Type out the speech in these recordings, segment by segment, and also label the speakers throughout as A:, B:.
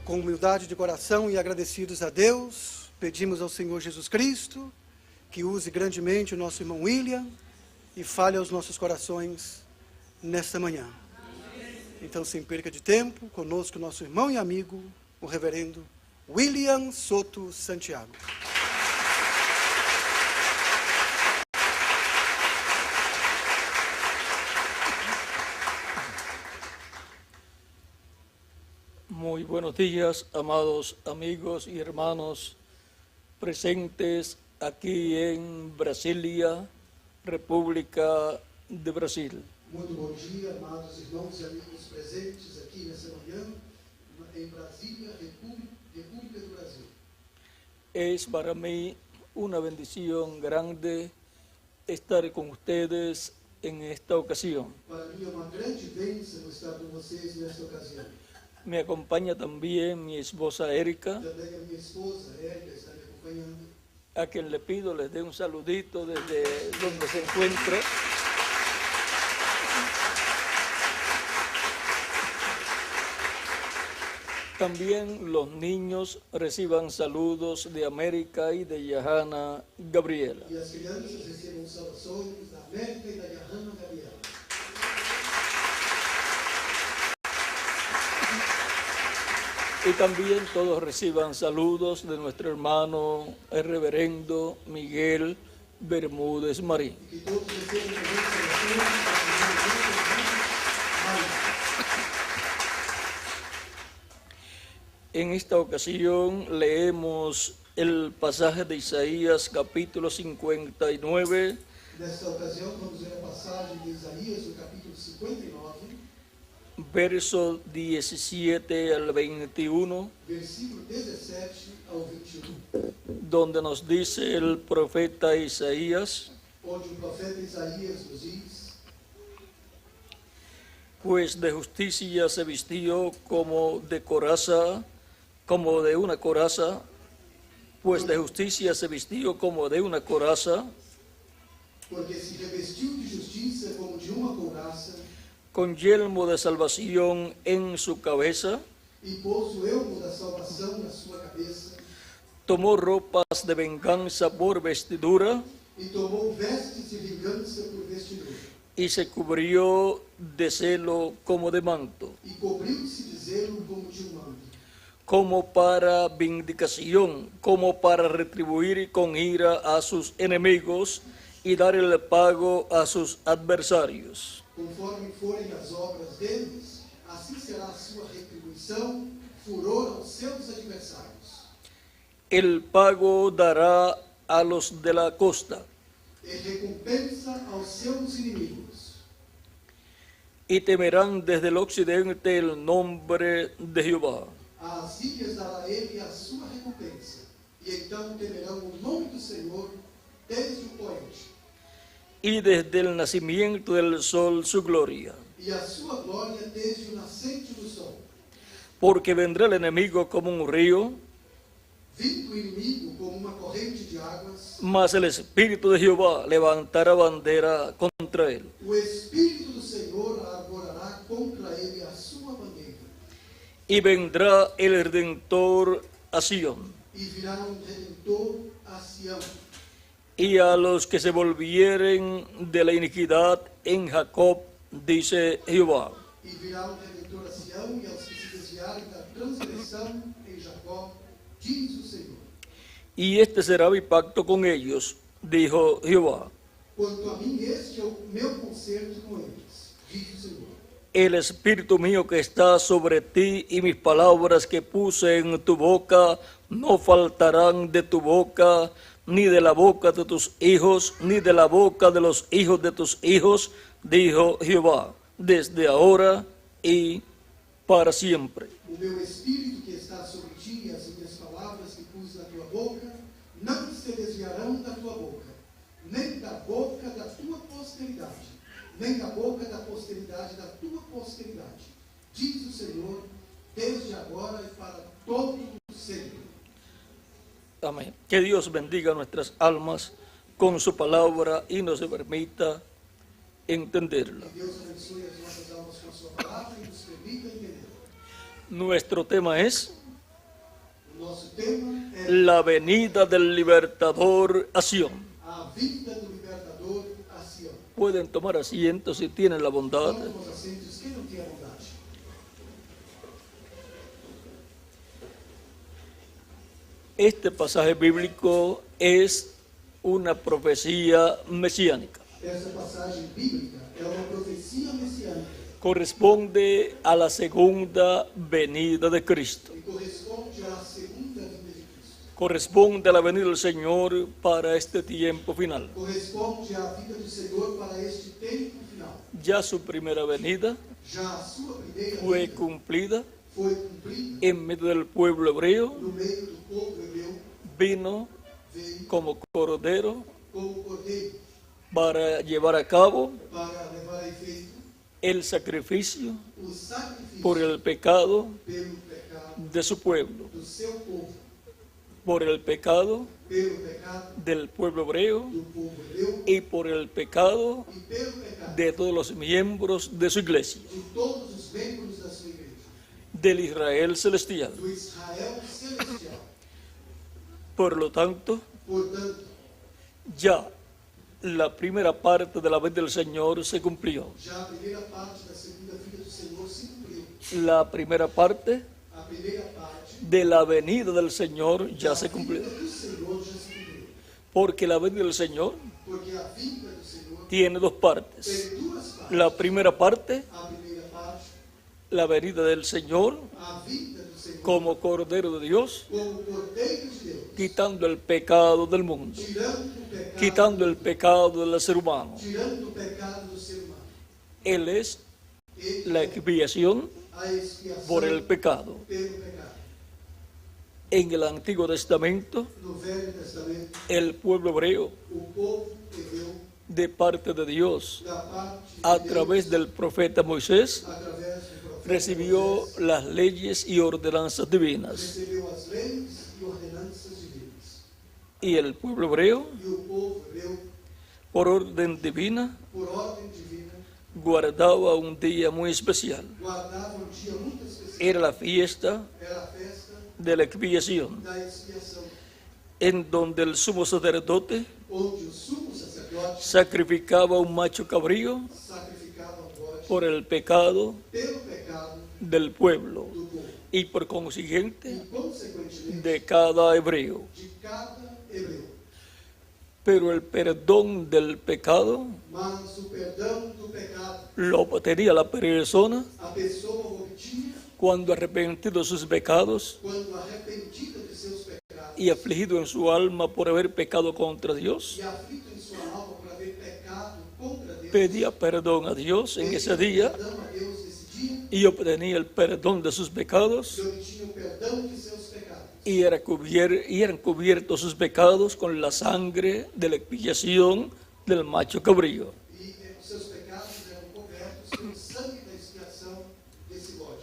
A: Com humildade de coração e agradecidos a Deus, pedimos ao Senhor Jesus Cristo que use grandemente o nosso irmão William e fale aos nossos corações nesta manhã. Então, sem perca de tempo, conosco nosso irmão e amigo, o reverendo William Soto Santiago.
B: Muy buenos días, amados amigos y hermanos presentes aquí en Brasilia, República de Brasil.
A: Muito bom dia, amados irmãos e amigos presentes aqui nessa manhã, em Brasília, República do Brasil.
B: Es para mí una bendición grande estar con ustedes en esta ocasión.
A: Para mim é uma grande bênção estar com vocês nesta ocasião.
B: Me acompaña también mi esposa Erika,
A: Também a minha esposa, Érica, está me acompanhando.
B: a quien le pido les dé un saludito desde donde se encuentre. También los niños reciban saludos de América y de Johanna Gabriela.
A: E as crianças recebam saudações da América e da Johanna Gabriela.
B: Y también todos reciban saludos de nuestro hermano, el reverendo Miguel Bermúdez Marín.
A: E que todos recebam também saudações da
B: En esta ocasión leemos el pasaje de Isaías capítulo 59,
A: Nesta ocasião, vamos ver a passagem de Isaías, no capítulo 59,
B: verso 17 al 21,
A: versículo 17 ao 21,
B: donde nos dice el profeta Isaías:
A: onde o profeta Isaías nos diz:
B: pues de justicia se vistió como de coraza, como de una coraza, pues de justicia se vistió como de una coraza,
A: porque se revestiu de justiça como de uma couraça,
B: con yelmo de salvación en su cabeza,
A: e pôs o elmo da salvação na sua cabeça,
B: tomó ropas de venganza por vestidura,
A: e tomou vestes de vingança por vestidura,
B: y se cubrió de celo como de manto,
A: e cobriu-se de zelo como de manto,
B: como para vindicación, como para retribuir con ira a sus enemigos y dar el pago a sus adversarios.
A: conforme forem as obras deles, assim será a sua retribuição, furor aos seus adversários.
B: El pago dará a los de la costa,
A: E recompensa aos seus inimigos,
B: y temerán desde el occidente el nombre de Jehová.
A: às ilhas dará ele a sua recompensa, e então temerão o nome do Senhor desde o poente,
B: Y desde el nacimiento del sol su gloria.
A: e a sua glória desde o nascente do sol.
B: Porque vendrá el enemigo como un río,
A: Vindo o inimigo como uma corrente de águas,
B: mas el Espíritu de Jehová levantará bandera contra él.
A: o Espírito do Senhor arvorará contra ele a sua bandeira,
B: Y vendrá el Redentor a Sión,
A: e virá um Redentor a Sião,
B: y a los que se volvieren de la iniquidad en Jacob, dice Jehová.
A: e virá um Redentor a Sião, e aos que se desviarem da transgressão em Jacó, diz o Senhor.
B: Y este será mi pacto con ellos, dijo Jehová.
A: Quanto a mim, este é o meu concerto com eles, diz o Senhor.
B: El Espíritu mío que está sobre ti y mis palabras que puse en tu boca no faltarán de tu boca, ni de la boca de tus hijos, ni de la boca de los hijos de tus hijos, dijo Jehová, desde ahora y para siempre.
A: O meu Espírito que está sobre ti e as minhas palavras que pus na tua boca não se desviarão da tua boca, nem da boca da tua posteridade, nem da boca da posteridade da tua posteridade, diz o Senhor, desde agora e para todo sempre.
B: Amén. Que Dios bendiga nuestras almas con su palabra y nos permita entenderla.
A: Que Deus abençoe as nossas almas com a sua palavra e nos permita entender.
B: Nuestro tema es
A: Nosso tema é
B: la venida del libertador a Sión.
A: a vinda do libertador a Sião.
B: Pueden tomar asiento si tienen la bondad.
A: Vamos aos assentos, quem não tem a bondade?
B: Este pasaje bíblico es una profecía mesiánica.
A: Essa passagem bíblica é uma profecia messiânica
B: Corresponde a la segunda venida de Cristo.
A: e corresponde à segunda vinda de Cristo.
B: Corresponde a la venida del Señor para este tiempo final.
A: Corresponde à vinda do Senhor para este tempo final.
B: Ya su primera venida
A: Já a sua primeira
B: fue
A: vinda
B: cumplida
A: foi cumprida
B: en medio del pueblo hebreo,
A: no meio do povo hebreu,
B: vino
A: veio
B: como cordero
A: como cordeiro
B: para llevar a cabo
A: para levar a efeito
B: el sacrificio
A: o sacrifício
B: por el pecado
A: pelo pecado
B: de su pueblo,
A: do seu povo,
B: por el pecado
A: pelo pecado
B: del pueblo hebreo
A: do povo hebreu
B: y por el pecado
A: e pelo pecado
B: de todos los miembros de su iglesia,
A: de todos os membros da sua igreja,
B: del Israel celestial.
A: do Israel celestial.
B: Por lo tanto,
A: Portanto,
B: ya la primera parte de la venida del Señor se cumplió.
A: já a primeira parte da segunda vinda do Senhor se cumpriu.
B: La primera parte
A: A primeira parte
B: de la venida del Señor ya
A: da
B: se cumplió.
A: vinda do Senhor já se cumpriu.
B: Porque la venida del Señor
A: Porque a vinda do Senhor
B: tiene dos partes.
A: tem duas partes.
B: La primera parte,
A: A primeira parte,
B: la venida del Señor
A: a vinda do Senhor
B: como Cordero de Dios,
A: como Cordeiro de Deus,
B: quitando el pecado del mundo, quitando el pecado del ser humano.
A: tirando o pecado do ser humano.
B: Él es
A: Ele
B: la
A: é
B: expiación
A: a expiação
B: por el pecado.
A: pelo pecado.
B: En el Antiguo Testamento,
A: No Velho Testamento,
B: el pueblo hebreo,
A: o povo hebreu,
B: de parte de Dios,
A: da parte
B: a
A: de Deus,
B: través del profeta Moisés,
A: através do profeta
B: recibió
A: Moisés,
B: las leyes y ordenanzas divinas.
A: recebeu as leis e ordenanças divinas.
B: Y el pueblo hebreo,
A: E o povo hebreu,
B: por orden divina,
A: por ordem divina,
B: guardaba un día muy especial.
A: guardava um dia muito especial.
B: Era la fiesta
A: Era a festa
B: de la expiación,
A: da expiação,
B: en donde el sumo sacerdote
A: onde o sumo sacerdote
B: sacrificaba un macho cabrío
A: sacrificava um bode
B: por el pecado
A: pelo pecado
B: del pueblo
A: do povo
B: y por consiguiente
A: e, consequentemente,
B: de cada hebreo.
A: de cada hebreu.
B: Pero el perdón del pecado
A: Mas o perdão do pecado,
B: lo obtenía la persona
A: a pessoa o obtinha
B: cuando arrepentido de sus pecados
A: quando arrependida de seus pecados
B: y afligido en su alma por haber pecado contra Dios,
A: e aflito em sua alma por haver pecado contra Deus,
B: pedía perdón a Dios en ese día
A: perdão a Deus nesse dia
B: y obtenía el perdón de sus pecados
A: e obtinha o perdão de seus pecados.
B: y eran cubiertos sus pecados con la sangre de la expiación del macho cabrío.
A: E os seus pecados eram cobertos pelo sangue da expiação desse bode.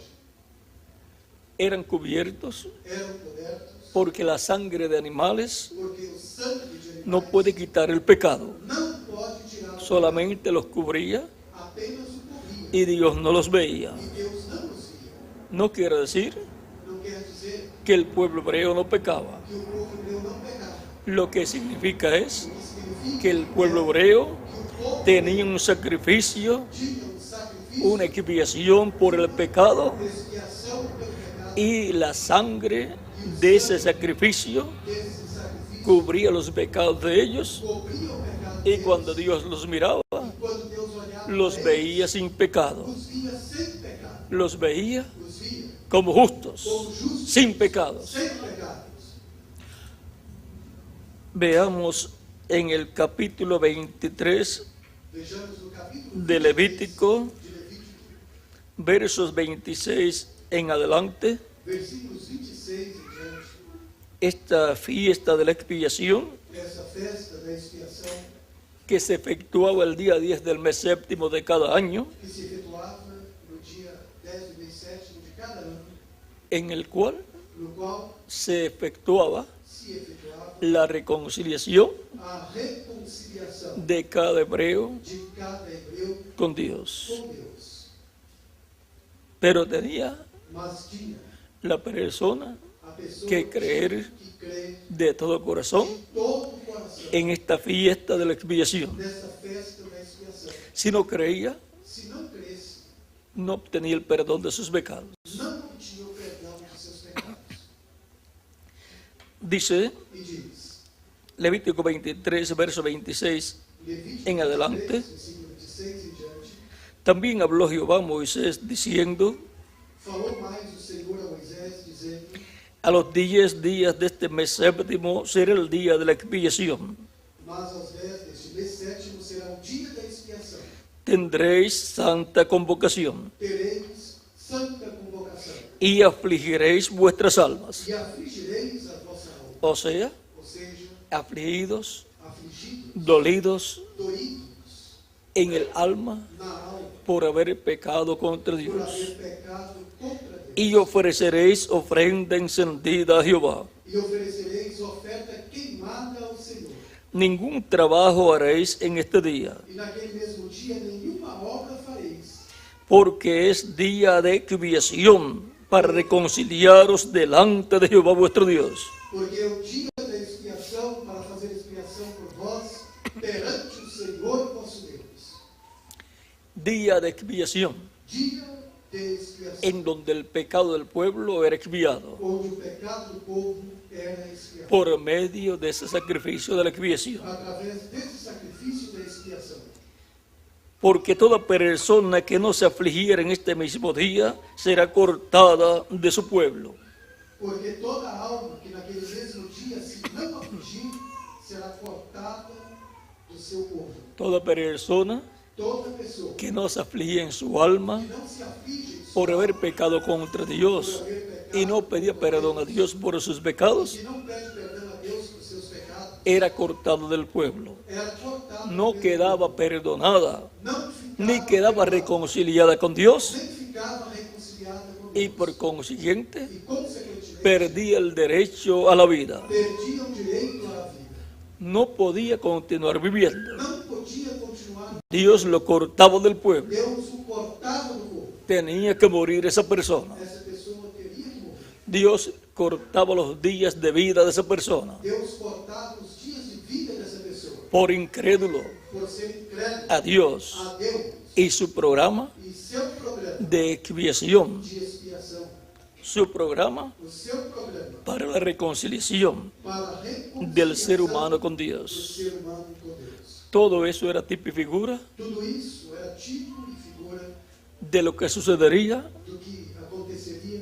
B: Eran cubiertos
A: Eram cobertos
B: porque la sangre de animales
A: porque o sangue de animais
B: no puede quitar el pecado,
A: não pode tirar o
B: solamente los cubría
A: pecado, apenas o cobria.
B: y Dios no los veía.
A: E Deus não os via.
B: No quiere decir
A: Não quer dizer
B: que el pueblo hebreo no pecaba.
A: que o povo hebreu não pecava.
B: Lo que significa es
A: O que significa
B: que el pueblo hebreo
A: que o povo
B: tenía un sacrificio,
A: tinha um sacrifício
B: una expiación por el pecado
A: de expiação pelo pecado.
B: y la sangre de ese sacrificio
A: Desse sacrifício
B: cubría los pecados de ellos
A: cobria o pecado
B: y
A: deles.
B: cuando Dios los miraba,
A: Quando Deus olhava
B: los
A: para
B: veía sin pecado,
A: eles, os via sem pecado.
B: los veía
A: Os via
B: como justos,
A: como justos,
B: sin pecados.
A: sem pecados.
B: Veamos en el capítulo 23
A: Vejamos no capítulo
B: de Levítico,
A: de Levítico,
B: versos 26 en adelante,
A: versículos 26 em diante.
B: esta fiesta de la expiación
A: Essa festa da expiação
B: que se efectuaba el día 10 del mes séptimo de cada año,
A: que se efetuava no dia 10 do mês sétimo de cada ano,
B: en el cual
A: no qual
B: se efectuaba
A: se efetuava
B: la reconciliación
A: a reconciliação
B: de cada hebreo
A: de cada hebreu
B: con Dios.
A: com Deus.
B: Pero tenía
A: Mas tinha
B: la persona
A: a pessoa
B: que creer
A: que crê
B: de todo corazón
A: de todo o coração
B: en esta fiesta de la expiación.
A: nesta festa da expiação.
B: Si no creía,
A: Se não cresce,
B: no obtenía el perdón de sus pecados.
A: não obtinha o perdão de seus pecados.
B: Dice
A: E diz,
B: Levítico 23, verso 26
A: Levítico
B: en adelante,
A: 23, versículo 26 em diante,
B: también habló Jehová a Moisés diciendo:
A: falou mais o Senhor a Moisés, dizendo,
B: a los 10 días de este mes séptimo será el día de la expiación.
A: mas aos 10 deste mês sétimo será o dia da expiação.
B: Tendréis santa convocación
A: Tereis santa convocação
B: y afligiréis vuestras almas.
A: e afligireis a vossa alma.
B: O sea,
A: Ou seja,
B: afligidos,
A: afligidos,
B: dolidos
A: doídos
B: en el alma
A: na alma
B: por haber pecado contra
A: por
B: Dios.
A: haver pecado contra Deus.
B: Y ofreceréis ofrenda encendida a Jehová.
A: E oferecereis oferta queimada ao Senhor.
B: Ningún trabajo haréis en este día,
A: E naquele mesmo dia nenhuma obra fareis,
B: porque es día de expiación para reconciliaros delante de Jehová vuestro Dios.
A: porque é o dia da expiação para fazer expiação por vós perante o Senhor vosso Deus.
B: Día de expiación,
A: Dia de expiação,
B: en donde el pecado del pueblo era expiado
A: onde o pecado do povo era expiado.
B: por medio de ese sacrificio de la expiación.
A: Através desse sacrifício da expiação.
B: Porque toda persona que no se afligiera en este mismo día será cortada de su pueblo.
A: Porque toda alma que naquele mesmo dia se não afligir, será cortada do seu povo.
B: Toda persona
A: Toda pessoa
B: que no se afligía en su alma
A: que não se aflige em
B: por
A: sua
B: haber pecado contra Dios y no pedía perdón a Dios por sus pecados,
A: que não pede perdão a Deus por seus pecados,
B: era cortado del pueblo.
A: era cortada.
B: No quedaba perdonada,
A: Não ficava
B: ni quedaba reconciliada con Dios,
A: nem ficava reconciliada com
B: y
A: Deus.
B: por consiguiente
A: E consequentemente
B: perdía el derecho a la vida.
A: perdia o direito à vida.
B: No podía continuar viviendo.
A: Não podia continuar.
B: Dios lo cortaba del pueblo.
A: Deus o cortava do povo.
B: Tenía que morir esa persona.
A: Essa pessoa teria que morrer.
B: Dios cortaba los días de vida de esa persona
A: Deus cortava os dias de vida dessa pessoa
B: por incrédulo
A: por ser incrédulo
B: a Dios
A: a Deus
B: y su programa
A: e seu programa
B: de expiación,
A: de expiação,
B: su programa
A: o seu programa
B: para la reconciliación
A: para a
B: del ser
A: reconciliação
B: humano con
A: do
B: Dios.
A: ser humano com Deus.
B: Todo eso era tipo y figura
A: Tudo isso era tipo e figura
B: de lo que sucedería
A: do que aconteceria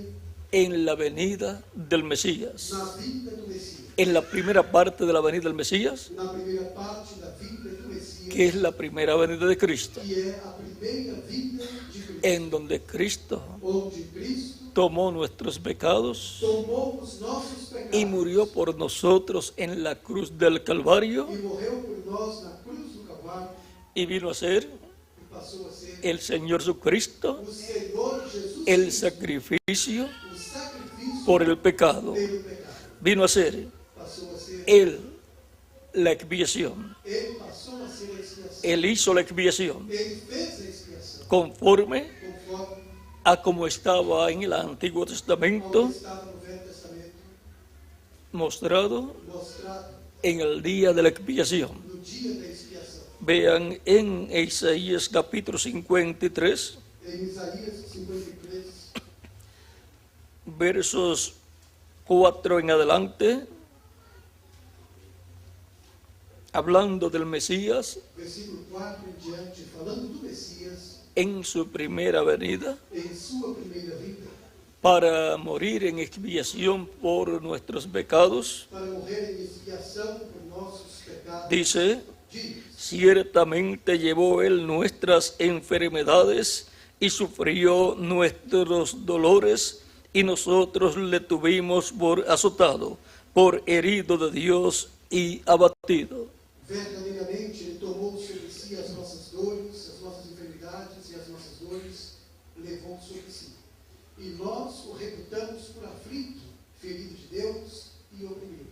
B: en la venida del Mesías.
A: na vinda do Messias.
B: En la primera parte de la venida del Mesías,
A: Na primeira parte da vinda do Messias,
B: que es la primera venida de Cristo,
A: que é a primeira vinda de Cristo,
B: en donde Cristo
A: onde Cristo
B: tomó nuestros pecados
A: tomou os nossos pecados
B: y murió por nosotros en la cruz del Calvario
A: e morreu por nós na cruz do Calvário
B: y vino a ser
A: e passou a ser
B: el Señor Jesucristo
A: o Senhor Jesus
B: el
A: Cristo,
B: sacrificio
A: o sacrifício
B: por el pecado.
A: pelo pecado.
B: Vino a ser
A: Passou a ser,
B: Él la expiación.
A: ele passou a ser a expiação.
B: Él hizo la expiación
A: Ele fez a expiação
B: conforme
A: conforme
B: a como estaba en el Antiguo
A: como
B: Testamento
A: estava no Velho Testamento
B: mostrado
A: mostrado
B: en el día de la expiación.
A: no dia da expiação.
B: Vean en Isaías capítulo 53,
A: Em Isaías 53,
B: versos 4 en adelante, hablando del Mesías
A: versículo 4 em diante, falando do Messias
B: en su primera venida
A: em sua primeira vinda,
B: para morir en expiación por nuestros pecados,
A: para morrer em expiação por nossos pecados.
B: dice:
A: Diz,
B: ciertamente llevó él nuestras enfermedades y sufrió nuestros dolores, y nosotros le tuvimos por azotado, por herido de Dios y abatido.
A: verdadeiramente ele tomou sobre si as nossas dores, as nossas enfermidades e as nossas dores, levou sobre si. E nós o reputamos por aflito, ferido de Deus e oprimido.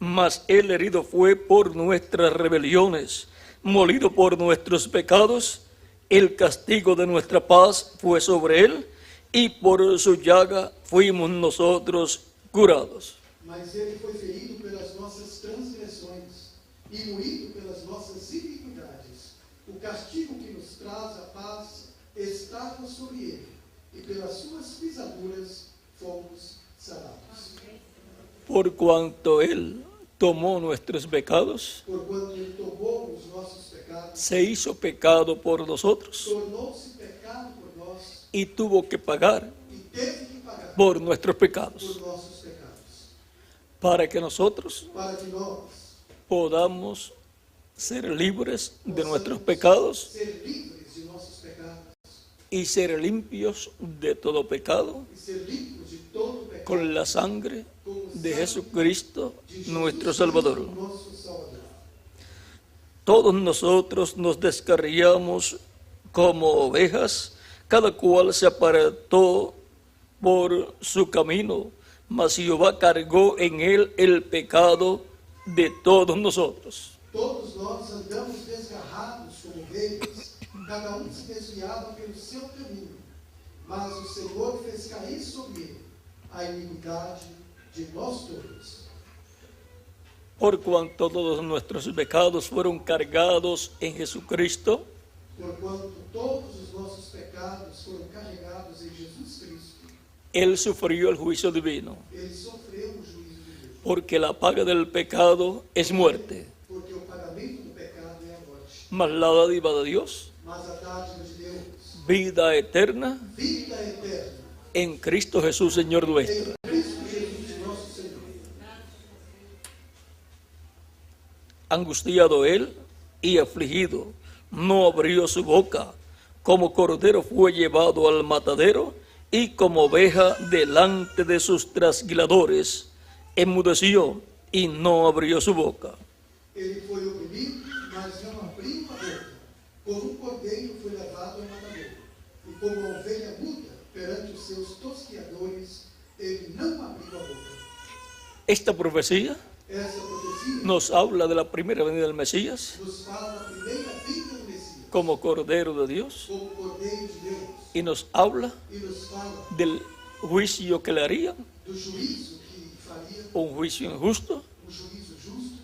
B: Mas él herido fue por nuestras rebeliones, molido por nuestros pecados, el castigo de nuestra paz fue sobre él, y por su llaga fuimos nosotros curados.
A: Mas ele foi ferido pelas nossas transgressões e moído pelas nossas iniquidades. O castigo que nos traz a paz estava sobre ele, e pelas suas pisaduras fomos sarados.
B: Por cuanto Él tomó nuestros pecados,
A: Por quanto ele tomou os nossos pecados,
B: se hizo pecado por nosotros
A: tornou-se pecado por nós
B: y tuvo que pagar
A: e teve que pagar
B: por nuestros
A: por
B: pecados,
A: nossos pecados,
B: para que nosotros
A: para que nós
B: podamos ser libres de nuestros pecados
A: ser livres de nossos pecados
B: y ser limpios de todo pecado
A: e ser limpos de todo pecado
B: con la sangre
A: com o
B: de
A: sangue
B: Jesucristo,
A: de Jesus
B: nuestro
A: Cristo,
B: Salvador.
A: nosso Salvador.
B: Todos nosotros nos descarriamos como ovejas, cada cual se apartó por su camino, mas Jehová cargó en él el pecado de todos nosotros.
A: Todos nós andamos desgarrados como ovelhas, cada um se desviava pelo seu caminho, mas o Senhor fez cair sobre ele a iniquidade de nós todos.
B: Por cuanto todos nuestros pecados fueron cargados en Jesucristo,
A: Porquanto todos os nossos pecados foram carregados em Jesus Cristo,
B: Él sufrió el juicio divino,
A: ele sofreu o juízo de Deus,
B: porque la paga del pecado es muerte,
A: porque o pagamento do pecado é a morte,
B: mas la dádiva de Dios,
A: mas a dádiva de Deus,
B: vida eterna
A: vida eterna,
B: en Cristo Jesús, Señor nuestro.
A: em Cristo Jesus, nosso Senhor.
B: Angustiado él y afligido, no abrió su boca. Como cordero fue llevado al matadero, y como oveja delante de sus trasquiladores, enmudeció y no abrió su boca.
A: Ele foi oprimido, mas não abriu a boca. Como cordeiro foi levado ao matadouro. E como a ovelha muda perante os seus tosquiadores, ele não abriu a boca.
B: Esta profecía
A: Essa profecia
B: nos habla de la primera venida del Mesías
A: nos fala da primeira vinda do Messias,
B: como cordero de Dios,
A: como cordeiro de Deus,
B: y nos habla
A: e nos fala
B: del juicio que le harían,
A: do juízo que faria,
B: un juicio injusto,
A: juízo justo,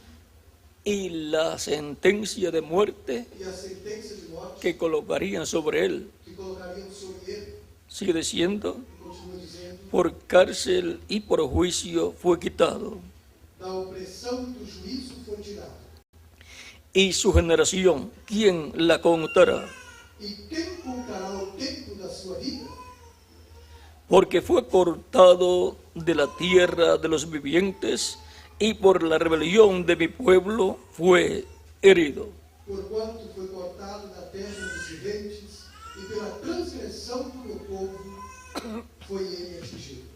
B: y la sentencia de muerte
A: e a sentença de morte
B: que colocarían sobre él.
A: que colocariam sobre ele.
B: Sigue diciendo,
A: E continua dizendo,
B: por cárcel y por juicio fue quitado,
A: da opressão e do juízo foi tirado.
B: y su generación, ¿quién la contará?
A: E quem contará o tempo da sua vida?
B: Porque fue cortado de la tierra de los vivientes, y por la rebelión de mi pueblo fue herido.
A: Porquanto foi cortado da terra dos viventes, e pela transgressão do meu povo foi ele atingido.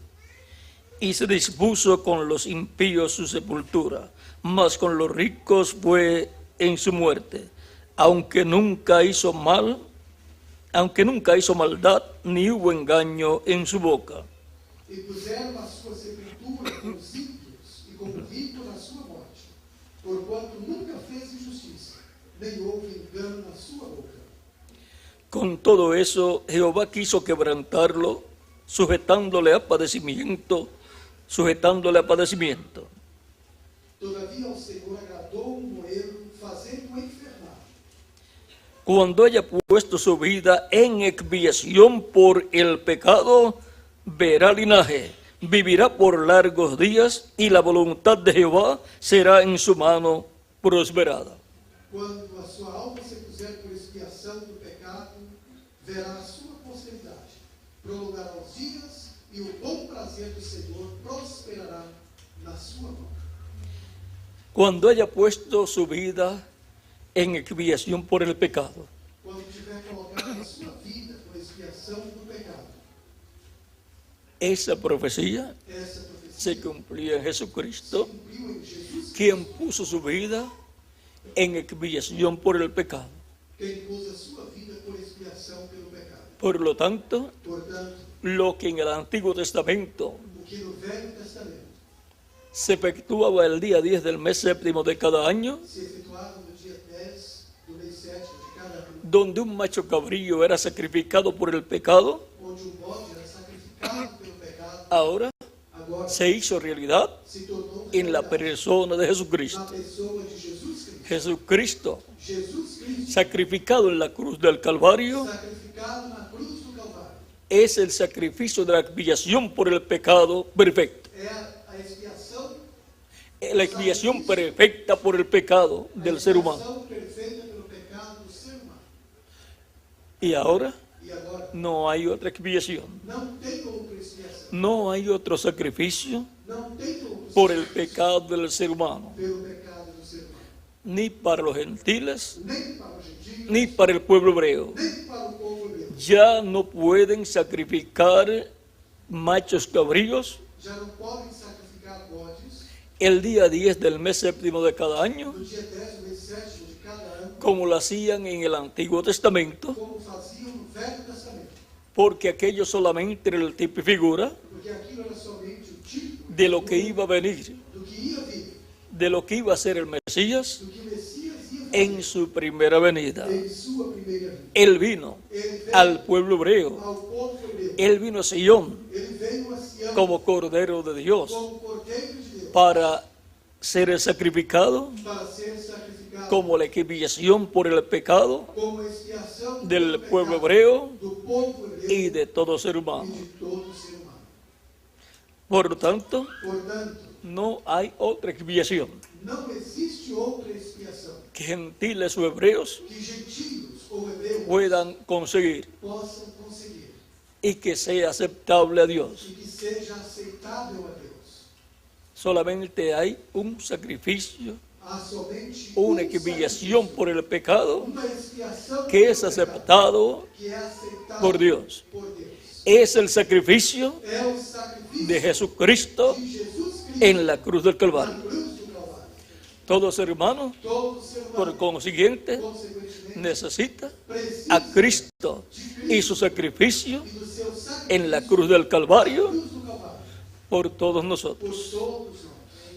B: Y se dispuso con los impíos su sepultura, mas con los ricos fue en su muerte, aunque nunca hizo maldad, ni hubo engaño en su boca.
A: E puseram a sua sepultura com os ímpios e com o rico na sua morte, porquanto nunca fez injustiça, nem houve engano na sua boca.
B: Con todo eso, Jehová quiso quebrantarlo, sujetándole a padecimiento.
A: Todavía ao Senhor agradou moê-lo, fazendo-o enfermar.
B: Cuando haya puesto su vida en expiación por el pecado, verá linaje, vivirá por largos días, y la voluntad de Jehová será en su mano prosperada.
A: Quando a sua alma se puser por expiação do pecado, verá a sua posteridade, prolongará os dias, e o bom prazer do Senhor prosperará na sua mão.
B: Cuando haya puesto su vida en expiación por el pecado,
A: Quando tiver colocado a sua vida por expiação do pecado,
B: esa profecía
A: essa profecia
B: se cumplía en Jesucristo,
A: cumpriu em Jesus,
B: quien puso su vida en expiación por el pecado.
A: quem pôs a sua vida por expiação pelo pecado.
B: Por lo tanto,
A: Portanto,
B: lo que en el Antiguo Testamento
A: o que no Velho Testamento
B: se efectuaba el día 10 del mes séptimo de cada año,
A: se efetuava no dia 10 do mês 7 de cada ano,
B: donde un macho cabrío era sacrificado por el pecado,
A: onde o bode era sacrificado pelo pecado,
B: ahora
A: agora
B: se hizo realidad
A: se tornou
B: en la
A: realidade
B: persona de
A: na
B: Jesucristo.
A: pessoa de Jesus Cristo.
B: Jesucristo,
A: Jesus Cristo,
B: sacrificado en la cruz del Calvario,
A: sacrificado na cruz do Calvário,
B: es el sacrificio de la expiación por el pecado perfecto.
A: é a expiação,
B: La expiación perfecta por el pecado del ser humano.
A: expiação perfeita pelo pecado do ser humano.
B: Y ahora
A: E agora,
B: no hay otra expiación,
A: não tem outra expiação,
B: no hay otro sacrificio
A: não tem outro
B: por el pecado del ser humano,
A: pelo pecado do ser humano,
B: ni para los gentiles,
A: nem para os gentios,
B: ni para el pueblo hebreo.
A: nem para o povo hebreu.
B: Ya no pueden sacrificar machos cabríos
A: Já não podem sacrificar bodes
B: el día 10 del mes séptimo de cada año,
A: no dia 10 do mês sétimo de cada ano,
B: como lo hacían en el Antiguo Testamento,
A: como faziam no Velho Testamento,
B: porque aquello solamente era el tipo y figura
A: porque aquilo era somente o tipo
B: de lo que iba a venir,
A: do que ia vir,
B: de lo que iba a ser el Mesías
A: do que o Messias ia fazer
B: en su primera venida.
A: em sua primeira vinda.
B: Él vino
A: Ele veio
B: al pueblo hebreo,
A: ao povo hebreu,
B: él vino a Sion
A: ele veio a Sião
B: como Cordero de Dios
A: como Cordeiro de Deus
B: para ser sacrificado
A: para ser sacrificado
B: como la expiación por el pecado
A: como expiação
B: del
A: pelo
B: pueblo
A: pecado
B: hebreo
A: do povo hebreu
B: y de todo ser
A: e
B: humano.
A: de todo ser humano.
B: Por lo tanto,
A: Portanto,
B: no hay otra expiación
A: não existe outra expiação
B: que gentiles o hebreos
A: que gentios ou hebreus
B: puedan conseguir
A: possam conseguir
B: y que sea aceptable a Dios.
A: e que seja aceitável a Deus.
B: Solamente hay un sacrificio,
A: Há somente
B: una expiación por el pecado
A: uma expiação
B: que es
A: pelo pecado,
B: aceptado
A: que é aceitável
B: por Dios.
A: por Deus.
B: Es el sacrificio
A: É o sacrifício
B: de Jesucristo
A: de Jesus Cristo
B: en la cruz del
A: na
B: Calvario.
A: cruz do Calvário.
B: Todo ser humano,
A: Todo ser
B: por
A: humano,
B: consiguiente,
A: consequentemente,
B: necesita
A: precisa
B: a Cristo y su sacrificio
A: e do seu sacrifício
B: en la cruz del Calvario
A: na cruz do Calvário
B: por todos
A: por
B: nosotros.
A: todos nós.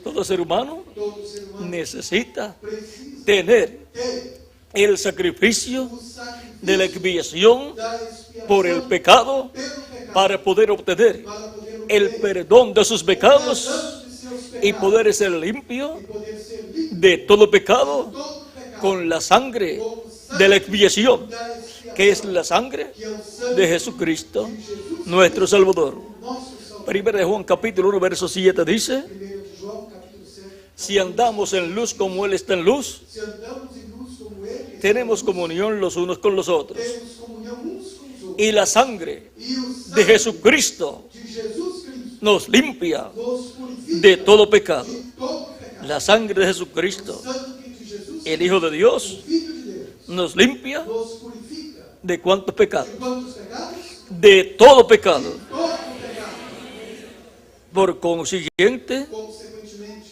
B: Todo ser humano
A: Todo ser humano
B: necesita
A: precisa
B: tener
A: ter
B: el sacrificio
A: o sacrifício
B: de la expiación
A: da expiação
B: por el pecado
A: pelo pecado
B: para poder obtener
A: para poder
B: el
A: obter
B: perdón de sus
A: o
B: pecados
A: perdão de seus
B: y
A: pecados
B: poder ser limpio
A: e poder ser limpo
B: de todo pecado
A: todo pecado
B: con la sangre
A: com o sangue
B: de la expiación,
A: da expiação,
B: que es la sangre
A: que é o sangue
B: de Jesucristo,
A: de Jesus,
B: nuestro Salvador.
A: nosso Salvador.
B: Primera de Juan capítulo 1 verso 7 dice:
A: 1 de João, capítulo 7.
B: si andamos en luz como Él está en luz,
A: Se andamos em luz como Ele,
B: tenemos comunión los unos con los otros.
A: temos comunhão uns com os outros.
B: Y la sangre
A: E o
B: de
A: sangue
B: Jesucristo
A: de Jesus Cristo
B: nos limpia
A: nos purifica
B: de todo pecado.
A: de todo pecado.
B: La sangre de
A: O
B: Jesucristo,
A: sangue de Jesus,
B: el Hijo de Dios,
A: o Filho de Deus,
B: nos limpia
A: nos purifica
B: de cuántos pecados.
A: de quantos pecados?
B: De todo pecado.
A: Todo pecado.
B: Por consiguiente,
A: Consequentemente,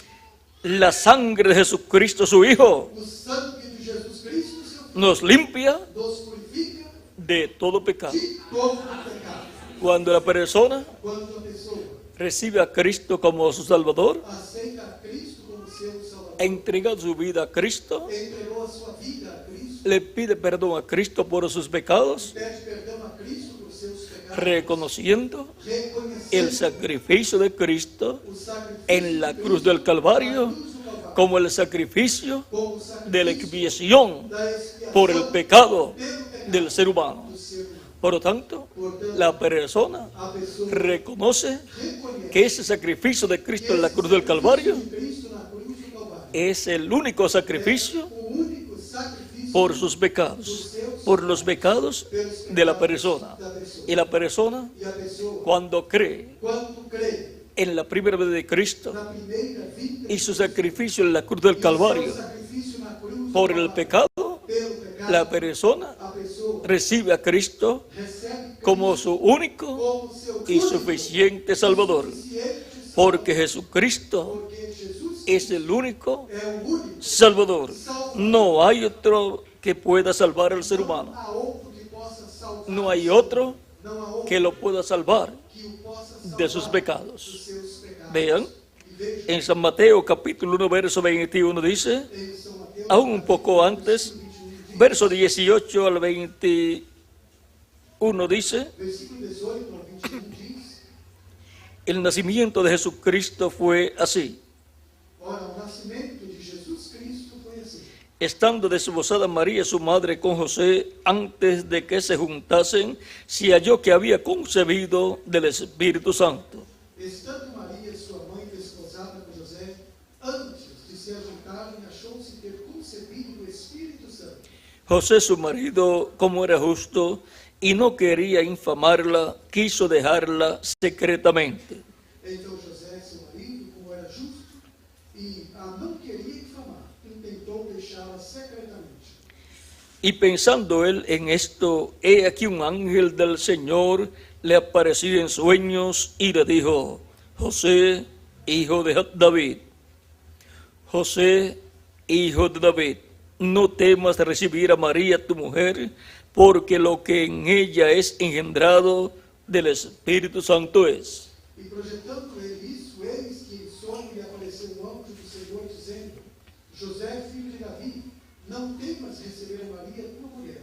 B: la sangre de Jesucristo, su Hijo,
A: o sangue de Jesus Cristo, seu Filho,
B: nos limpia
A: nos purifica
B: de todo pecado.
A: de todo pecado.
B: Cuando la persona
A: Quando a pessoa
B: recibe a Cristo como su Salvador,
A: aceita a Cristo como seu Salvador,
B: ha entregado su vida a Cristo,
A: entregou a sua vida a Cristo,
B: le pide perdón a Cristo por sus pecados,
A: pede perdão a Cristo por seus pecados,
B: reconociendo
A: reconhecendo
B: el sacrificio de Cristo
A: o sacrifício
B: en la
A: de
B: cruz
A: Cristo
B: del Calvario
A: na cruz do Calvário,
B: como el sacrificio
A: como o sacrifício
B: de la expiación
A: da expiação
B: por el pecado
A: pelo pecado
B: del ser humano.
A: do ser humano.
B: Por lo tanto,
A: Portanto,
B: la persona
A: a pessoa
B: reconoce
A: reconhece
B: que ese sacrificio de Cristo en la cruz del Calvario
A: de Cristo na cruz do Calvário
B: es el único sacrificio
A: o único sacrifício
B: por sus pecados, por los pecados de la persona.
A: da pessoa.
B: Y la persona,
A: E a pessoa,
B: cuando cree
A: quando crê
B: en la primera vez de Cristo
A: na primeira vinda
B: y su sacrificio en la cruz del Calvario
A: seu sacrifício na cruz do
B: por el
A: Calvário,
B: pecado,
A: pelo pecado,
B: la persona
A: a pessoa
B: recibe a Cristo
A: recebe
B: como su único
A: como seu
B: y
A: único
B: suficiente Salvador,
A: suficiente
B: porque Jesucristo
A: porque Jesus
B: es el único
A: é o único.
B: Salvador. No hay otro que pueda salvar al ser humano.
A: Não há outro que possa salvar.
B: No hay otro
A: Não há outro
B: que lo pueda salvar
A: que o possa salvar
B: de sus
A: dos
B: pecados.
A: seus pecados.
B: Vean,
A: E veja,
B: en San Mateo capítulo 1 verso 21 dice,
A: em São Mateus,
B: aún un poco antes, verso 18 al 21 dice,
A: versículo 18 ao 21 diz:
B: El nacimiento de Jesucristo fue así.
A: Ora, o nascimento de Jesus Cristo foi assim.
B: Estando desposada María, su madre, con José, antes de que se juntasen, se halló que había concebido del Espíritu Santo.
A: Estando Maria, sua mãe, desposada com José, antes de se ajuntarem, achou-se ter concebido do Espírito Santo.
B: José, su marido, como era justo y no quería infamarla, quiso dejarla secretamente.
A: Então José, seu marido, como era justo e a não queria infamar, intentou deixá-la secretamente.
B: Y pensando él en esto, he aquí un ángel del Señor le apareció en sueños y le dijo: José, hijo de David, José, hijo de David, no temas de recibir a María tu mujer, porque lo que en ella es engendrado del Espíritu Santo es.
A: E projetando ele isso, eis que em sonho lhe apareceu um anjo do Senhor, dizendo: José, filho de Davi, não temas receber a Maria tua mulher,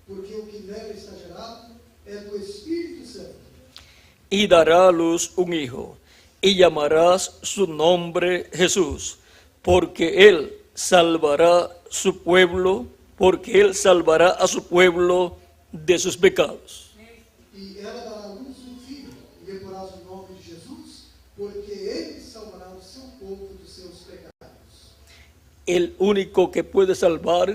A: porque o que nela está gerado é do Espírito Santo.
B: Y dará a luz un hijo, y llamarás su nombre Jesús, porque él salvará su pueblo, porque él salvará a su pueblo de sus pecados.
A: E ela dará à luz um filho, e lhe porás o nome de Jesus, porque ele salvará o seu povo dos seus pecados.
B: El único que puede salvar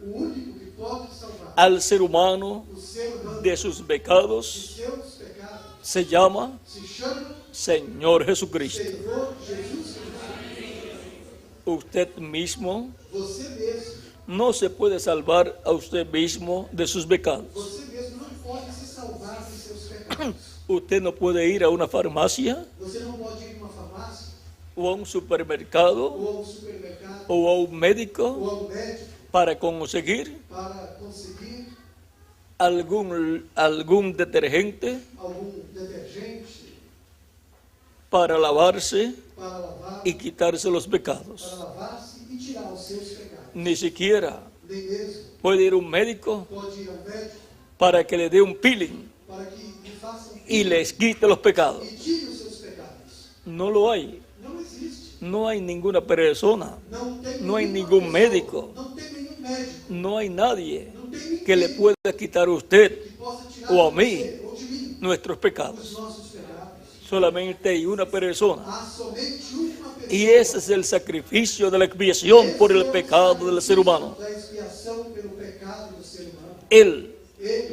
A: O único que pode salvar
B: al ser humano
A: o ser humano
B: de sus
A: de
B: pecados
A: seus pecados
B: se llama
A: se chama
B: Señor Jesucristo.
A: Senhor Jesus Cristo.
B: Usted mismo
A: Você mesmo,
B: no se puede salvar a usted mismo de sus pecados.
A: você mesmo não pode se salvar dos seus pecados.
B: Usted no puede ir a una farmacia
A: Você não pode ir a uma farmácia,
B: o a un supermercado
A: ou a um supermercado,
B: o a un médico
A: ou a um médico,
B: para conseguir
A: para conseguir
B: algún detergente
A: algum detergente
B: para lavarse
A: para lavar,
B: y quitarse los pecados.
A: para lavar-se e tirar os seus pecados.
B: Ni siquiera
A: Nem mesmo
B: puede ir a un médico
A: pode ir ao médico
B: para que le dê un peeling
A: para que lhe faça um
B: y les quite los pecados.
A: e tire os seus pecados.
B: No lo hay.
A: Não existe.
B: No hay ninguna persona,
A: Não tem
B: no hay
A: nenhuma
B: ningún
A: pessoa,
B: médico,
A: não tem nenhum médico,
B: no hay nadie
A: não tem ninguém
B: que le pueda quitar a usted
A: que possa tirar
B: o a
A: de
B: mí
A: você ou de mim
B: nuestros
A: os
B: pecados.
A: nossos pecados.
B: Solamente hay una persona.
A: Há somente uma pessoa.
B: Y ese es el sacrificio de la expiación por el pecado del ser humano.
A: Da expiação pelo pecado do ser humano.
B: Él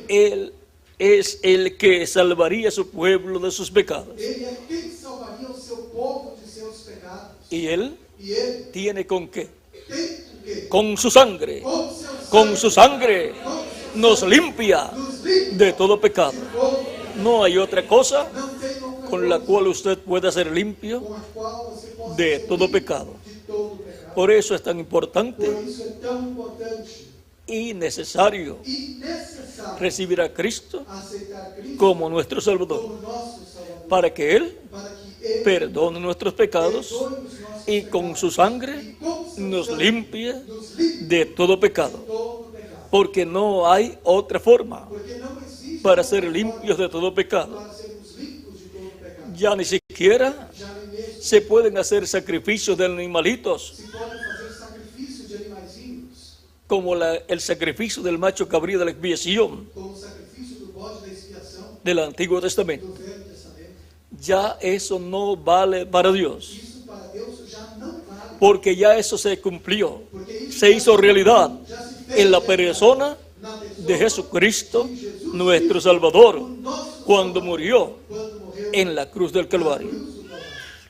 A: Ele
B: es el que salvaría a su pueblo de sus pecados.
A: é quem salvaria o seu povo de seus pecados.
B: Y él
A: E ele
B: tiene con qué.
A: tem o quê?
B: Con su sangre.
A: Com seu
B: Con su sangre
A: com seu
B: nos limpia
A: nos limpa
B: de todo pecado.
A: povo.
B: No hay otra cosa
A: Não tem outra
B: con la
A: coisa
B: cual usted pueda ser limpio
A: com a qual você possa
B: de
A: ser
B: todo
A: limpo
B: pecado.
A: de todo pecado.
B: Por eso es tan importante
A: Por isso é tão importante
B: y necesario
A: e necessário
B: recibir a Cristo
A: aceitar Cristo
B: como nuestro Salvador,
A: como nosso Salvador,
B: para que Él
A: para que Ele
B: perdone nuestros pecados
A: perdoe os nossos
B: y con
A: pecados
B: su sangre
A: e com seu
B: nos
A: sangue
B: limpie
A: nos limpe
B: de todo pecado.
A: de todo pecado.
B: Porque no hay otra forma
A: Porque não existe
B: para
A: outra
B: ser
A: forma
B: limpios de todo pecado.
A: para sermos limpos de todo pecado.
B: Ya ni siquiera
A: Já nem mesmo
B: se pueden hacer sacrificios de animalitos
A: se pode fazer sacrifício de animaizinhos,
B: como el sacrificio del macho cabrío de la expiación
A: como o sacrifício do bode da expiação
B: del Antiguo Testamento.
A: do Velho Testamento.
B: Ya eso no vale para Dios,
A: Isso para Deus já não vale,
B: porque ya eso se cumplió,
A: porque isso
B: se hizo realidad
A: já se fez
B: en la
A: realidade
B: persona
A: na pessoa
B: de Jesucristo,
A: de Jesus
B: nuestro
A: Cristo,
B: Salvador,
A: o nosso
B: cuando
A: Salvador,
B: murió
A: quando morreu
B: en la cruz del
A: na
B: Calvario.
A: cruz do Calvário.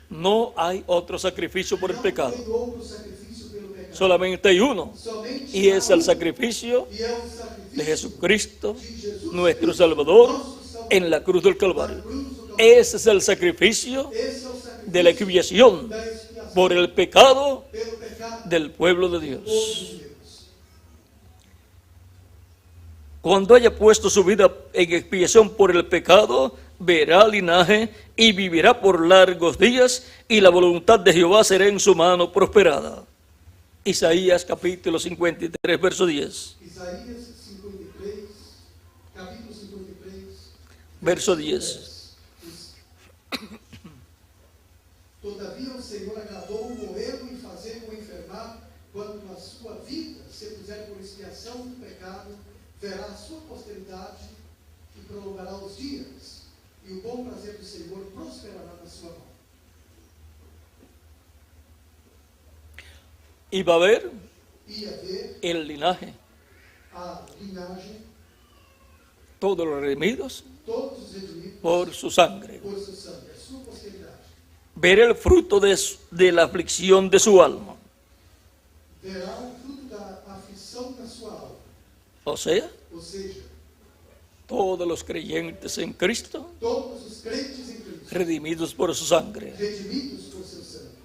B: No hay otro sacrificio por el
A: Não
B: pecado,
A: tem outro sacrifício pelo pecado.
B: solamente hay uno,
A: Somente
B: y
A: há
B: es el
A: um,
B: sacrificio
A: e é o sacrifício
B: de Jesucristo,
A: de Jesus
B: nuestro
A: Cristo,
B: Salvador,
A: nosso Salvador,
B: en la cruz del
A: na
B: Calvario.
A: cruz do Calvário.
B: Ese es el sacrificio
A: Esse é o sacrifício
B: de la expiación
A: da expiação
B: por el pecado
A: pelo pecado
B: del pueblo de
A: do
B: Dios.
A: povo de Deus.
B: Cuando haya puesto su vida en expiación por el pecado, verá linaje y vivirá por largos días, y la voluntad de Jehová será en su mano prosperada. Isaías capítulo 53, verso 10.
A: Isaías 53, capítulo 53,
B: Verso 10.
A: Todavia o Senhor agradou moê-lo e fazê-lo enfermar, quando na sua vida se puser por expiação do pecado, verá a sua posteridade e prolongará os dias, e o bom prazer do Senhor prosperará na sua mão.
B: Iba a ver
A: Ia ver
B: el linaje,
A: a linhagem,
B: todos los redimidos
A: todos os redimidos
B: por su sangre.
A: por seu sangue, a sua posteridade.
B: Ver el fruto de la aflicción de su alma.
A: Verá o fruto da aflição da sua alma.
B: O sea,
A: Ou seja,
B: todos los creyentes en Cristo,
A: todos os crentes em Cristo,
B: redimidos por su sangre.
A: redimidos por seu sangue,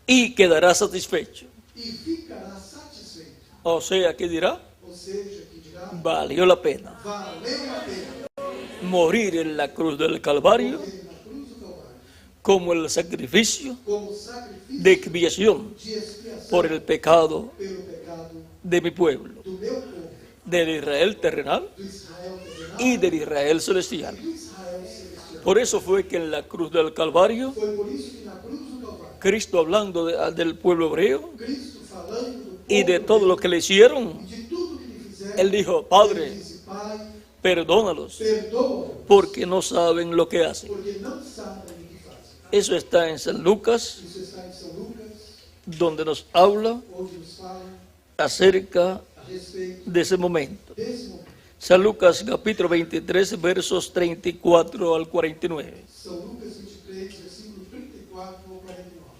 B: Y quedará satisfecho.
A: e ficará satisfeito.
B: O sea, que dirá,
A: Ou seja, que dirá,
B: valió la pena
A: valeu a pena
B: morir en la cruz del Calvario
A: morrer na cruz do Calvário,
B: como el sacrificio
A: como sacrifício
B: de expiación
A: de expiação
B: por el pecado
A: pelo pecado
B: de mi pueblo,
A: do meu povo,
B: del Israel terrenal
A: do Israel terrenal
B: y del Israel celestial.
A: e do Israel celestial.
B: Por eso fue que en la cruz del Calvario,
A: Foi por isso que na cruz do Calvário,
B: Cristo hablando del pueblo hebreo
A: Cristo falando do povo
B: y de todo lo que le hicieron,
A: e de tudo que lhe fizeram,
B: él dijo,
A: ele
B: Padre,
A: disse, Pai,
B: perdónalos,
A: perdoa-os,
B: porque no saben lo que hacen.
A: porque não sabem o que fazem.
B: Eso está en San Lucas,
A: Isso está em São Lucas,
B: donde nos habla
A: onde nos fala
B: acerca
A: a respeito
B: de ese momento.
A: desse momento.
B: San Lucas capítulo 23, versos 34 al 49.
A: São Lucas 23, versículo 34 ao 49.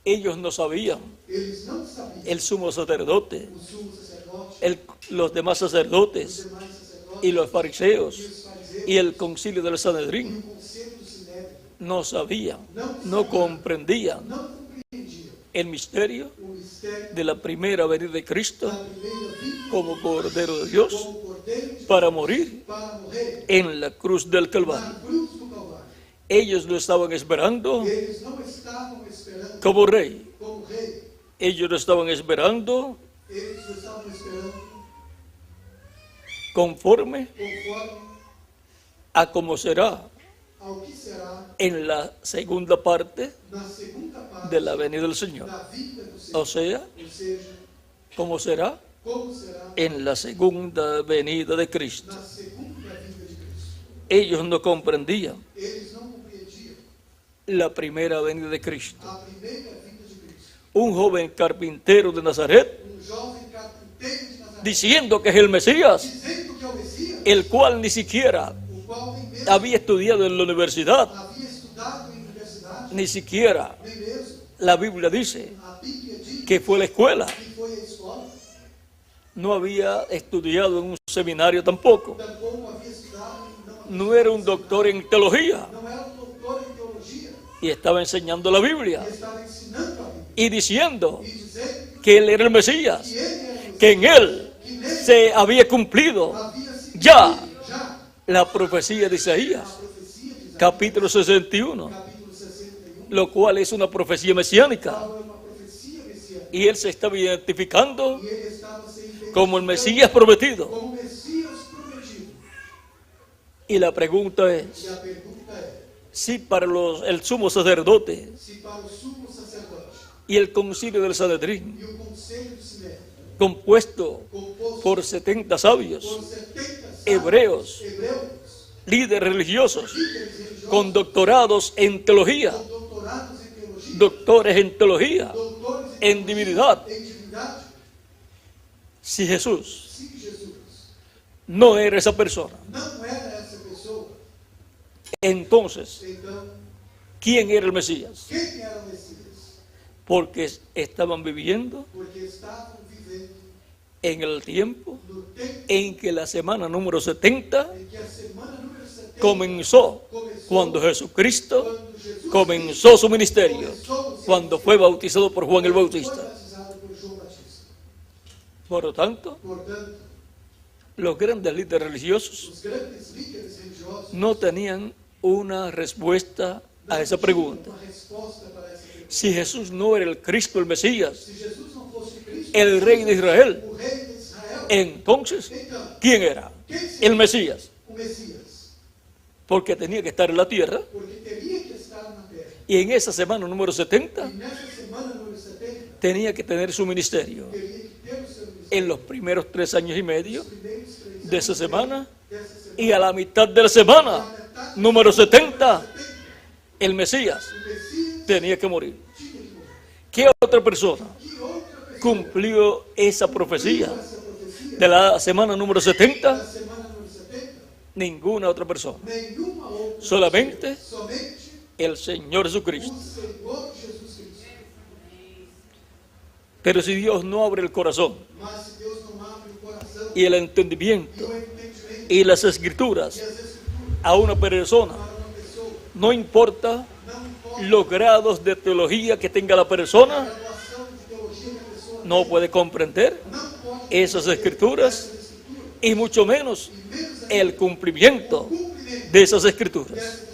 B: Ellos no sabían,
A: Eles não sabiam,
B: el sumo sacerdote,
A: o sumo sacerdote,
B: los demás
A: os
B: sacerdotes
A: demais sacerdotes
B: y los fariseos
A: e os fariseus
B: y el concilio del
A: e
B: Sanedrín
A: o conselho do Sinédrio
B: no sabían, no comprendían
A: não compreendiam
B: el misterio
A: o mistério
B: de la primera venida de Cristo
A: da primeira vinda
B: como Cordero de Dios
A: como Cordeiro de
B: para morir
A: para morrer
B: en la cruz del Calvario.
A: na cruz do Calvário.
B: Ellos lo estaban esperando
A: Eles não estavam esperando
B: como rey.
A: como rei,
B: Ellos lo estaban esperando
A: eles o estavam esperando
B: conforme
A: conforme
B: a como será
A: ao que será
B: en la segunda parte
A: na segunda parte
B: de la venida del Señor.
A: da vinda do
B: O
A: Senhor.
B: sea,
A: Ou seja,
B: como será
A: como será
B: en la segunda venida de Cristo.
A: na segunda vinda de Cristo.
B: Ellos no comprendían
A: Eles não compreendiam
B: la primera venida de Cristo.
A: a primeira vinda de Cristo.
B: Un joven carpintero de Nazaret
A: Jovem carpinteiro de Nazaré,
B: diciendo que es el Mesías,
A: dizendo que é o Messias,
B: el cual ni siquiera
A: o qual nem mesmo
B: había estudiado en la universidad,
A: havia estudado em universidade,
B: ni siquiera
A: nem mesmo
B: la Biblia dice
A: a Bíblia diz
B: que fue a la escuela,
A: que foi à escola,
B: no había estudiado en un seminario tampoco,
A: tampouco havia estudado,
B: no era un doctor en teología
A: não era um doutor em teologia,
B: y estaba enseñando la Biblia
A: e estava ensinando a Bíblia,
B: y diciendo
A: e dizendo
B: que él era el Mesías,
A: que ele era o Messias,
B: que en él
A: que nele
B: se había cumplido
A: havia se
B: ya
A: já
B: la profecía de
A: a
B: Isaías,
A: profecia de Isaías,
B: capítulo 61,
A: capítulo 61,
B: lo cual es una profecía mesiánica.
A: qual é uma profecia messiânica,
B: Y él se estaba identificando
A: e ele estava se identificando
B: como el Mesías prometido.
A: como Messias prometido.
B: Y la pregunta
A: E
B: es,
A: a pergunta é,
B: si para el sumo sacerdote
A: se para o sumo sacerdote
B: y el concilio del Sanedrín,
A: e o conselho do Sinédrio,
B: compuesto
A: composto
B: por 70 sabios,
A: por 70 sábios
B: hebreos,
A: hebreus,
B: líderes religiosos,
A: líderes religiosos,
B: con doctorados en teología,
A: com doutorados em teologia,
B: doctores en teología,
A: doutores
B: en divinidad,
A: em divindade,
B: si Jesús
A: se Jesus
B: no era esa persona,
A: não era essa pessoa,
B: entonces,
A: então
B: ¿quién era el Mesías?
A: quem era o Messias?
B: Porque estaban viviendo
A: Porque estavam vivendo
B: en el tiempo
A: no tempo
B: en que la semana número 70
A: em que a semana número 70
B: comenzó cuando Jesucristo
A: quando Jesus
B: comenzó su ministerio,
A: começou o seu
B: cuando fue bautizado por Juan el
A: foi
B: Bautista.
A: batizado por João Batista.
B: Por lo tanto,
A: Portanto,
B: los grandes líderes religiosos
A: os grandes líderes religiosos
B: no tenían una respuesta a esa pregunta.
A: uma resposta para essa pergunta.
B: Si Jesús no era el Cristo, el Mesías,
A: Se Jesus não fosse Cristo,
B: el rey de Israel,
A: o rei de Israel,
B: entonces,
A: então,
B: ¿quién era?
A: quem seria
B: El Mesías.
A: o Messias?
B: Porque tenía que estar en la tierra
A: Porque teria que estar na terra
B: Y en esa semana número 70
A: E nessa semana número 70,
B: tenía que tener su ministerio.
A: teria que ter o seu ministério.
B: En los primeros 3 años y medio
A: Os primeiros 3
B: de esa
A: anos
B: semana
A: dessa semana,
B: y a la mitad de la semana número 70, el Mesías
A: o Messias
B: tenía que morir.
A: tinha que morrer.
B: ¿Qué otra persona
A: Que outra pessoa
B: cumplió esa profecía
A: essa profecia
B: de la semana número
A: da
B: 70?
A: semana número 70?
B: Ninguna otra persona.
A: Nenhuma outra
B: Solamente
A: pessoa, somente
B: el Señor Jesucristo.
A: o Senhor Jesus Cristo.
B: Pero si Dios no abre el corazón
A: Mas se Deus não abre o coração
B: y el
A: e
B: entendimiento
A: o entendimento
B: y las
A: e
B: escrituras
A: as escrituras
B: a una persona,
A: para uma pessoa,
B: no importa
A: não importa
B: los grados de teología que tenga la persona,
A: a graduação de teologia que a pessoa
B: no puede comprender
A: não pode
B: esas escrituras
A: essas escrituras,
B: y mucho menos
A: e menos ainda
B: el cumplimiento
A: cumprimento
B: de esas escrituras.
A: dessas escrituras.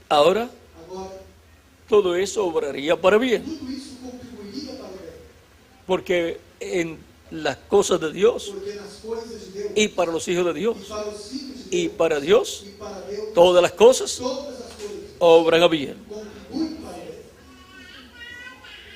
B: Ahora,
A: Agora,
B: todo eso obraría para bien,
A: tudo isso contribuiria para o bem,
B: porque en las cosas de Dios
A: porque nas coisas de Deus
B: y para los hijos de Dios
A: e para os filhos de
B: y
A: Deus
B: para Dios,
A: e para Deus,
B: todas las cosas
A: todas as coisas
B: obran a bien.
A: contribuem para o bem,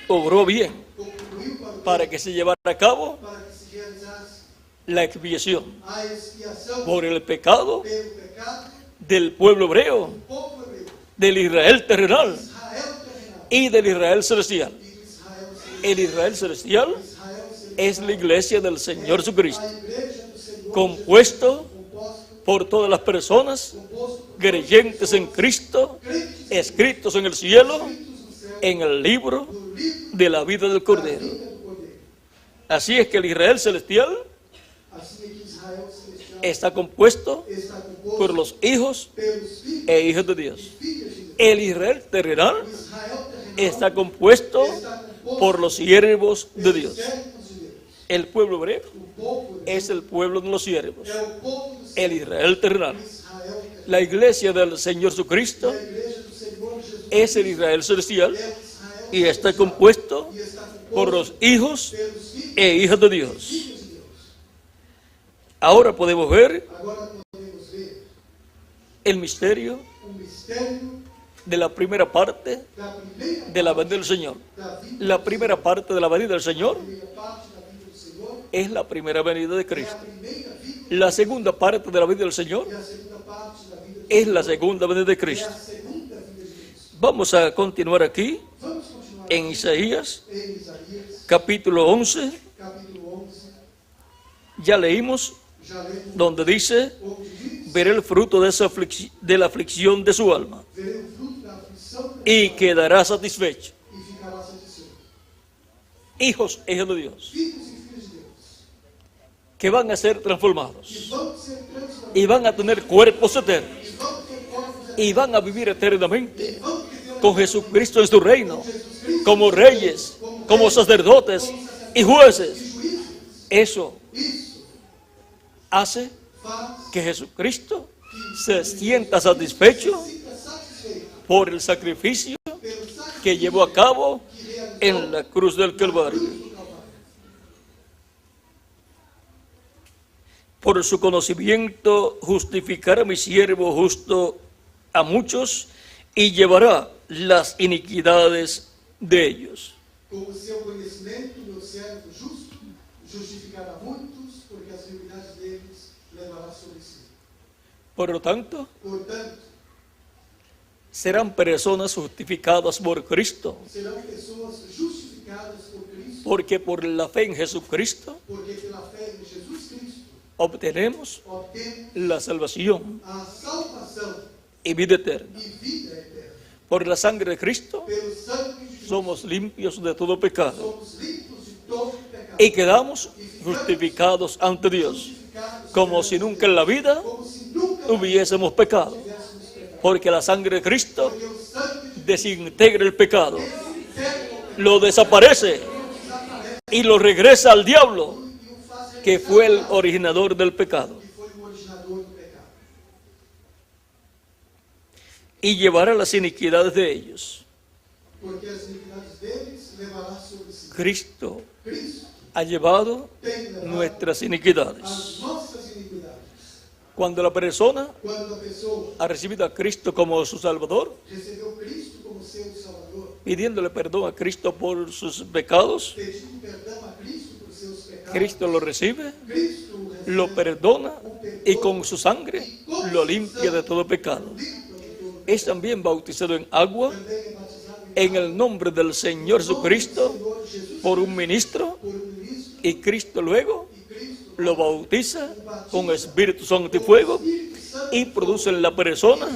B: Obró bien
A: contribuiu para o bem,
B: para que se llevara a cabo
A: para que se realizasse
B: la expiación
A: a expiação
B: por el pecado
A: pelo pecado
B: del pueblo hebreo,
A: do povo hebreu,
B: del Israel terrenal
A: Israel terrenal
B: y del Israel celestial.
A: e do Israel celestial.
B: El Israel celestial
A: Israel celestial
B: es la iglesia del Señor Jesucristo,
A: a igreja do Senhor
B: compuesto
A: composto
B: por todas las personas
A: por
B: creyentes en Cristo,
A: crentes
B: escritos en el cielo,
A: escritos no céu,
B: en el libro
A: no livro
B: de la vida del
A: da
B: Cordero.
A: vida do Cordeiro.
B: Así es que el Israel celestial
A: Assim é que Israel celestial
B: está compuesto
A: está composto
B: por los hijos
A: pelos filhos
B: e hijas de Dios.
A: e filhas de Deus.
B: El Israel terrenal
A: Israel terrenal
B: está compuesto
A: está composto
B: por los siervos de
A: pelos
B: Dios.
A: servos de Deus.
B: El pueblo hebreo
A: O povo hebreu
B: es el pueblo de los siervos.
A: é o povo do
B: El
A: Senhor.
B: Israel terrenal.
A: Israel terrenal.
B: La iglesia del Señor Jesucristo
A: A igreja do Senhor Jesus
B: es el Israel celestial
A: é o Israel
B: y está
A: celestial.
B: compuesto
A: E está composto
B: por los hijos
A: pelos filhos
B: e hijas de
A: e
B: Dios.
A: filhas de Deus.
B: Ahora podemos ver
A: Agora podemos ver
B: el misterio
A: o mistério
B: de la primera parte
A: da primeira
B: de la venida del Señor.
A: da vida,
B: La primera parte de la venida del Señor
A: primeira parte da vida do Senhor
B: es la primera venida de
A: é a
B: Cristo.
A: primeira vida
B: La segunda parte de la venida del Señor
A: e a segunda parte da vida do
B: es
A: Senhor
B: la segunda venida de
A: é
B: Cristo.
A: a segunda vida de Cristo.
B: Vamos a continuar aquí
A: Vamos continuar
B: en Isaías
A: em Isaías,
B: capítulo 11.
A: capítulo 11,
B: Ya leímos
A: já lemos
B: donde dice:
A: onde diz:
B: veré el fruto de la aflicción de su alma
A: verei o fruto da aflição
B: y quedará satisfecho.
A: e ficará satisfeito.
B: Hijos e hijas de Dios
A: Filhos e filhas de Deus
B: que van a ser
A: que
B: transformados
A: vão ser transformados
B: y van a tener cuerpos eternos
A: e vão ter corpos
B: y van a vivir eternamente
A: e vão viver
B: con Jesucristo en su reino,
A: Jesus Cristo
B: como reyes, como sacerdotes y jueces.
A: e juízes.
B: Eso
A: Isso
B: hace
A: faz
B: que Jesucristo se sienta satisfecho
A: que sinta satisfeito
B: por el sacrificio
A: pelo sacrifício
B: que llevó a cabo
A: que realizou
B: en la cruz del Calvario.
A: do Calvário.
B: Por su conocimiento justificará a mi siervo justo a muchos y llevará las iniquidades de ellos.
A: Com o seu conhecimento, meu servo justo justificará muitos, porque as iniquidades deles levará sobre si.
B: Por lo tanto,
A: Portanto,
B: serán personas justificadas por Cristo,
A: serão pessoas justificadas por Cristo,
B: porque por la fe en Jesucristo
A: porque pela fé em Jesus Cristo
B: obtenemos
A: obtemos
B: la salvación
A: a salvação
B: y vida eterna.
A: e vida eterna.
B: Por la sangre de Cristo
A: Pelo sangue de Jesus
B: somos limpios de todo pecado
A: somos limpos de todo pecado
B: y quedamos justificados ante Dios,
A: justificados
B: como si nunca en la vida
A: como se nunca
B: hubiésemos pecado,
A: tivéssemos pecado.
B: porque la sangre de Cristo
A: Porque o sangue de
B: desintegra el pecado,
A: Jesus
B: lo desaparece y lo regresa al diablo,
A: e o faz
B: que fue el originador del pecado,
A: que foi o originador do pecado.
B: y llevará las iniquidades de ellos.
A: Porque as iniquidades deles levará sobre si.
B: Cristo
A: Cristo
B: ha llevado
A: tem levado
B: nuestras iniquidades.
A: as nossas iniquidades.
B: Cuando la persona
A: Quando a pessoa
B: ha recibido a Cristo como su Salvador,
A: recebeu Cristo como seu Salvador,
B: pidiéndole perdón a Cristo por sus pecados,
A: pedindo perdão a Cristo por seus pecados,
B: Cristo lo recibe,
A: Cristo o recebe,
B: lo perdona y con su sangre lo limpia de todo pecado.
A: limpa de todo.
B: Es también bautizado en agua
A: Também é batizado
B: en el nombre del Señor Jesucristo
A: Senhor Jesus
B: por un ministro,
A: por um ministro,
B: y Cristo luego
A: e Cristo
B: lo bautiza con Espíritu Santo y fuego y produce en la persona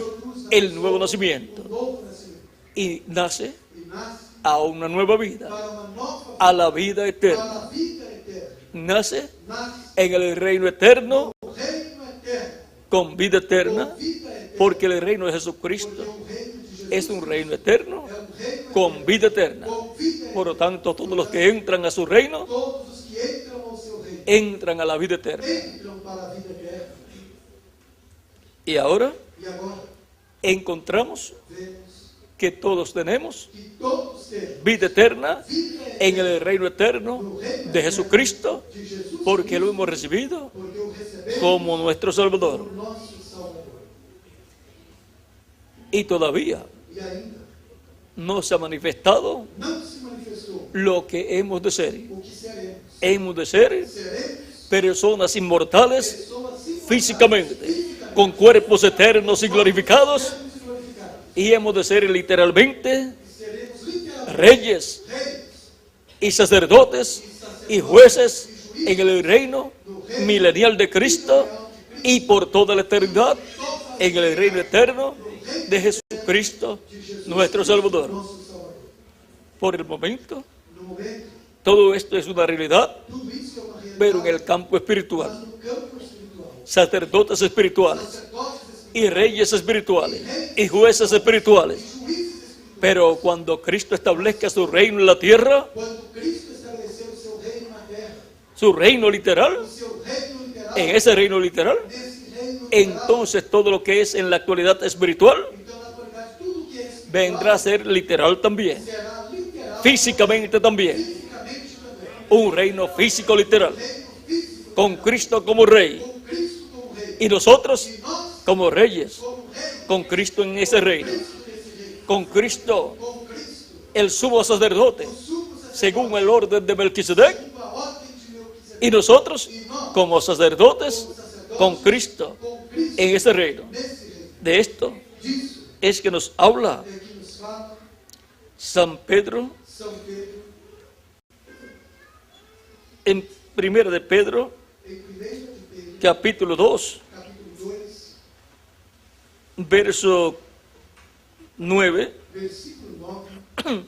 B: el nuevo nacimiento
A: novo nascimento
B: y nace
A: e nasce
B: a una nueva vida,
A: para uma nova
B: a la vida
A: para
B: eterna.
A: a vida eterna.
B: Nace
A: Nasce
B: en el reino eterno
A: o reino eterno,
B: con vida eterna,
A: com vida eterna,
B: porque el reino de
A: porque
B: Jesucristo
A: o reino de Jesus
B: es un reino eterno
A: é um reino
B: con vida eterna.
A: com vida eterna.
B: Por lo tanto, todos los que entran a su reino
A: Todos os que entram ao seu reino
B: entran a la vida eterna.
A: entram para a vida eterna.
B: Y ahora
A: E agora
B: encontramos
A: vemos
B: que todos tenemos
A: que todos temos
B: vida eterna
A: vida eterna
B: en el reino eterno de Jesucristo,
A: de Jesus,
B: porque lo hemos recibido
A: porque o recebemos
B: como nuestro Salvador.
A: como nosso Salvador.
B: Y todavía
A: E ainda
B: no se ha manifestado
A: não se manifestou
B: lo que hemos de ser.
A: o que seremos.
B: Hemos de ser
A: Seremos
B: personas inmortales
A: pessoas
B: físicamente, con cuerpos eternos y glorificados,
A: eternos e glorificadas.
B: y hemos de ser literalmente
A: Seremos literalmente
B: reyes
A: reis
B: y sacerdotes y jueces en el reino milenial de Cristo y por toda la eternidad en el reino eterno de Jesucristo, nuestro Salvador.
A: nosso Salvador.
B: Por el momento,
A: No momento,
B: todo esto es una realidad,
A: tudo isso é uma realidade,
B: pero en el campo
A: mas
B: espiritual.
A: no campo espiritual.
B: Sacerdotes espirituales
A: Sacerdotes espirituais,
B: y reyes espirituales y jueces espirituales.
A: juízes espirituais.
B: Pero cuando Cristo establezca su reino en la tierra,
A: Quando Cristo estabeleceu o seu reino na terra,
B: su reino literal,
A: o seu reino literal,
B: en ese reino literal,
A: nesse reino literal,
B: entonces todo lo que es en la actualidad espiritual
A: então na atualidade tudo que é espiritual
B: vendrá a ser literal también,
A: será literal,
B: físicamente también,
A: fisicamente também.
B: un reino físico literal,
A: Reino físico,
B: con Cristo como rey
A: com Cristo como rei.
B: y nosotros
A: E nós,
B: como reyes,
A: como reis,
B: con Cristo en ese reino,
A: Cristo nesse reino,
B: con Cristo
A: com Cristo,
B: el sumo sacerdote,
A: sumo sacerdote,
B: según el orden de Melquisedec,
A: com a ordem de Melquisedeque.
B: y nosotros como sacerdotes con Cristo
A: Com Cristo
B: en ese reino.
A: nesse reino.
B: De esto
A: Disso
B: es que nos habla
A: é que nos fala
B: San Pedro
A: São Pedro
B: en 1 de Pedro,
A: em 1 de Pedro,
B: capítulo 2,
A: capítulo 2,
B: verso 9,
A: versículo 9,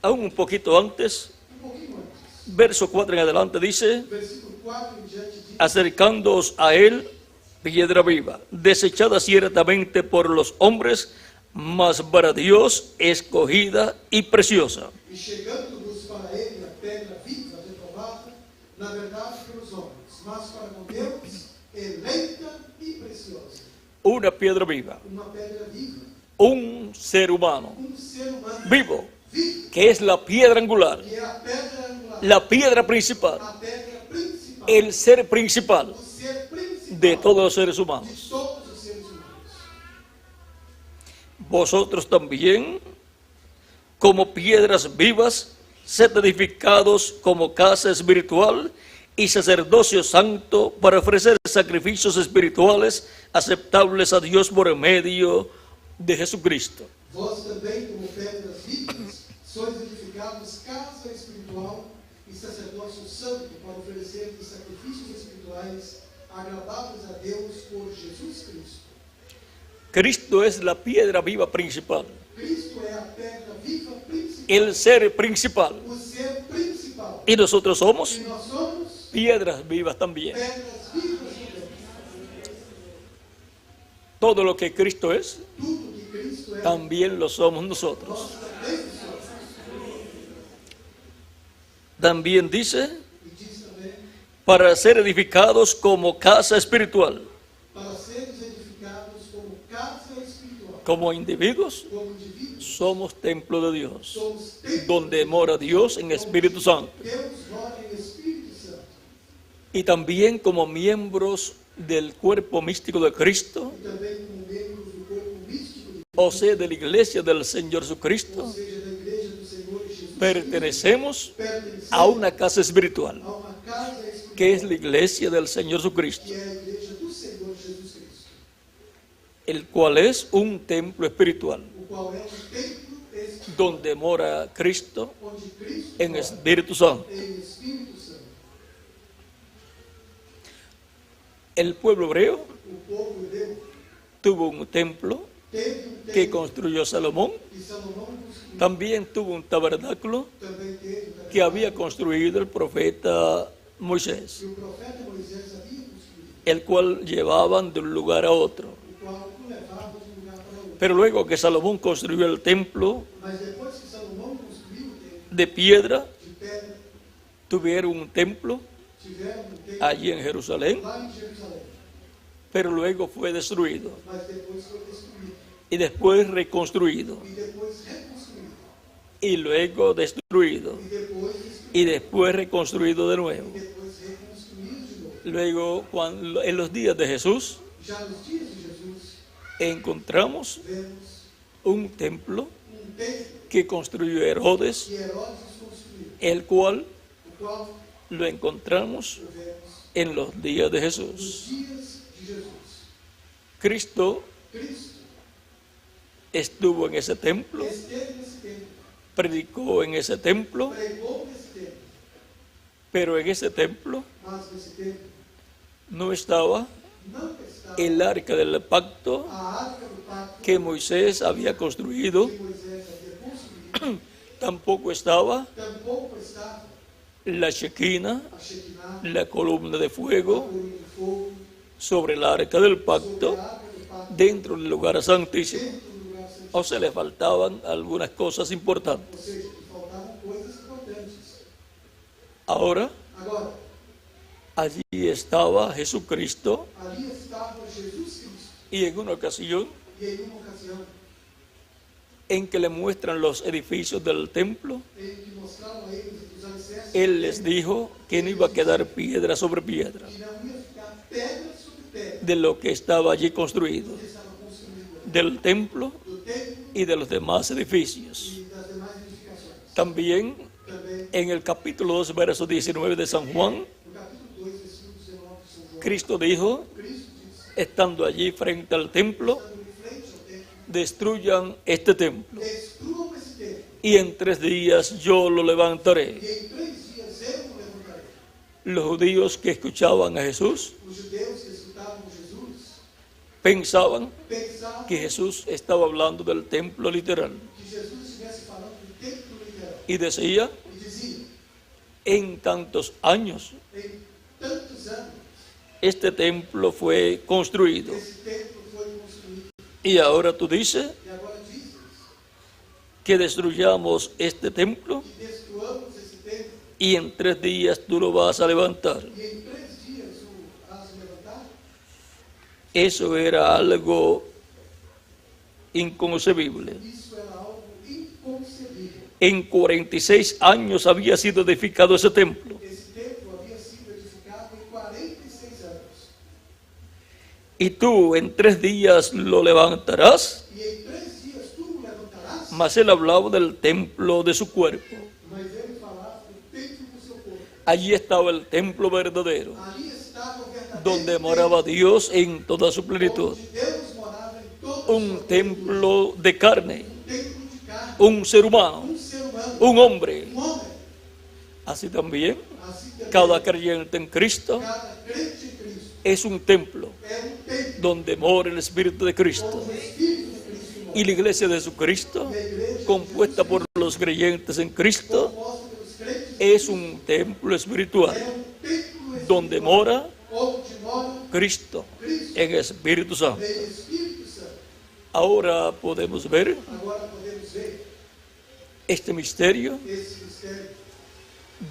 B: aún un poquito antes,
A: pouquinho antes.
B: verso 4 en adelante dice:
A: Versículo 4 em diante diz:
B: acercándoos a él, piedra viva, desechada ciertamente por los hombres, mas para Dios escogida y preciosa.
A: E chegando-vos para ele a pedra viva, reprovada, na verdade pelos homens, mas para com Deus, eleita e preciosa.
B: Una piedra viva,
A: Uma pedra viva,
B: un ser humano
A: ser humano
B: vivo,
A: vivo,
B: que es la piedra angular,
A: que é a pedra angular,
B: la piedra principal,
A: a pedra principal,
B: el ser principal
A: o ser principal
B: de todos los seres
A: de
B: humanos.
A: todos os seres humanos.
B: Vosotros también, como piedras vivas, sed edificados como casa espiritual y sacerdocio santo para ofrecer sacrificios espirituales aceptables a Dios por medio de Jesucristo.
A: Vós também, como pedras vivas, sois edificados casa espiritual e sacerdócio santo para oferecer sacrifícios espirituais agradáveis a Deus por Jesus Cristo.
B: Cristo es la piedra viva principal,
A: Cristo é a pedra viva principal,
B: el ser principal,
A: o ser principal.
B: y nosotros somos
A: E nós somos
B: piedras vivas también.
A: pedras vivas também.
B: Todo lo que Cristo es,
A: Tudo que Cristo é,
B: también lo somos nosotros.
A: nós também somos.
B: También dice,
A: E diz também,
B: para ser edificados como casa espiritual,
A: para seres edificados como casa espiritual,
B: como individuos,
A: como indivíduos,
B: somos templo de Dios,
A: somos templos
B: donde mora Dios en Espíritu Santo.
A: Deus mora em Espírito Santo.
B: Y también como miembros del cuerpo místico de Cristo,
A: e também como membros do corpo místico de
B: o sea, de la iglesia del Señor
A: ou
B: Jesucristo,
A: seja, da igreja do Senhor Jesus
B: pertenecemos
A: pertencemos
B: a una casa espiritual,
A: a uma casa espiritual,
B: que es la iglesia del Señor Jesucristo,
A: que é a igreja do Senhor Jesus Cristo,
B: el cual es un templo espiritual,
A: o qual é templo espiritual,
B: donde mora Cristo
A: onde Cristo
B: en
A: mora
B: Espíritu Santo.
A: em Espírito Santo.
B: El pueblo hebreo
A: O povo hebreu
B: tuvo un templo
A: teve um
B: que
A: templo
B: construyó Salomón,
A: que Salomão construiu,
B: también tuvo un tabernáculo
A: também teve um
B: que había construido el profeta Moisés,
A: que o profeta Moisés havia construído,
B: el cual llevaban de un lugar a otro.
A: o qual o levava de um lugar para outro.
B: Pero luego que Salomón construyó el templo
A: Mas depois que Salomão construiu o templo
B: de piedra,
A: de pedra,
B: tuvieron un templo
A: tiveram um templo
B: allí en Jerusalén,
A: lá em Jerusalém,
B: pero luego fue destruido
A: mas depois foi destruído
B: y después reconstruido
A: e depois reconstruído
B: y luego destruido
A: e depois destruído
B: y después reconstruido de nuevo.
A: e depois reconstruído de novo.
B: Luego, en los días de Jesús,
A: Já nos dias de Jesus,
B: encontramos
A: vemos
B: un templo
A: um templo
B: que construyó Herodes,
A: que Herodes construiu,
B: el cual
A: o qual
B: lo encontramos
A: o vemos
B: en los días de
A: nos
B: Jesús.
A: dias de Jesus.
B: Cristo
A: Cristo
B: estuvo en ese templo,
A: esteve nesse templo,
B: predicó en ese templo,
A: pregou nesse templo,
B: pero en ese templo
A: mas nesse templo
B: no estaba
A: não estava
B: el arca del pacto
A: a arca do pacto
B: que Moisés había construido,
A: que Moisés havia construído,
B: tampoco estaba
A: tampouco estava
B: la Shekinah,
A: a Shekinah,
B: la columna de
A: a
B: fuego,
A: coluna de fogo,
B: sobre el arca del
A: sobre
B: pacto
A: a arca do pacto,
B: dentro del lugar santísimo.
A: dentro do lugar santíssimo.
B: O se le faltaban algunas cosas
A: Ou
B: importantes.
A: seja, que faltavam coisas importantes.
B: Ahora,
A: Agora,
B: allí estaba Jesucristo
A: ali estava Jesus Cristo,
B: y en una ocasión
A: e em uma ocasião
B: en que le muestran los edificios del templo,
A: em que mostraram a eles os alicerces,
B: Él les dijo que no iba a quedar piedra sobre piedra
A: que não ia ficar pedra sobre pedra
B: de lo que estaba allí construido,
A: que estava construído
B: del templo
A: do templo
B: y de los demás edificios.
A: e das demais edificações.
B: También
A: Também,
B: en el capítulo 2, verso 19 de San Juan,
A: no capítulo 2, versículo 19 de São João,
B: Cristo dijo,
A: Cristo disse,
B: estando allí frente al templo,
A: estando em frente ao templo,
B: destruyan este templo
A: destruam esse templo,
B: y en 3 días yo lo levantaré.
A: e em 3 dias eu o levantarei.
B: Los judíos que escuchaban a Jesús
A: Os judeus que escutavam Jesus
B: pensaban
A: pensavam
B: que Jesús estaba hablando del templo literal
A: que Jesus estivesse falando do templo literal
B: y decía,
A: e dizia,
B: en tantos años
A: em tantos anos,
B: este templo fue construido
A: esse templo foi construído,
B: y ahora tú dices
A: e agora dizes
B: que destruyamos este templo
A: que destruamos esse templo,
B: y en 3 días tú lo vas a levantar.
A: e em 3 dias o harás levantar.
B: Eso era algo inconcebible.
A: Isso era algo inconcebível.
B: En 46 años había sido edificado ese templo
A: Esse templo havia sido edificado em 46 anos.
B: y tú en 3 días lo levantarás.
A: E em 3 dias tu o levantarás.
B: Mas él hablaba del templo de su cuerpo.
A: Mas ele falava do templo do seu corpo.
B: Allí estaba el templo verdadero,
A: Ali estava o verdadeiro
B: donde moraba Dios en toda su plenitud.
A: onde Deus morava em todo o
B: Un
A: seu
B: templo de carne,
A: templo de carne,
B: un ser humano,
A: ser humano,
B: un hombre.
A: homem.
B: Así también,
A: Assim também,
B: cada creyente en Cristo
A: cada crente em Cristo
B: es un templo
A: é templo
B: donde mora el Espíritu de Cristo.
A: onde o Espírito de Cristo mora.
B: Y la iglesia de Jesucristo,
A: E a igreja,
B: compuesta por los creyentes en Cristo,
A: composta pelos crentes,
B: es un templo espiritual
A: é templo
B: donde mora
A: onde mora
B: Cristo en Espíritu Santo.
A: o Espírito Santo.
B: Ahora podemos ver
A: Agora podemos ver
B: este misterio
A: esse mistério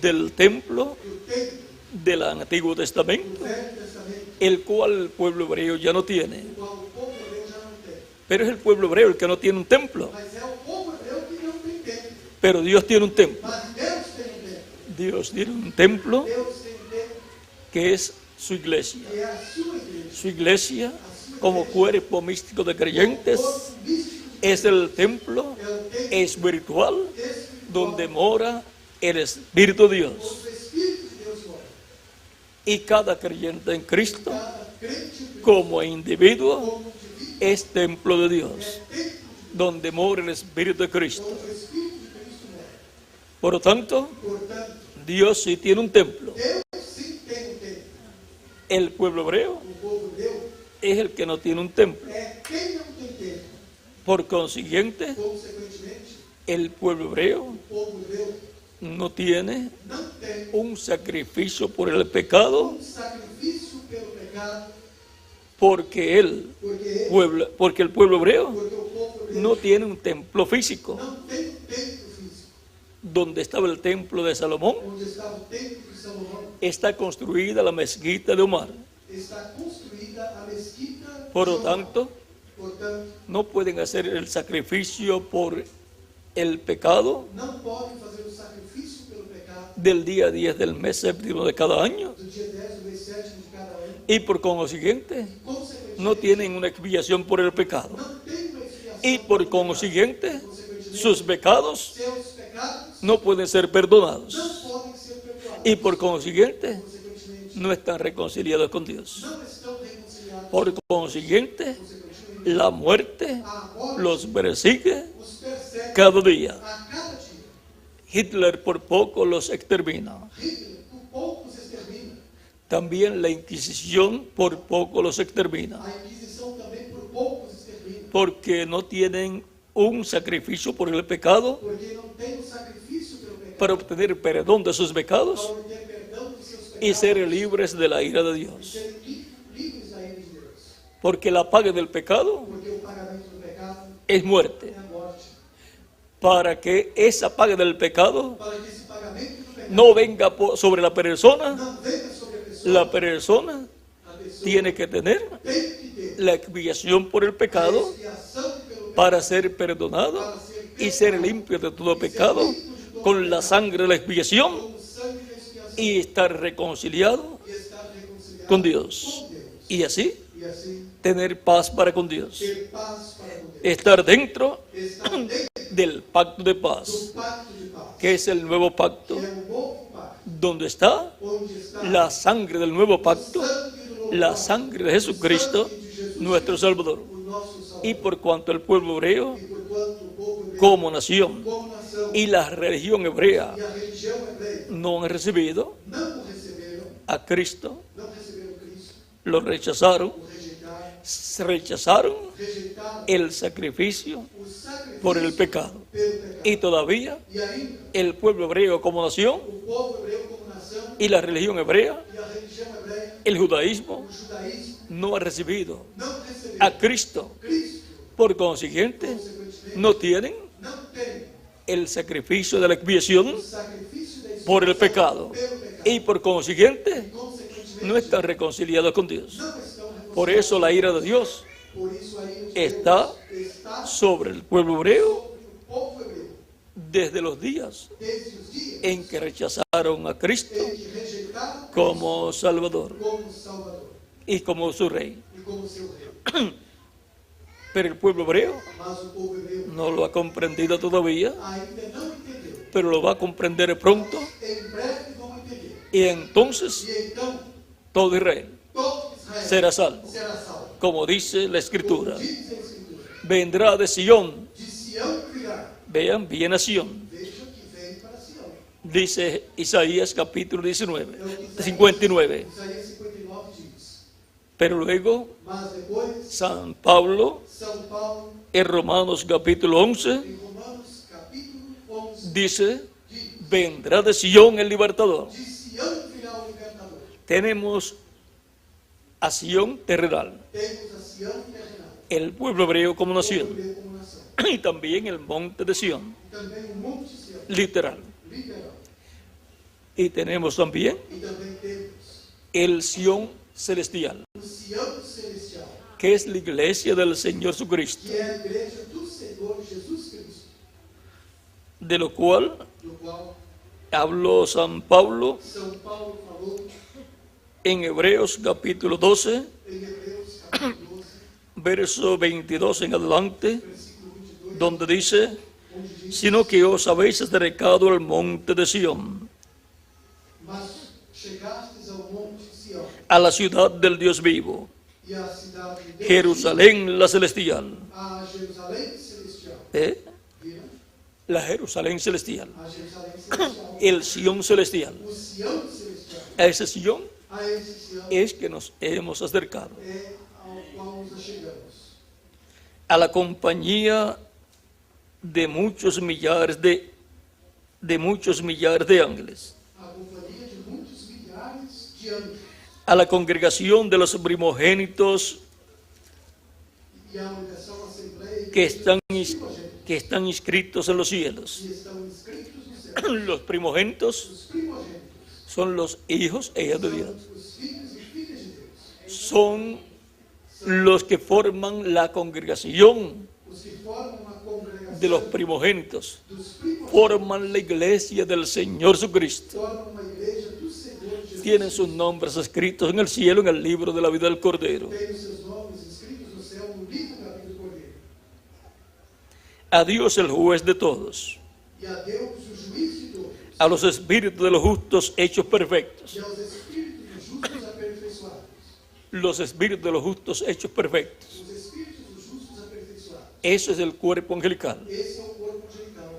B: del templo
A: do templo
B: del Antiguo Testamento,
A: do Velho Testamento,
B: el cual el pueblo hebreo ya no tiene.
A: o qual o povo hebreu já não tem.
B: Pero es el pueblo hebreo el que no tiene un templo.
A: Mas é o povo hebreu que não tem templo.
B: Pero Dios tiene un templo.
A: Mas Deus tem um templo.
B: Dios tiene un templo
A: Deus tem um templo
B: que es su iglesia.
A: que é a sua igreja.
B: Su iglesia, como cuerpo místico de creyentes, es el templo espiritual donde mora el Espíritu de Dios. Y cada creyente en Cristo, como individuo, es templo de Dios, donde mora el Espíritu de Cristo. Por lo tanto, Dios sí tiene un templo. El pueblo hebreo es el que no tiene un templo. Por consiguiente, el pueblo hebreo no tiene un sacrificio por el pecado, porque el pueblo hebreo no tiene un templo físico. Donde estaba el templo de Salomón, está construida la mezquita de Omar. Por lo tanto, no pueden hacer el sacrificio por el pecado del día 10 del mes séptimo de cada año. Y por consiguiente, no tienen una expiación por el pecado. Y por consiguiente, sus pecados no pueden ser perdonados. Y por consiguiente, no están reconciliados con Dios. Por consiguiente, la muerte los persigue cada día. Hitler por poco los extermina. También la Inquisición por poco los extermina. Porque no tienen un sacrificio por el pecado para obtener perdón de sus pecados y ser libres de la ira de Dios. Porque la paga del pecado es muerte. Para que esa paga del pecado no venga sobre la persona tiene que tener la expiación por el pecado para ser perdonado y ser limpio de todo pecado con la sangre de la expiación y estar reconciliado con Dios. Y así tener paz para con Dios. Estar dentro del pacto de paz, que es el nuevo pacto, donde está la sangre del nuevo pacto, la sangre de Jesucristo, nuestro Salvador. Y por cuanto el pueblo hebreo, como nación, y la religión hebrea no han recibido a Cristo, lo rechazaron el sacrificio por el pecado. Y todavía el pueblo hebreo como nación y la religión hebrea, el judaísmo, no ha recibido a Cristo. Por consiguiente, no tienen el sacrificio de la expiación por el pecado. Y por consiguiente, no están reconciliados con Dios. Por eso la ira de Dios está sobre el pueblo hebreo desde los días en que rechazaron a Cristo como Salvador y como su Rey. Pero el pueblo hebreo no lo ha comprendido todavía, pero lo va a comprender pronto. Y entonces todo Israel será salvo. Como dice la Escritura, vendrá de Sion. Vean, viene a Sion. Dice Isaías capítulo 59. Pero luego San Pablo en Romanos capítulo 11 dice, vendrá de Sion el libertador. Tenemos a Sion terrenal, el pueblo hebreo como nación, y también el monte de Sion, literal. Y tenemos también el Sion celestial, que es la iglesia del Señor Jesucristo, de lo cual habló San Pablo en Hebreos capítulo 12, verso 22 en adelante,
A: versículo 22,
B: donde dice,
A: onde diz:
B: sino que os habéis acercado al monte de Sión,
A: Mas chegastes ao monte Sião,
B: a la ciudad del Dios vivo,
A: e à cidade de Deus,
B: Jerusalén la celestial.
A: a Jerusalém celestial. Viram?
B: La Jerusalén celestial,
A: A Jerusalém celestial.
B: el Sión celestial.
A: O Sião celestial.
B: A ese Sión
A: A esse Sião
B: es que nos hemos acercado,
A: é ao qual nos achegamos.
B: a la compañía de muchos millares de ángeles,
A: A companhia de muitos milhares de anjos
B: a la congregación de los primogénitos
A: e a universal assembleia
B: que
A: primogênitos
B: están inscritos en los cielos.
A: que estão inscritos no céu.
B: Los primogénitos
A: Os primogênitos
B: son los hijos e hijas de Dios.
A: são os filhos e filhas de Deus.
B: Son los que forman la congregación
A: Os que formam a congregação
B: de los primogénitos.
A: dos primogênitos
B: Forman la iglesia del Señor Jesucristo.
A: formam uma igreja do Senhor Jesus.
B: Tienen sus nombres escritos en el cielo en el libro de la vida del Cordero.
A: Tem os seus nomes escritos no céu no livro da vida do Cordeiro.
B: A Dios el juez de todos,
A: E a Deus o juiz de todos.
B: a los espíritus de los justos hechos perfectos.
A: E aos espíritos dos justos aperfeiçoados.
B: Los espíritus de los justos hechos perfectos.
A: Os espíritos dos justos aperfeiçoados.
B: Eso es el cuerpo angelical,
A: Esse é o corpo angelical,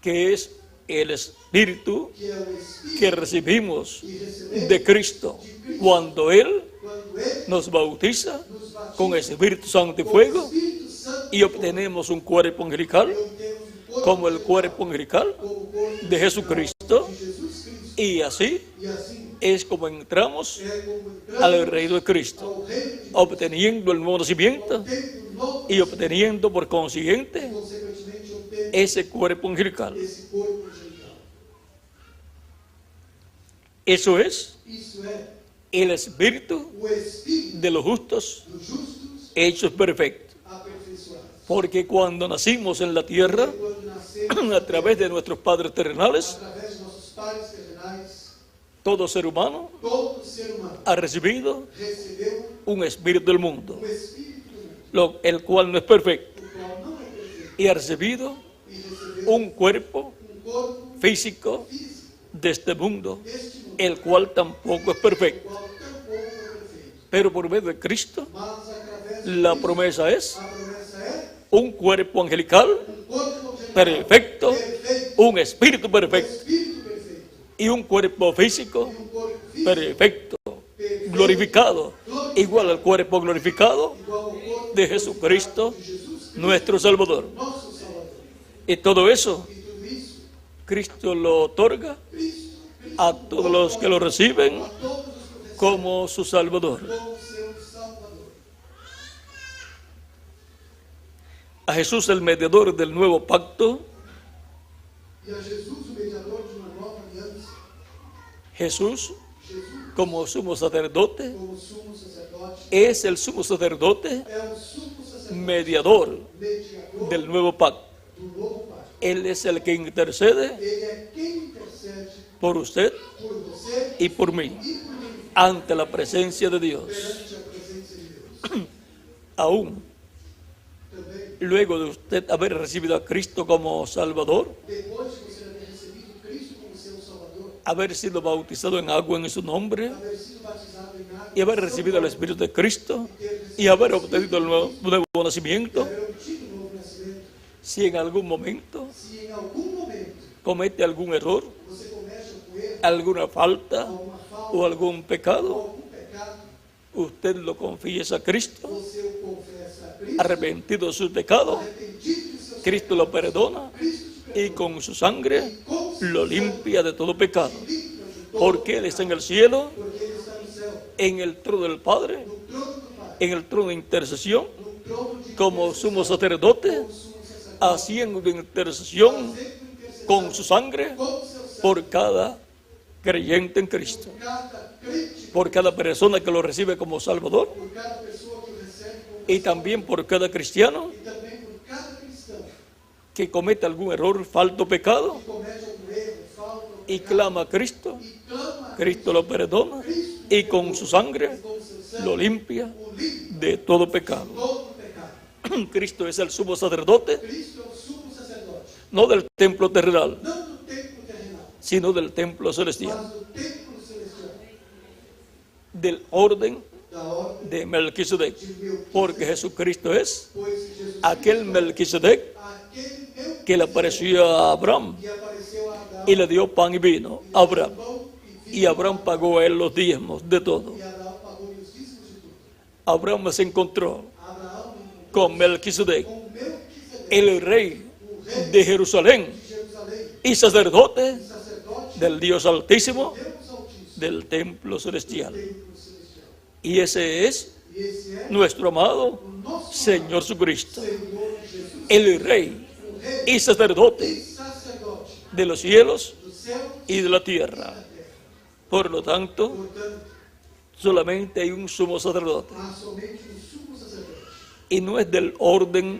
B: que es el espíritu
A: que é o espírito
B: que recibimos
A: que recebemos
B: de Cristo cuando Él
A: quando Ele
B: nos bautiza
A: nos batiza
B: con Espíritu Santo y
A: com o
B: fuego
A: Espírito Santo
B: y obtenemos un cuerpo angelical
A: e obtemos um corpo
B: como el
A: angelical,
B: cuerpo angelical
A: como o corpo
B: de Jesucristo,
A: de Jesus Cristo.
B: y así
A: E assim
B: es como entramos
A: é como
B: al
A: entramos
B: reino de Cristo,
A: ao reino de Deus,
B: obteniendo el nuevo nacimiento
A: tendo um novo
B: y obteniendo por consiguiente
A: consequentemente obtendo
B: ese cuerpo angelical.
A: esse corpo angelical.
B: Eso es
A: Isso é
B: el espíritu
A: o espírito
B: de los justos
A: dos justos
B: hechos perfectos.
A: aperfeiçoados.
B: Porque cuando nacimos en la tierra,
A: Quando nascemos
B: a través de nuestros padres terrenales,
A: através de nossos pais terrenais,
B: todo ser humano
A: todo ser humano
B: ha recibido
A: recebeu
B: un espíritu del mundo,
A: espírito do mundo,
B: el cual no es perfecto,
A: o qual não é perfeito,
B: y ha recibido
A: e recebeu
B: un cuerpo
A: corpo
B: físico
A: físico
B: de este mundo,
A: deste mundo,
B: el cual tampoco es perfecto.
A: o qual tampouco é perfeito.
B: Pero por medio de Cristo,
A: Mas através de
B: la
A: Cristo,
B: promesa es
A: a promessa é
B: un cuerpo angelical
A: corpo angelical
B: perfecto,
A: perfeito,
B: un espíritu perfecto
A: espírito perfeito,
B: y un cuerpo físico
A: corpo físico
B: perfecto, glorificado, igual al cuerpo glorificado
A: igual ao corpo
B: de Jesucristo,
A: de Jesus Cristo,
B: nuestro Salvador.
A: nosso Salvador.
B: Y todo eso
A: E tudo isso,
B: Cristo lo otorga
A: Cristo
B: a todos los que lo reciben
A: a todos os professores
B: como su Salvador.
A: como seu Salvador.
B: A Jesús, el mediador del nuevo pacto,
A: E a Jesus, o mediador de uma nova aliança,
B: Jesús,
A: Jesus,
B: como sumo sacerdote,
A: como sumo sacerdote,
B: es el sumo sacerdote
A: é o sumo sacerdote
B: mediador
A: mediador
B: del nuevo pacto.
A: do novo pacto.
B: Él es el que intercede
A: Ele é quem intercede
B: por usted
A: por você
B: y por mí
A: e por mim
B: ante la presencia de Dios.
A: perante a presença de Deus.
B: Aún
A: Também,
B: luego de usted haber recibido a Cristo como Salvador,
A: depois de você ter recebido Cristo como seu Salvador,
B: haber sido bautizado en agua en su nombre
A: haber sido batizado em água
B: y haber recibido el Espíritu de Cristo y haber obtenido el nuevo nacimiento,
A: haber obtido o novo nascimento,
B: si en algún momento
A: se em algum momento
B: comete algún error,
A: você comete um erro,
B: alguna falta
A: alguma falta,
B: o algún
A: ou
B: pecado,
A: algum pecado,
B: usted lo confiesa a Cristo,
A: você o confessa a Cristo,
B: arrepentido de sus pecados,
A: arrependido dos seus
B: Cristo lo perdona
A: Cristo te
B: y con su sangre
A: com seu
B: lo limpia de todo pecado,
A: limpa de todo,
B: porque Él está en el cielo,
A: porque Ele está no céu,
B: en el trono del Padre,
A: no trono do Pai,
B: en el trono de intercesión,
A: no trono de
B: como sumo sacerdote,
A: sumo sacerdote,
B: haciendo intercesión
A: sempre intercedendo
B: con su sangre
A: com seu sangue,
B: por cada creyente en Cristo,
A: cada crente,
B: por cada persona que lo recibe como Salvador
A: por cada pessoa que o recebe como
B: y también por cada cristiano
A: e também por cada cristão
B: que comete algún error, falta o pecado
A: que comete algum erro, falta ou
B: y
A: pecado,
B: clama a Cristo,
A: e clama a
B: Cristo lo perdona y con su sangre
A: com seu sangue,
B: lo limpia
A: o limpa
B: de todo pecado.
A: todo
B: Cristo es el sumo sacerdote,
A: Cristo é o sumo sacerdote,
B: no del templo terrenal,
A: não do templo terrenal,
B: sino del templo celestial,
A: mas do templo celestial,
B: del orden
A: da ordem
B: de Melquisedec,
A: de Melquisedeque,
B: porque Jesucristo es
A: pois Jesus
B: aquel
A: Cristo
B: Melquisedec
A: é aquele Melquisedeque
B: que le apareció a Abraham
A: que apareceu a Abraão
B: y le dio pan y vino a Abraham,
A: pão e vinho,
B: y Abraham pagó a él los diezmos de todo.
A: e Abraão pagou-lhe os dízimos de tudo.
B: Abraham se encontró
A: Abraão
B: con Melquisedec,
A: com Melquisedeque,
B: el rey
A: o rei
B: de Jerusalén
A: de Jerusalém,
B: y sacerdote
A: sacerdote
B: del Dios Altísimo,
A: Deus Altíssimo,
B: del templo celestial.
A: templo celestial.
B: Y ese es
A: E esse é
B: nuestro amado
A: o nosso
B: Señor Jesucristo,
A: Senhor Jesus,
B: el rey
A: o rei
B: y sacerdote
A: e sacerdote
B: de los cielos
A: do céu
B: y de la
A: e
B: tierra.
A: da terra.
B: Por lo tanto,
A: Portanto,
B: solamente hay un sumo sacerdote
A: há somente um sumo sacerdote.
B: y no es del orden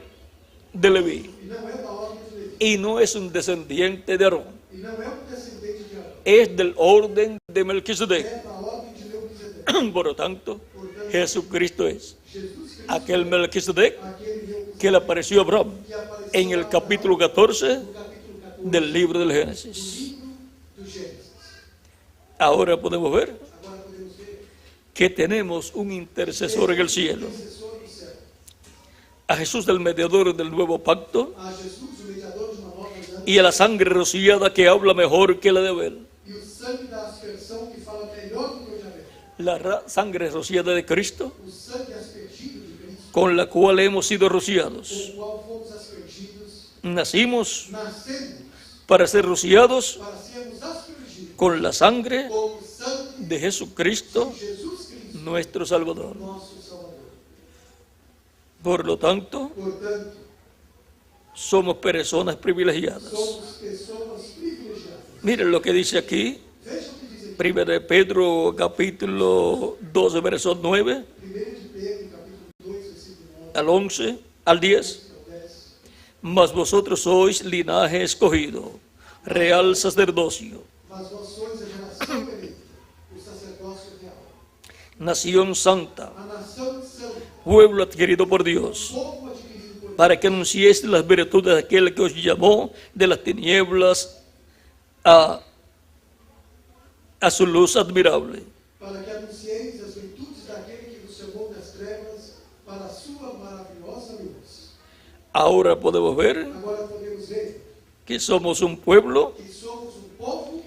B: de Leví
A: E não é da ordem de Levi.
B: y no es un descendiente de Aarón,
A: E não é um descendente de Arão.
B: es del orden de Melquisedec.
A: É da ordem de Melquisedeque.
B: Por lo tanto,
A: Portanto,
B: Jesucristo es
A: Jesus Cristo,
B: aquel Melquisedec
A: aquele Melquisedeque
B: que le apareció a Abraham
A: que apareceu
B: en el
A: a
B: capítulo
A: Abraão
B: 14
A: no capítulo 14
B: del libro del
A: do
B: Génesis.
A: livro do Gênesis.
B: Ahora podemos ver
A: Agora podemos ver
B: que tenemos un intercesor en el cielo,
A: intercessor do céu.
B: a Jesús el mediador del nuevo pacto
A: A Jesus, o mediador de uma nova aliança,
B: y a la sangre rociada que habla mejor que la de Abel.
A: e o sangue da aspersão que fala melhor do que o de Abel.
B: La sangre rociada de Cristo,
A: O sangue aspergido de Cristo,
B: con la cual hemos sido
A: com
B: rociados.
A: o qual fomos aspergidos,
B: Nacimos
A: nascemos
B: para ser rociados
A: para sermos aspergidos
B: con la sangre
A: com o sangue
B: de Jesucristo,
A: de Jesus Cristo,
B: nuestro Salvador.
A: nosso Salvador.
B: Por lo tanto,
A: Portanto,
B: somos personas privilegiadas.
A: somos pessoas privilegiadas.
B: Miren lo que dice aquí,
A: Veja o que diz aqui.
B: 1 de Pedro capítulo 12, verso 9
A: 1 de Pedro, capítulo 2, versículo 9
B: al 11, al 10.
A: ao 10.
B: Mas vosotros sois linaje escogido, real sacerdocio,
A: Mas vós sois a geração eleita, o sacerdócio real,
B: nación santa,
A: a nação santa,
B: pueblo adquirido por Dios,
A: povo adquirido por Deus,
B: para que anunciéis las virtudes de aquel que os llamó de las tinieblas a su luz admirable.
A: para que anuncieis as virtudes daquele que vos chamou das trevas para a sua maravilhosa luz.
B: Ahora podemos ver
A: Agora podemos ver
B: que somos un pueblo
A: que somos um povo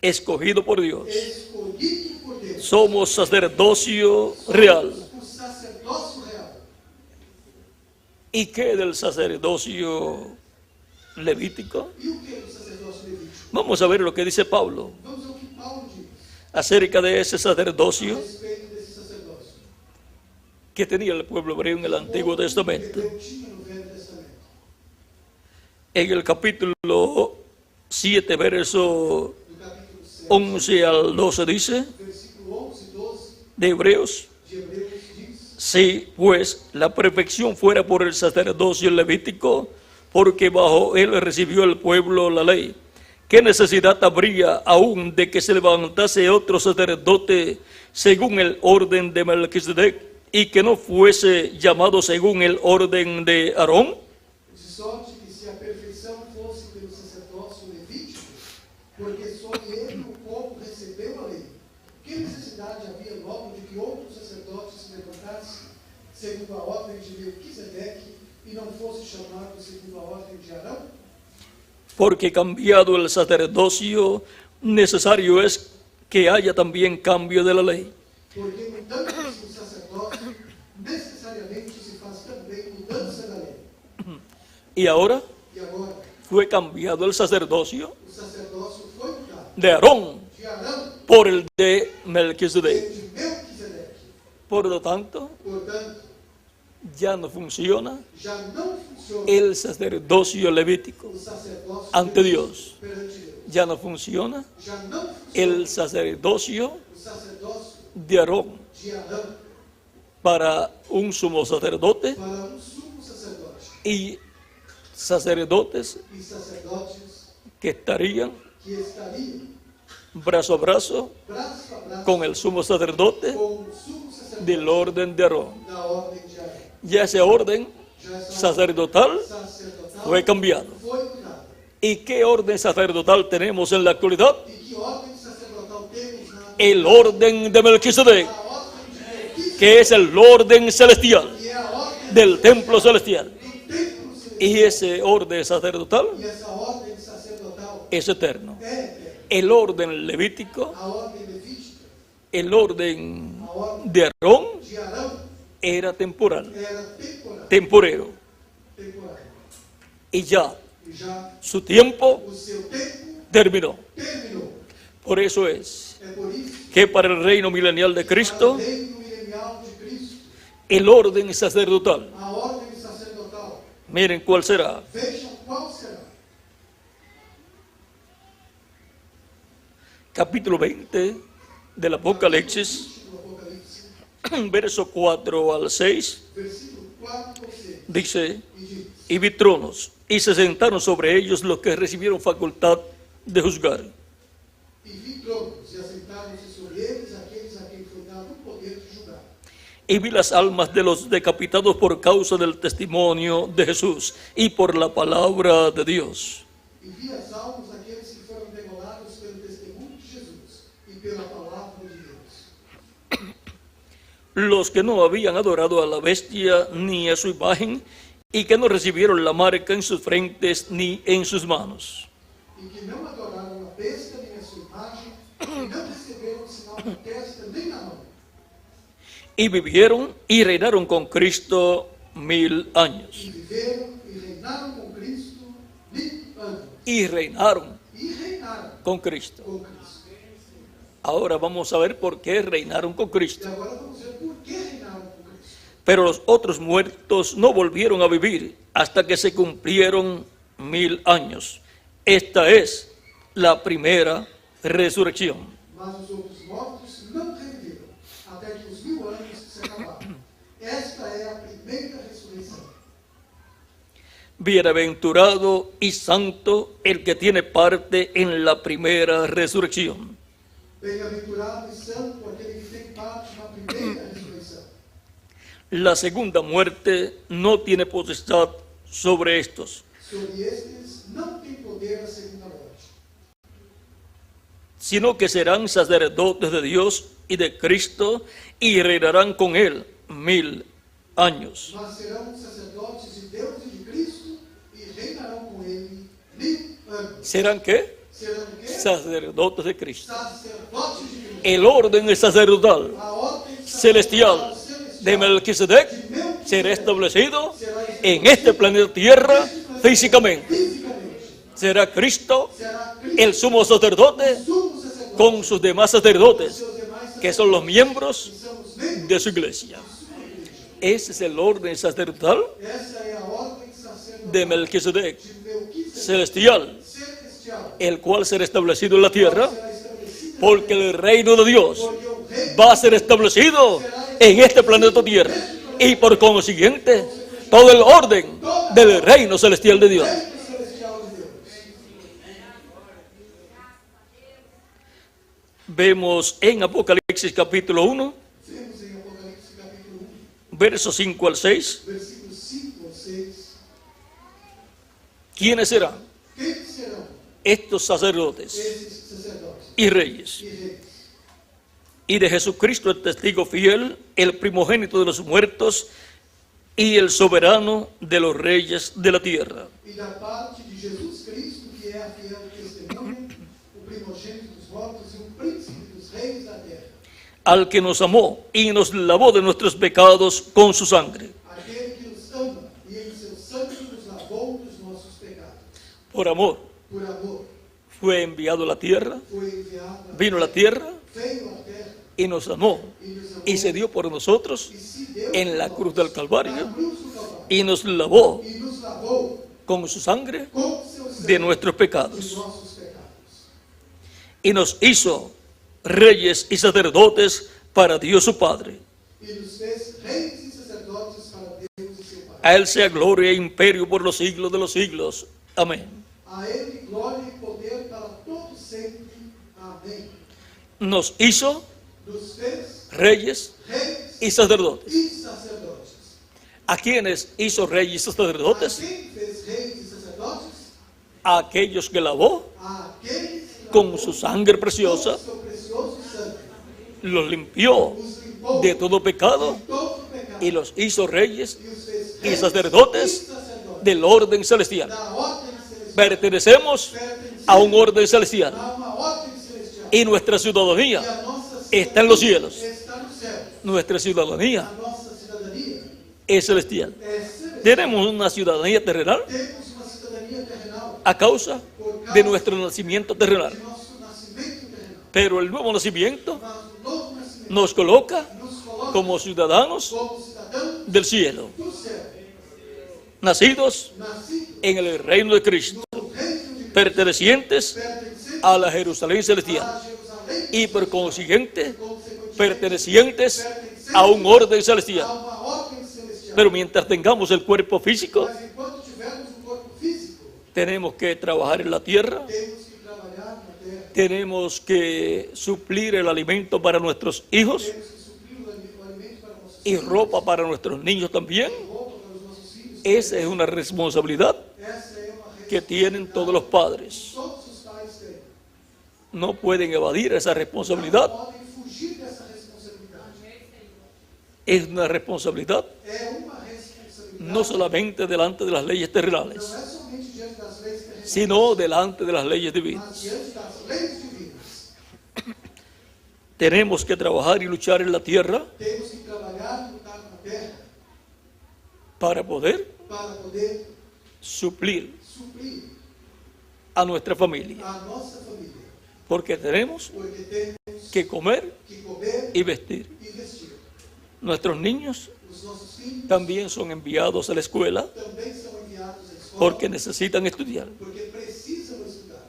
B: escogido por Dios.
A: escolhido por Deus.
B: Somos sacerdocio real.
A: O sacerdócio real.
B: ¿Y qué del sacerdocio levítico?
A: E o que é o sacerdócio levítico?
B: Vamos a ver lo que dice Pablo
A: Vamos ao que Paulo diz
B: acerca de ese
A: a
B: sacerdocio
A: respeito desse sacerdócio.
B: que tenía el pueblo hebreo en el Antiguo Testamento.
A: Que Deus tinha no Velho Testamento.
B: En el capítulo 7, verso
A: No capítulo 7,
B: 11 al 12 dice,
A: versículo 11 e 12
B: de Hebreos,
A: de Hebreus diz:
B: si pues la perfección fuera por el sacerdocio levítico, porque bajo él recibió el pueblo la ley, ¿qué necesidad habría aún de que se levantase otro sacerdote según el orden de Melquisedec y que no fuese llamado según el orden de Aarón?
A: De sorte que se a perfeição fosse pelo sacerdócio levítico, porque sobre ele o povo recebeu a lei, que necessidade havia logo de que outro sacerdote se levantasse segundo a ordem de Melquisedeque e não fosse chamado segundo a ordem de Arão?
B: Porque cambiado el sacerdocio, necesario es que haya también cambio de la ley.
A: Porque mudando-se o sacerdócio, necessariamente se faz também mudança da lei.
B: Y ahora
A: E agora,
B: fue cambiado el sacerdocio
A: o sacerdócio foi mudado
B: de Aarón
A: de Arão
B: por el de
A: e
B: Melquisedec.
A: de Melquisedeque.
B: Por lo tanto,
A: Portanto,
B: ya no funciona
A: já não funciona
B: el sacerdocio levítico
A: o sacerdócio
B: ante Dios.
A: perante Deus.
B: Ya no funciona
A: Já não funciona
B: el sacerdocio
A: o sacerdócio
B: de Aarón
A: de Arão
B: para un sumo sacerdote
A: para sumo sacerdote
B: y sacerdotes
A: e sacerdotes
B: que estarían
A: que estariam
B: brazo a brazo
A: braço a braço
B: con el sumo sacerdote
A: com o sumo sacerdote
B: del orden de Aarón.
A: da ordem de Arão.
B: Ya ese orden sacerdotal
A: sacerdotal
B: fue cambiado.
A: foi mudada.
B: ¿Y qué orden sacerdotal tenemos en la actualidad?
A: E que ordem sacerdotal temos na
B: El orden de Melquisedec,
A: a ordem de Melquisedeque,
B: que es el orden celestial,
A: que é a ordem
B: del templo celestial.
A: do templo celestial.
B: Y ese orden sacerdotal
A: E essa ordem sacerdotal
B: es eterno.
A: é eterna.
B: El orden levítico,
A: A ordem levítica,
B: el orden
A: a ordem
B: de Aarón
A: de Arão
B: era temporal,
A: era temporal,
B: temporero.
A: temporário.
B: Y ya
A: E já
B: su tiempo
A: o seu tempo
B: terminó.
A: terminou.
B: Por eso es
A: É por isso
B: que para el reino milenial de
A: que para o
B: Cristo,
A: reino milenial de Cristo,
B: el orden sacerdotal,
A: a ordem sacerdotal,
B: miren cuál será.
A: vejam qual será.
B: Capítulo 20 del Apocalipsis,
A: Do Apocalipse,
B: verso 4 al 6,
A: versículo 4 ao 6,
B: dice:
A: e diz:
B: y vi tronos, y se sentaron sobre ellos los que recibieron facultad de juzgar.
A: E vi tronos, e assentaram-se sobre eles aqueles a quem foi dado o poder de julgar.
B: Y vi las almas de los decapitados por causa del testimonio de Jesús y por la palabra de Dios.
A: E vi as almas daqueles que foram degolados pelo testemunho de Jesus e pela palavra de Deus.
B: Los que no habían adorado a la bestia ni a su imagen, y que no recibieron la marca en sus frentes ni en sus manos.
A: E que não adoraram a besta nem a sua imagem, e não receberam o sinal na testa nem na mão.
B: Y vivieron y reinaron con Cristo 1000 años.
A: E viveram e reinaram com Cristo 1000 anos.
B: Y reinaron
A: E reinaram
B: con Cristo.
A: com Cristo.
B: Ahora vamos a ver por qué reinaron con
A: E
B: Cristo.
A: agora vamos ver por que reinaram com Cristo.
B: Pero los otros muertos no volvieron a vivir hasta que se cumplieron 1000 años. Esta es la primera resurrección.
A: Mas os outros mortos não reviveram, até que os 1000 anos se acabaram. Esta é a primeira ressurreição.
B: Bienaventurado y santo el que tiene parte en la primera resurrección.
A: Bem-aventurado e santo aquele que tem parte na primeira ressurreição.
B: La segunda muerte no tiene potestad sobre estos,
A: Sobre estes não tem poder a segunda morte,
B: sino que serán sacerdotes de Dios y de Cristo y reinarán con él 1000 años.
A: mas serão sacerdotes de Deus e de Cristo e reinarão com ele 1000 anos.
B: ¿Serán qué?
A: Serão o quê?
B: Sacerdotes de Cristo.
A: Sacerdotes de Cristo.
B: El orden sacerdotal
A: A ordem
B: celestial de Melquisedec
A: de Melquisedeque
B: será establecido en este planeta Tierra físicamente.
A: fisicamente.
B: Será Cristo
A: Será Cristo
B: el sumo sacerdote
A: sumo sacerdote
B: con sus demás sacerdotes,
A: seus demais
B: que son los miembros
A: que são os membros
B: de su iglesia.
A: de sua igreja.
B: Ese es el orden sacerdotal
A: Essa é a ordem sacerdotal
B: de Melquisedec,
A: de Melquisedeque
B: celestial,
A: celestial,
B: el cual será establecido en la tierra,
A: será estabelecida
B: porque el reino de Dios
A: porque o reino
B: va a ser establecido en este planeta Tierra. Y por consiguiente, todo el orden del reino celestial de Dios.
A: celestial de Deus.
B: Vemos en Apocalipsis capítulo 1,
A: Vemos em Apocalipse capítulo 1,
B: versos 5 al 6,
A: versículos 5 ao 6,
B: quiénes serán
A: quem serão
B: estos sacerdotes
A: esses sacerdotes
B: y reyes.
A: e reis?
B: Y de Jesucristo el testigo fiel, el primogénito de los muertos y el soberano de los reyes de la tierra.
A: E da parte de Jesus Cristo, que é a fiel testemunha, o primogênito dos mortos e o príncipe dos reis da terra,
B: Al que nos amó y nos lavó de nuestros pecados con su sangre.
A: aquele que nos ama e em seu sangue nos lavou dos nossos pecados.
B: Por amor,
A: Por amor,
B: fue enviado a la tierra,
A: foi enviado a
B: vino a la tierra
A: veio à terra
B: y nos amó
A: e nos amou
B: y se dio por nosotros
A: e se deu
B: en la cruz del Calvario
A: na cruz do Calvário
B: y nos lavó
A: e nos lavou
B: con su sangre
A: com seu sangue
B: de nuestros
A: de
B: pecados
A: nossos pecados.
B: y nos hizo reyes y sacerdotes para Dios su Padre.
A: E nos fez reis e sacerdotes para Deus e seu Pai.
B: A Él sea gloria e imperio por los siglos de los siglos. Amén.
A: A Ele glória e poder para todos sempre. Amém.
B: Nos hizo
A: Nos fez
B: reyes
A: reis
B: y sacerdotes.
A: e sacerdotes.
B: ¿A quienes hizo reyes y
A: A
B: sacerdotes?
A: quem fez reis e sacerdotes?
B: A aquellos que lavó
A: A aqueles que
B: con su sangre
A: com
B: preciosa,
A: seu precioso sangue
B: los limpió
A: os limpou
B: de todo pecado
A: de todo pecado
B: y los hizo reyes
A: e os fez
B: y
A: reis
B: sacerdotes
A: e sacerdotes
B: del orden celestial.
A: da ordem celestial.
B: Pertenecemos a un orden celestial
A: A uma ordem celestial.
B: y nuestra
A: E
B: ciudadanía
A: a nossa
B: está en los cielos.
A: está no céu.
B: Nuestra ciudadanía
A: A nossa cidadania
B: es celestial.
A: é celestial.
B: Tenemos una ciudadanía terrenal
A: Temos uma cidadania terrenal
B: a causa de nuestro nacimiento terrenal.
A: de nosso nascimento terrenal.
B: Pero el nuevo nacimiento
A: Mas o novo nascimento
B: nos coloca
A: nos coloca
B: como ciudadanos
A: como cidadãos
B: del cielo,
A: do céu,
B: nacidos
A: nascidos
B: en el reino de Cristo,
A: no reino de
B: pertenecientes
A: pertencentes
B: a la Jerusalén celestial
A: a Jerusalém
B: y por consiguiente
A: consequentemente
B: pertenecientes a un orden
A: a
B: celestial.
A: uma ordem celestial.
B: Pero mientras tengamos el cuerpo físico,
A: Mas enquanto tivermos um corpo físico,
B: tenemos que trabajar en la tierra,
A: temos que trabalhar na terra,
B: tenemos que suplir el alimento para nuestros hijos
A: temos que suprir o alimento para nossos
B: y ropa para nuestros niños también.
A: roupa para os nossos filhos.
B: Esa es una responsabilidad
A: Essa é uma
B: que tienen todos los padres.
A: todos os pais têm.
B: No pueden evadir esa responsabilidad.
A: Podem fugir dessa responsabilidade.
B: Es una responsabilidad
A: É uma responsabilidade.
B: no solamente delante de las leyes
A: Não
B: terrenales,
A: é somente diante das leis terrenas,
B: sino delante de las leyes
A: mas
B: divinas.
A: diante das leis divinas.
B: Tenemos que trabajar y luchar en la tierra
A: Temos que trabalhar e lutar na terra
B: para poder
A: para poder
B: suplir
A: suprir
B: a nuestra familia,
A: a nossa família.
B: porque tenemos
A: Porque temos
B: que comer
A: que comer
B: y vestir.
A: e vestir.
B: Nuestros niños
A: Os nossos filhos
B: también son enviados a la escuela
A: também são enviados à escola
B: porque necesitan estudiar
A: porque precisam estudar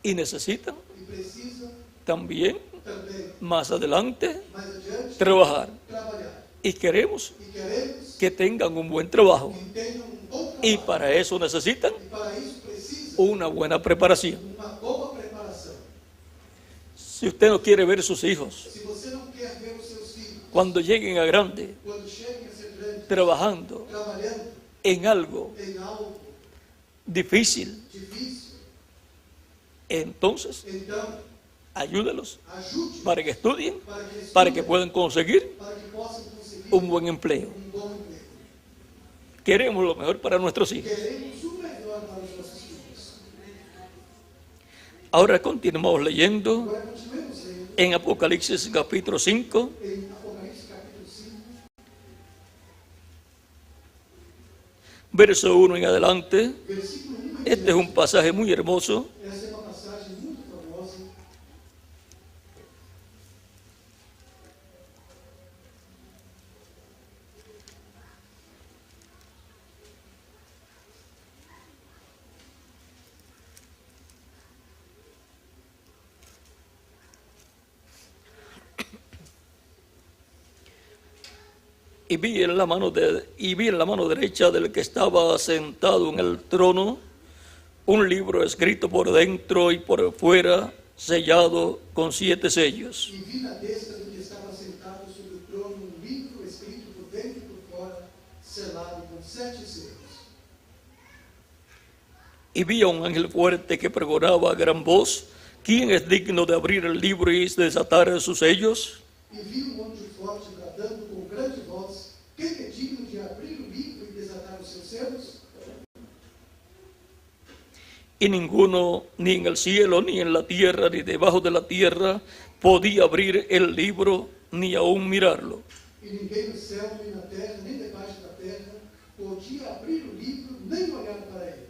B: y necesitan
A: e precisam
B: también
A: também,
B: más adelante
A: mais adiante,
B: trabajar.
A: trabalhar.
B: Y queremos
A: E queremos
B: que tengan un buen trabajo
A: que tenham bom
B: y
A: trabalho.
B: para eso necesitan
A: E para isso precisa
B: una buena preparación.
A: uma boa preparação.
B: Si usted no quiere ver sus hijos
A: Se você não quer ver os seus filhos
B: cuando lleguen a grande
A: quando cheguem a ser grandes,
B: trabajando
A: trabalhando
B: en algo
A: em algo
B: difícil,
A: difícil,
B: entonces
A: então
B: ayúdelos
A: ajude
B: para que estudien,
A: para que estudem,
B: para que puedan conseguir
A: para que possam conseguir
B: un buen empleo.
A: bom emprego.
B: Queremos lo mejor para nuestros hijos.
A: Queremos o melhor para os nossos filhos.
B: Ahora continuamos leyendo
A: Agora continuemos lendo
B: en Apocalipsis capítulo 5,
A: em Apocalipse capítulo 5,
B: verso 1 en adelante.
A: versículo 1 em
B: Este es un pasaje muy hermoso.
A: Essa é uma passagem muito famosa.
B: Y vi en la mano derecha del que estaba sentado en el trono un libro escrito por dentro y por fuera, sellado con 7 sellos.
A: E vi na destra do que estava sentado sobre o trono um livro escrito por dentro e por fora, selado com 7 selos.
B: Y vi a un ángel fuerte que pregonaba a gran voz: ¿quién es digno de abrir el libro y desatar sus sellos?
A: E vi um anjo forte bradando com grande voz: quem é digno de abrir o livro e desatar os seus selos?
B: Y ninguno, ni en el cielo, ni en la tierra, ni debajo de la tierra, podía abrir el libro, ni aún mirarlo.
A: E ninguém no céu, nem na terra, nem debaixo da terra, podia abrir o livro, nem olhar para ele.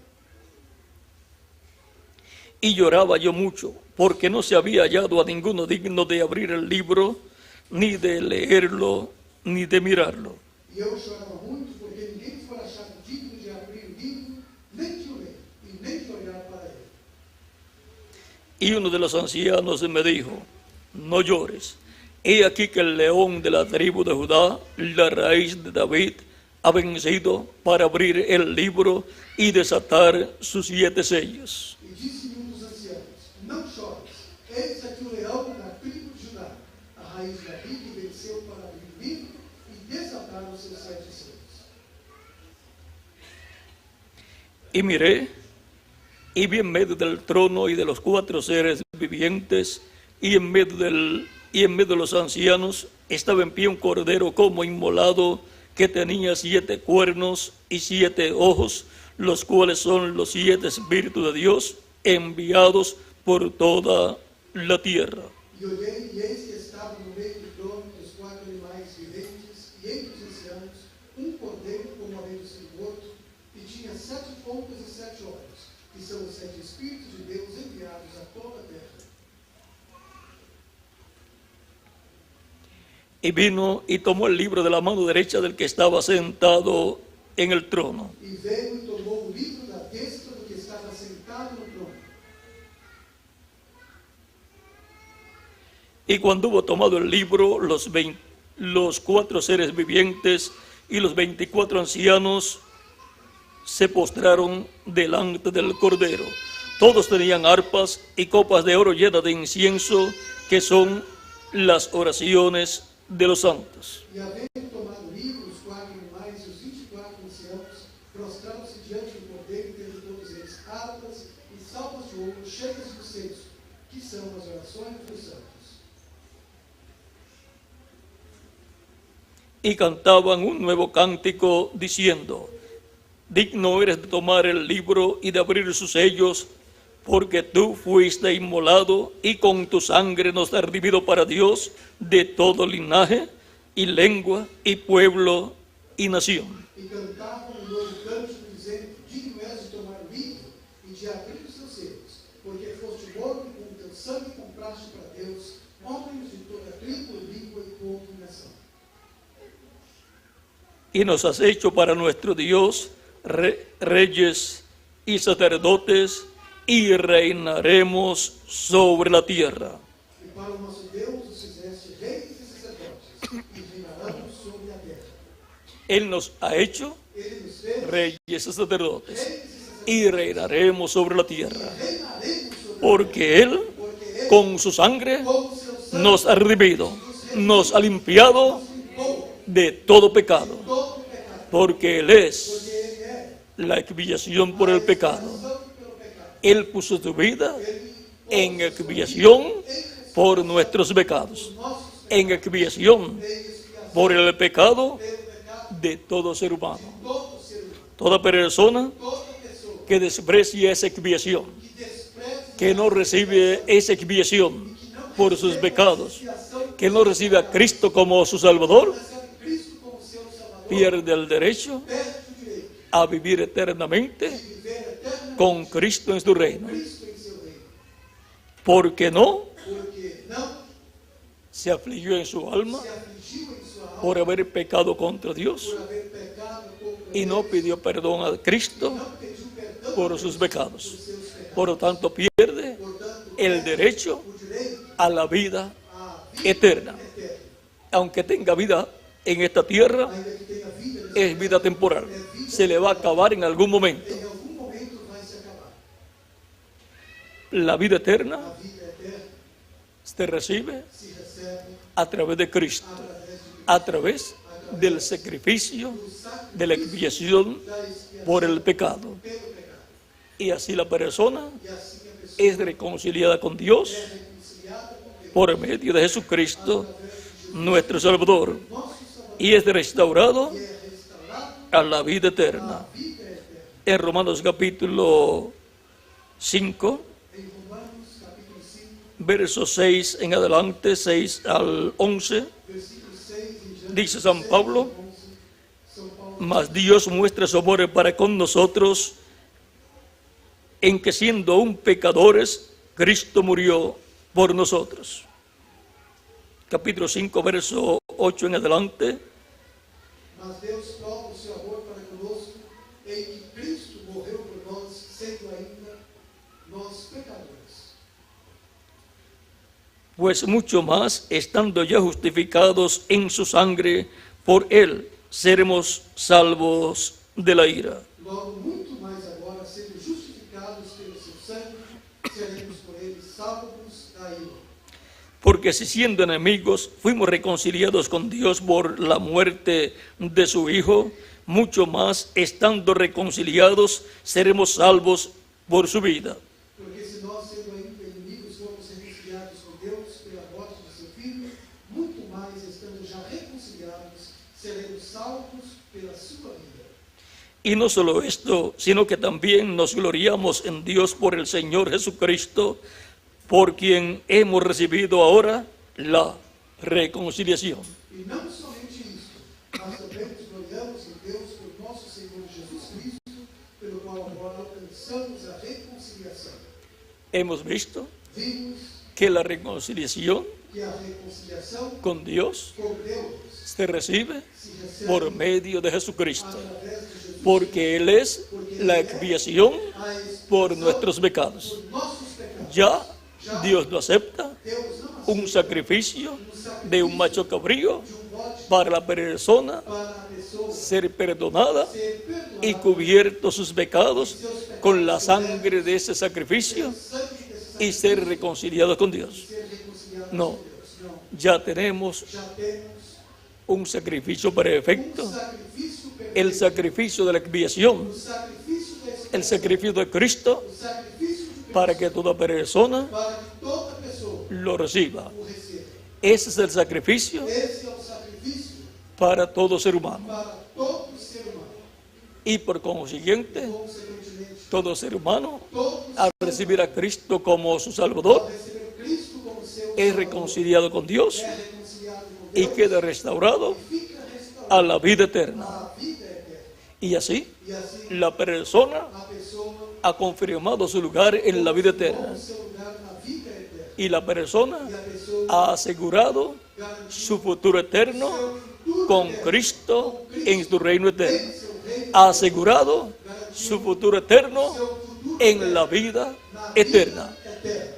B: Y lloraba yo mucho, porque no se había hallado a ninguno digno de abrir el libro, ni de leerlo, ni de mirarlo.
A: E eu chorava muito, porque ninguém foi achado digno de abrir o livro, nem de o ler, e nem de olhar para ele.
B: Y uno de los ancianos me dijo: no llores, he aquí que el león de la tribu de Judá, la raíz de David, ha vencido para abrir el libro y desatar sus 7 sellos.
A: E disse-me um dos anciãos: não chores, eis aqui o leão da tribo de Judá, a raiz de Davi que venceu para abrir o livro e desatar os seus 7 selos.
B: Y miré, y vi en medio del trono y de los 4 seres vivientes, y en medio de los ancianos, estaba en pie un cordero como inmolado, que tenía 7 cuernos y 7 ojos, los cuales son los 7 espíritus de Dios, enviados por toda la tierra.
A: E olhei, e eis que estava no meio do trono dos 4 animais viventes, e entre os ancianos, cordeiro como havendo sido morto, e tinha 7 pontas e 7 olhos, que são os 7 Espíritos de Deus enviados a toda a terra.
B: Y vino y tomó el libro de la mano derecha del que estaba sentado en el trono.
A: E veio e tomou o livro da destra do que estava sentado no trono.
B: Y cuando hubo tomado el libro, los 4 seres vivientes y los 24 ancianos se postraron delante del Cordero. Todos tenían arpas y copas de oro llenas de incienso, que son las oraciones de los santos.
A: E havendo tomado o livro, os 4 animais e os 24 anciãos prostraram-se diante do Cordeiro, tendo todos eles harpas e salvas de ouro cheias de incenso, que são as orações dos santos.
B: Y cantaban un nuevo cántico diciendo: digno eres de tomar el libro y de abrir sus sellos, porque tú fuiste inmolado y con tu sangre nos has redimido para Dios de todo linaje y lengua y pueblo y nación.
A: E cantavam um novo cântico dizendo: digno és de tomar o livro e de abrir os seus selos, porque foste morto e com o teu sangue compraste para Deus homens de toda tribo, língua e povo e nação.
B: Y nos has hecho para nuestro Dios reyes y sacerdotes, y reinaremos sobre la tierra.
A: E para o nosso Deus os fizeste reis e sacerdotes, e reinarão sobre a terra.
B: Él nos ha hecho
A: Ele nos fez
B: reyes y sacerdotes,
A: reis e sacerdotes,
B: y reinaremos sobre la tierra,
A: e reinaremos sobre a
B: porque Él,
A: terra, porque Ele,
B: con su sangre,
A: com o seu sangue,
B: nos ha redimido, nos ha limpiado
A: limpou
B: de todo pecado,
A: todo o pecado,
B: porque Él es
A: porque Ele é
B: la expiación por el pecado.
A: santo pelo pecado.
B: Él puso su vida en expiación por nuestros pecados, en expiación por el pecado de todo ser humano.
A: Todo ser humano,
B: Toda persona
A: toda pessoa
B: que desprecia esa expiación,
A: que despreza
B: que no recibe esa expiación por sus pecados, que no recibe a Cristo como su Salvador,
A: Cristo como seu Salvador,
B: pierde el derecho
A: perde o direito
B: a vivir eternamente
A: de viver eternamente
B: con Cristo en su reino.
A: Cristo em seu reino.
B: Porque no
A: Porque não
B: se afligió en su alma
A: se afligiu em sua alma
B: por haber pecado contra Dios
A: por haver pecado contra
B: y no
A: Deus,
B: pidió perdón a Cristo
A: não pediu perdão
B: por sus
A: por
B: pecados.
A: seus pecados.
B: Por lo tanto, pierde
A: Portanto,
B: el derecho
A: o direito
B: a la vida
A: à vida
B: eterna.
A: eterna,
B: Aunque tenga vida en esta tierra,
A: ainda que tenha vida nessa
B: es vida temporal. Se le va a acabar en algún momento.
A: em algum momento vai se acabar.
B: La vida eterna
A: A vida eterna
B: se recibe
A: se recebe
B: a través de Cristo,
A: através de Cristo,
B: a través del sacrificio de la expiación
A: da expiação
B: por el pecado.
A: pelo pecado.
B: Y así la persona
A: E assim a pessoa
B: es reconciliada con Dios
A: é reconciliada com Deus,
B: por medio de Jesucristo, nuestro Salvador,
A: nosso Salvador,
B: y es restaurado
A: e é restaurado
B: a la vida eterna.
A: a vida eterna.
B: En Romanos capítulo 5,
A: Em Romanos capítulo 5,
B: versos 6 en adelante, 6 al 11,
A: versículo 6 em diante,
B: dice San Pablo:
A: 11, São Paulo,
B: mas Dios muestra su amor para con nosotros, en que siendo aún pecadores, Cristo murió por nosotros. Capítulo 5, verso 8 en adelante.
A: mas Deus prova o seu amor para conosco em que Cristo morreu por nós, sendo ainda nós pecadores.
B: Pues mucho más, estando ya justificados en su sangre, por él seremos salvos de la ira.
A: Logo, muito mais agora, sendo justificados pelo seu sangue, seremos por ele salvos da ira.
B: Porque si siendo enemigos fuimos reconciliados con Dios por la muerte de su Hijo, mucho más, estando reconciliados, seremos salvos por su vida.
A: Porque se nós, sendo ainda inimigos, fomos reconciliados com Deus pela morte de seu Filho, muito mais, estando já reconciliados, seremos salvos pela sua vida.
B: Y no solo esto, sino que también nos gloriamos en Dios por el Señor Jesucristo, por quien hemos recibido ahora la reconciliación.
A: E não somente isto, mas também nos gloriamos em Deus por nosso Senhor Jesus Cristo, pelo qual agora alcançamos a reconciliação.
B: Hemos visto
A: Vimos
B: que la reconciliación
A: que a reconciliação
B: con Dios
A: com Deus
B: se recibe
A: se recebe
B: por medio de Jesucristo,
A: através de Jesus,
B: porque Él es la expiación
A: a expiação
B: por nuestros pecados.
A: por nossos pecados.
B: Ya Dios no acepta
A: Deus não
B: un sacrificio de un macho cabrío
A: de um bote
B: para la persona
A: para a pessoa
B: ser perdonada
A: ser perdoada
B: y cubiertos sus pecados con la sangre de ese sacrificio
A: sangue desse
B: y ser reconciliados con Dios.
A: ser reconciliado
B: No.
A: com Deus. Não,
B: Ya tenemos
A: já temos
B: un sacrificio perfecto,
A: sacrifício perfeito,
B: el sacrificio de la expiación,
A: sacrifício da expiação,
B: el sacrificio de Cristo,
A: sacrifício de Cristo,
B: para que toda persona
A: para que toda pessoa
B: lo reciba.
A: o receba.
B: Ese es el sacrificio
A: Esse é o sacrifício
B: para todo ser humano.
A: para todo ser humano.
B: Y por consiguiente,
A: Consequentemente,
B: todo ser humano,
A: todo
B: al recibir a Cristo como su Salvador,
A: receber Cristo como seu
B: es reconciliado con Dios
A: é reconciliado com
B: y
A: Deus
B: queda restaurado
A: fica restaurado
B: a la vida eterna.
A: à vida eterna.
B: Y así,
A: E assim,
B: la persona
A: a pessoa
B: ha confirmado su lugar en la vida eterna.
A: o seu lugar na vida eterna.
B: Y la persona
A: E a pessoa
B: ha asegurado
A: garantiu
B: su futuro eterno
A: futuro
B: con
A: eterno,
B: Cristo en su reino eterno.
A: em seu reino,
B: Ha asegurado su futuro eterno
A: seu futuro
B: en la vida
A: na
B: eterna.
A: vida eterna.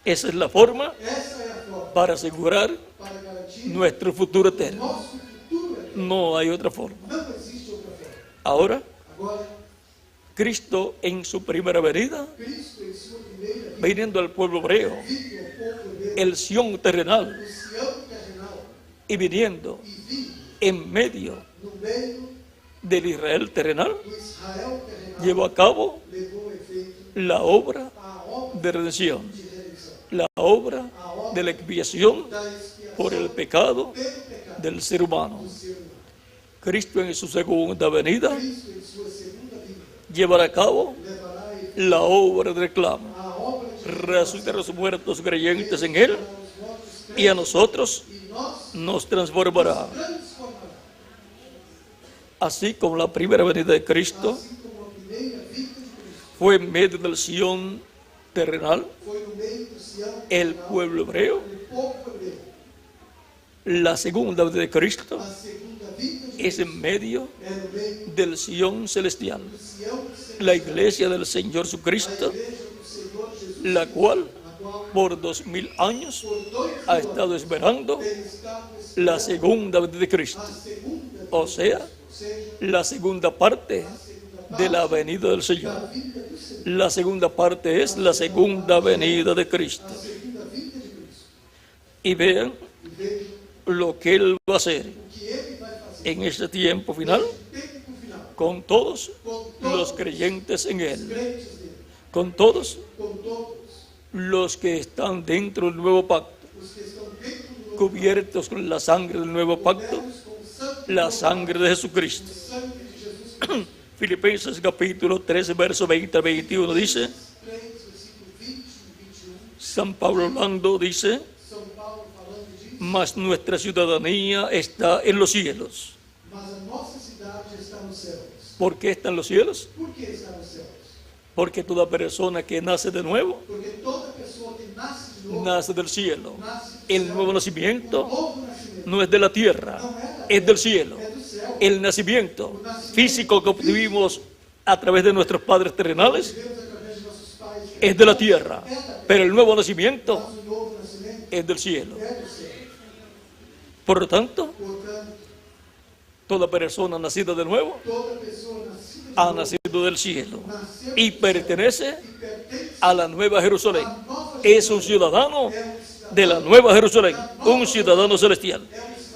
B: Esa es la forma
A: Essa é a forma
B: para asegurar
A: para garantir
B: nuestro futuro eterno.
A: nosso futuro eterno.
B: No hay otra forma.
A: Não existe outra forma.
B: Ahora,
A: Agora,
B: Cristo en su primera venida,
A: Cristo em sua primeira vida,
B: viniendo al pueblo hebreo,
A: vive ao povo hebreu,
B: el Sión terrenal,
A: o Sião terrenal,
B: y viniendo
A: e vive
B: en medio
A: no meio
B: del Israel terrenal,
A: do Israel terrenal,
B: llevó a cabo
A: levou a efeito
B: la obra
A: a obra
B: de redención,
A: de redenção,
B: la obra de la expiación
A: da expiação
B: por el pecado
A: pelo pecado
B: del ser humano.
A: do ser humano.
B: Cristo en su segunda venida
A: Cristo em sua segunda vida
B: llevará a cabo
A: levará a efeito
B: la obra de reclamo,
A: a obra de
B: resucitar a los muertos creyentes en Él
A: aos mortos
B: y a nosotros
A: e nós
B: nos transformará.
A: transformará,
B: Así como la primera venida de Cristo
A: assim como a primeira vida de Cristo
B: fue en medio del Sión terrenal,
A: foi no meio do Sião
B: el
A: terrenal,
B: pueblo hebreo,
A: o povo hebreu.
B: la segunda venida de Cristo
A: A segunda vida de
B: es en medio
A: é no meio
B: del Sión celestial,
A: do Sião celestial,
B: la iglesia del Señor
A: a
B: Jesucristo,
A: igreja do Senhor Jesus,
B: la cual
A: a qual
B: por 2000 años
A: por 2000
B: ha estado esperando
A: tem estado
B: la
A: esperando
B: segunda venida de Cristo,
A: a segunda vida,
B: o sea,
A: ou seja,
B: la segunda parte
A: a segunda
B: de la
A: parte
B: venida del
A: da
B: Señor.
A: vida do Senhor,
B: La segunda parte es la segunda venida de Cristo.
A: a segunda vida de Cristo.
B: Y vean
A: E veja
B: lo que Él va a hacer
A: o que Ele vai fazer
B: en este tiempo final
A: no tempo final,
B: con todos
A: com
B: los
A: todos
B: creyentes en
A: os
B: Él,
A: crentes dele,
B: con todos
A: com todos
B: los que están dentro del nuevo pacto,
A: os que estão dentro do novo
B: cubiertos con la sangre del nuevo pacto,
A: cobertos com o sangue
B: la
A: do
B: sangre de Jesucristo.
A: sangue de Jesus Cristo.
B: Filipenses capítulo 13, verso 20 al 21 dice,
A: 3, versículo 20 e 21,
B: San Pablo hablando dice,
A: São Paulo falando disso,
B: mas nuestra ciudadanía está en los cielos.
A: mas a nossa cidade está nos céus.
B: ¿Por qué está en los cielos?
A: Por que está nos céus?
B: Porque toda persona que nace de nuevo,
A: Porque toda pessoa que nasce de novo,
B: nace del cielo.
A: nasce do
B: El
A: céu.
B: nuevo
A: O
B: nacimiento
A: novo nascimento
B: no es de la tierra, es del cielo.
A: é do céu.
B: El nacimiento físico que obtuvimos a través de nuestros padres terrenales
A: Deus, através de nossos pais,
B: es de la tierra, pero el nuevo nacimiento
A: mas o novo nascimento
B: es del cielo.
A: é do céu.
B: Por lo tanto,
A: Portanto,
B: toda persona nacida de nuevo
A: toda pessoa nascida de
B: ha
A: novo
B: nacido del cielo
A: nasceu
B: y
A: do céu
B: pertenece
A: e pertence
B: a la nueva Jerusalén.
A: à nova
B: Es un ciudadano de la nueva Jerusalén, un ciudadano celestial.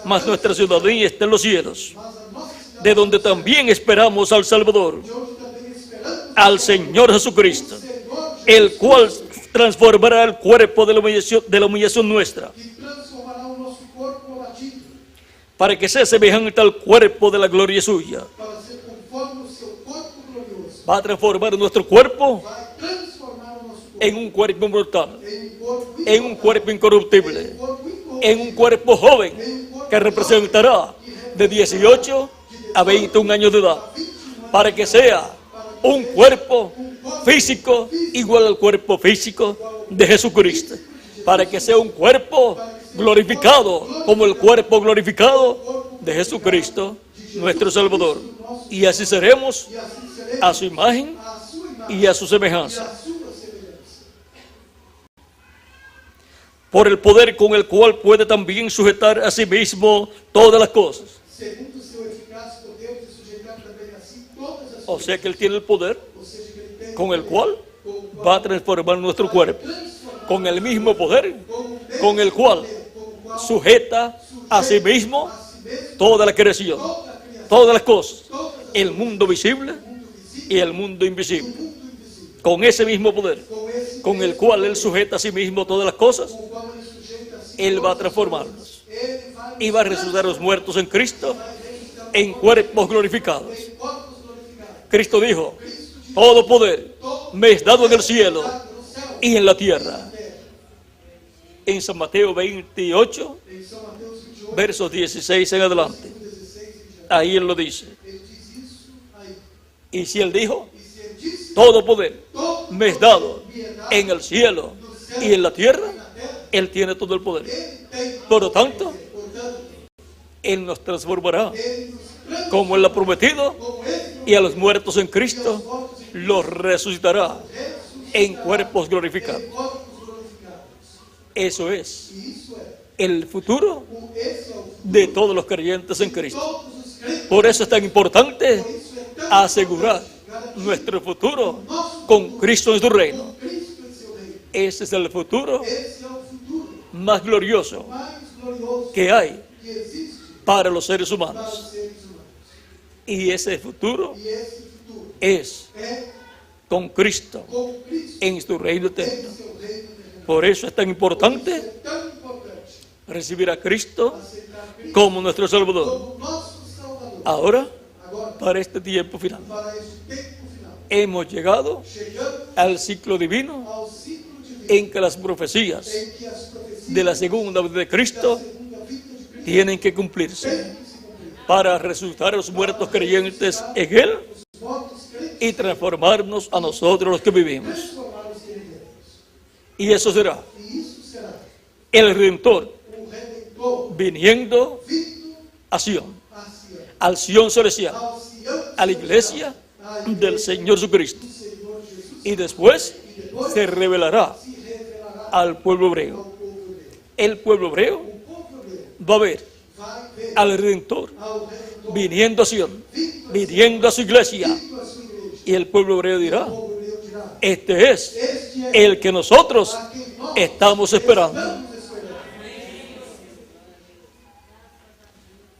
B: Mas nuestra ciudadanía está en los cielos.
A: mas a nossa cidade
B: de donde también esperamos al Salvador,
A: de onde também esperamos
B: al Señor Jesucristo,
A: o Senhor
B: el cual transformará el cuerpo de la humillación nuestra,
A: que transformará o nosso corpo abatido
B: para que sea semejante al cuerpo de la gloria suya.
A: para ser conforme o seu corpo glorioso.
B: Va a transformar nuestro cuerpo
A: Vai transformar o nosso corpo
B: en un cuerpo inmortal,
A: em um corpo
B: en un cuerpo incorruptible,
A: em um corpo incorruptível,
B: en un cuerpo joven que representará de 18 a 21 años de edad, para que sea un cuerpo físico igual al cuerpo físico de Jesucristo, para que sea un cuerpo glorificado como el cuerpo glorificado de Jesucristo, nuestro Salvador. Y así seremos
A: e assim seremos
B: a su imagen
A: a sua imagem
B: y a su
A: e
B: semejanza,
A: a sua semelhança.
B: por el poder con el cual puede también sujetar a sí mismo todas las cosas.
A: Segundo o seu eficaz poder de sujeitar também a si todas as
B: O
A: coisas,
B: sea que Él tiene el poder
A: ou seja, que ele tem
B: con el cual
A: com o qual
B: va a transformar nuestro cuerpo,
A: transformar
B: con el mismo poder
A: com o mesmo
B: con el cual
A: poder, com o qual
B: sujeta a sí mismo
A: a si mesmo
B: toda la creación,
A: toda a criação,
B: todas las cosas,
A: todas as
B: el mundo visible
A: mundo visível
B: y el mundo invisible.
A: e o mundo invisível.
B: Con ese mismo poder,
A: Com esse
B: con el cual Él sujeta a sí mismo todas las cosas,
A: com o qual ele sujeita a si
B: Él va a
A: todas as
B: transformarnos
A: coisas. Ele vai
B: y va a resucitar a los muertos en Cristo
A: vai ressuscitar
B: en cuerpos glorificados.
A: em corpos glorificados.
B: Cristo dijo, todo poder me es dado en el cielo
A: No céu
B: y en la tierra.
A: e na terra.
B: En San Mateo 28,
A: Em São Mateus 28,
B: versos 16 en adelante.
A: 16 em diante.
B: Ahí Él lo dice.
A: Ele diz isso aí.
B: Y si Él dijo,
A: E se ele disse,
B: todo poder
A: todo
B: me es dado
A: me é dado
B: en el cielo y en la tierra, Él tiene todo el poder.
A: ele tem.
B: Por lo tanto,
A: Portanto,
B: Él nos transformará
A: ele nos transforma
B: como Él lo ha prometido
A: como ele
B: y a los muertos en Cristo los resucitará en cuerpos glorificados.
A: corpos glorificados.
B: Eso es
A: E isso é,
B: el futuro
A: esse é o
B: de todos los creyentes en Cristo.
A: todos os crentes.
B: Por eso es tan importante
A: Isso é tão
B: asegurar nuestro futuro con Cristo en su reino.
A: Cristo em seu reino.
B: Ese es el futuro
A: Esse é o futuro
B: más glorioso
A: mais glorioso
B: que hay
A: que existe
B: para los seres
A: para
B: humanos.
A: os seres humanos.
B: Y ese futuro
A: E esse futuro
B: es
A: é
B: con Cristo
A: com Cristo
B: en su reino
A: em
B: eterno.
A: seu reino eterno.
B: Por eso es tan importante
A: É tão importante
B: recibir a Cristo
A: aceitar Cristo
B: como nuestro Salvador.
A: como nosso Salvador.
B: Ahora,
A: Agora,
B: para este tiempo final,
A: para este tempo final,
B: hemos llegado
A: chegamos
B: al ciclo divino
A: ao ciclo divino
B: en que las profecías
A: em que as profecias
B: de la segunda venida de
A: da
B: Cristo
A: segunda vinda de Cristo
B: tienen que cumplirse
A: têm que se cumprir.
B: para resucitar a los muertos creyentes en Él
A: Os mortos crentes
B: y transformarnos a nosotros los que vivimos.
A: transformaram os que vivemos.
B: Y eso será
A: E isso será
B: el Redentor
A: o Redentor
B: viniendo
A: vindo
B: a Sion,
A: a Sião,
B: al Sion celestial,
A: ao Sião
B: a la iglesia del Señor Jesucristo.
A: do Senhor Jesus,
B: Y después
A: e depois
B: se revelará
A: se revelará
B: al pueblo
A: ao
B: hebreo.
A: povo hebreu.
B: El pueblo hebreo
A: O povo hebreu
B: va a ver
A: vai ver
B: al Redentor
A: ao Redentor
B: viniendo a Sion, viniendo a su iglesia.
A: vindo a sua igreja.
B: Y el pueblo hebreo dirá,
A: O povo hebreu dirá:
B: este es
A: Este é
B: el que nosotros
A: a quem nós
B: estamos esperando.
A: estamos esperando.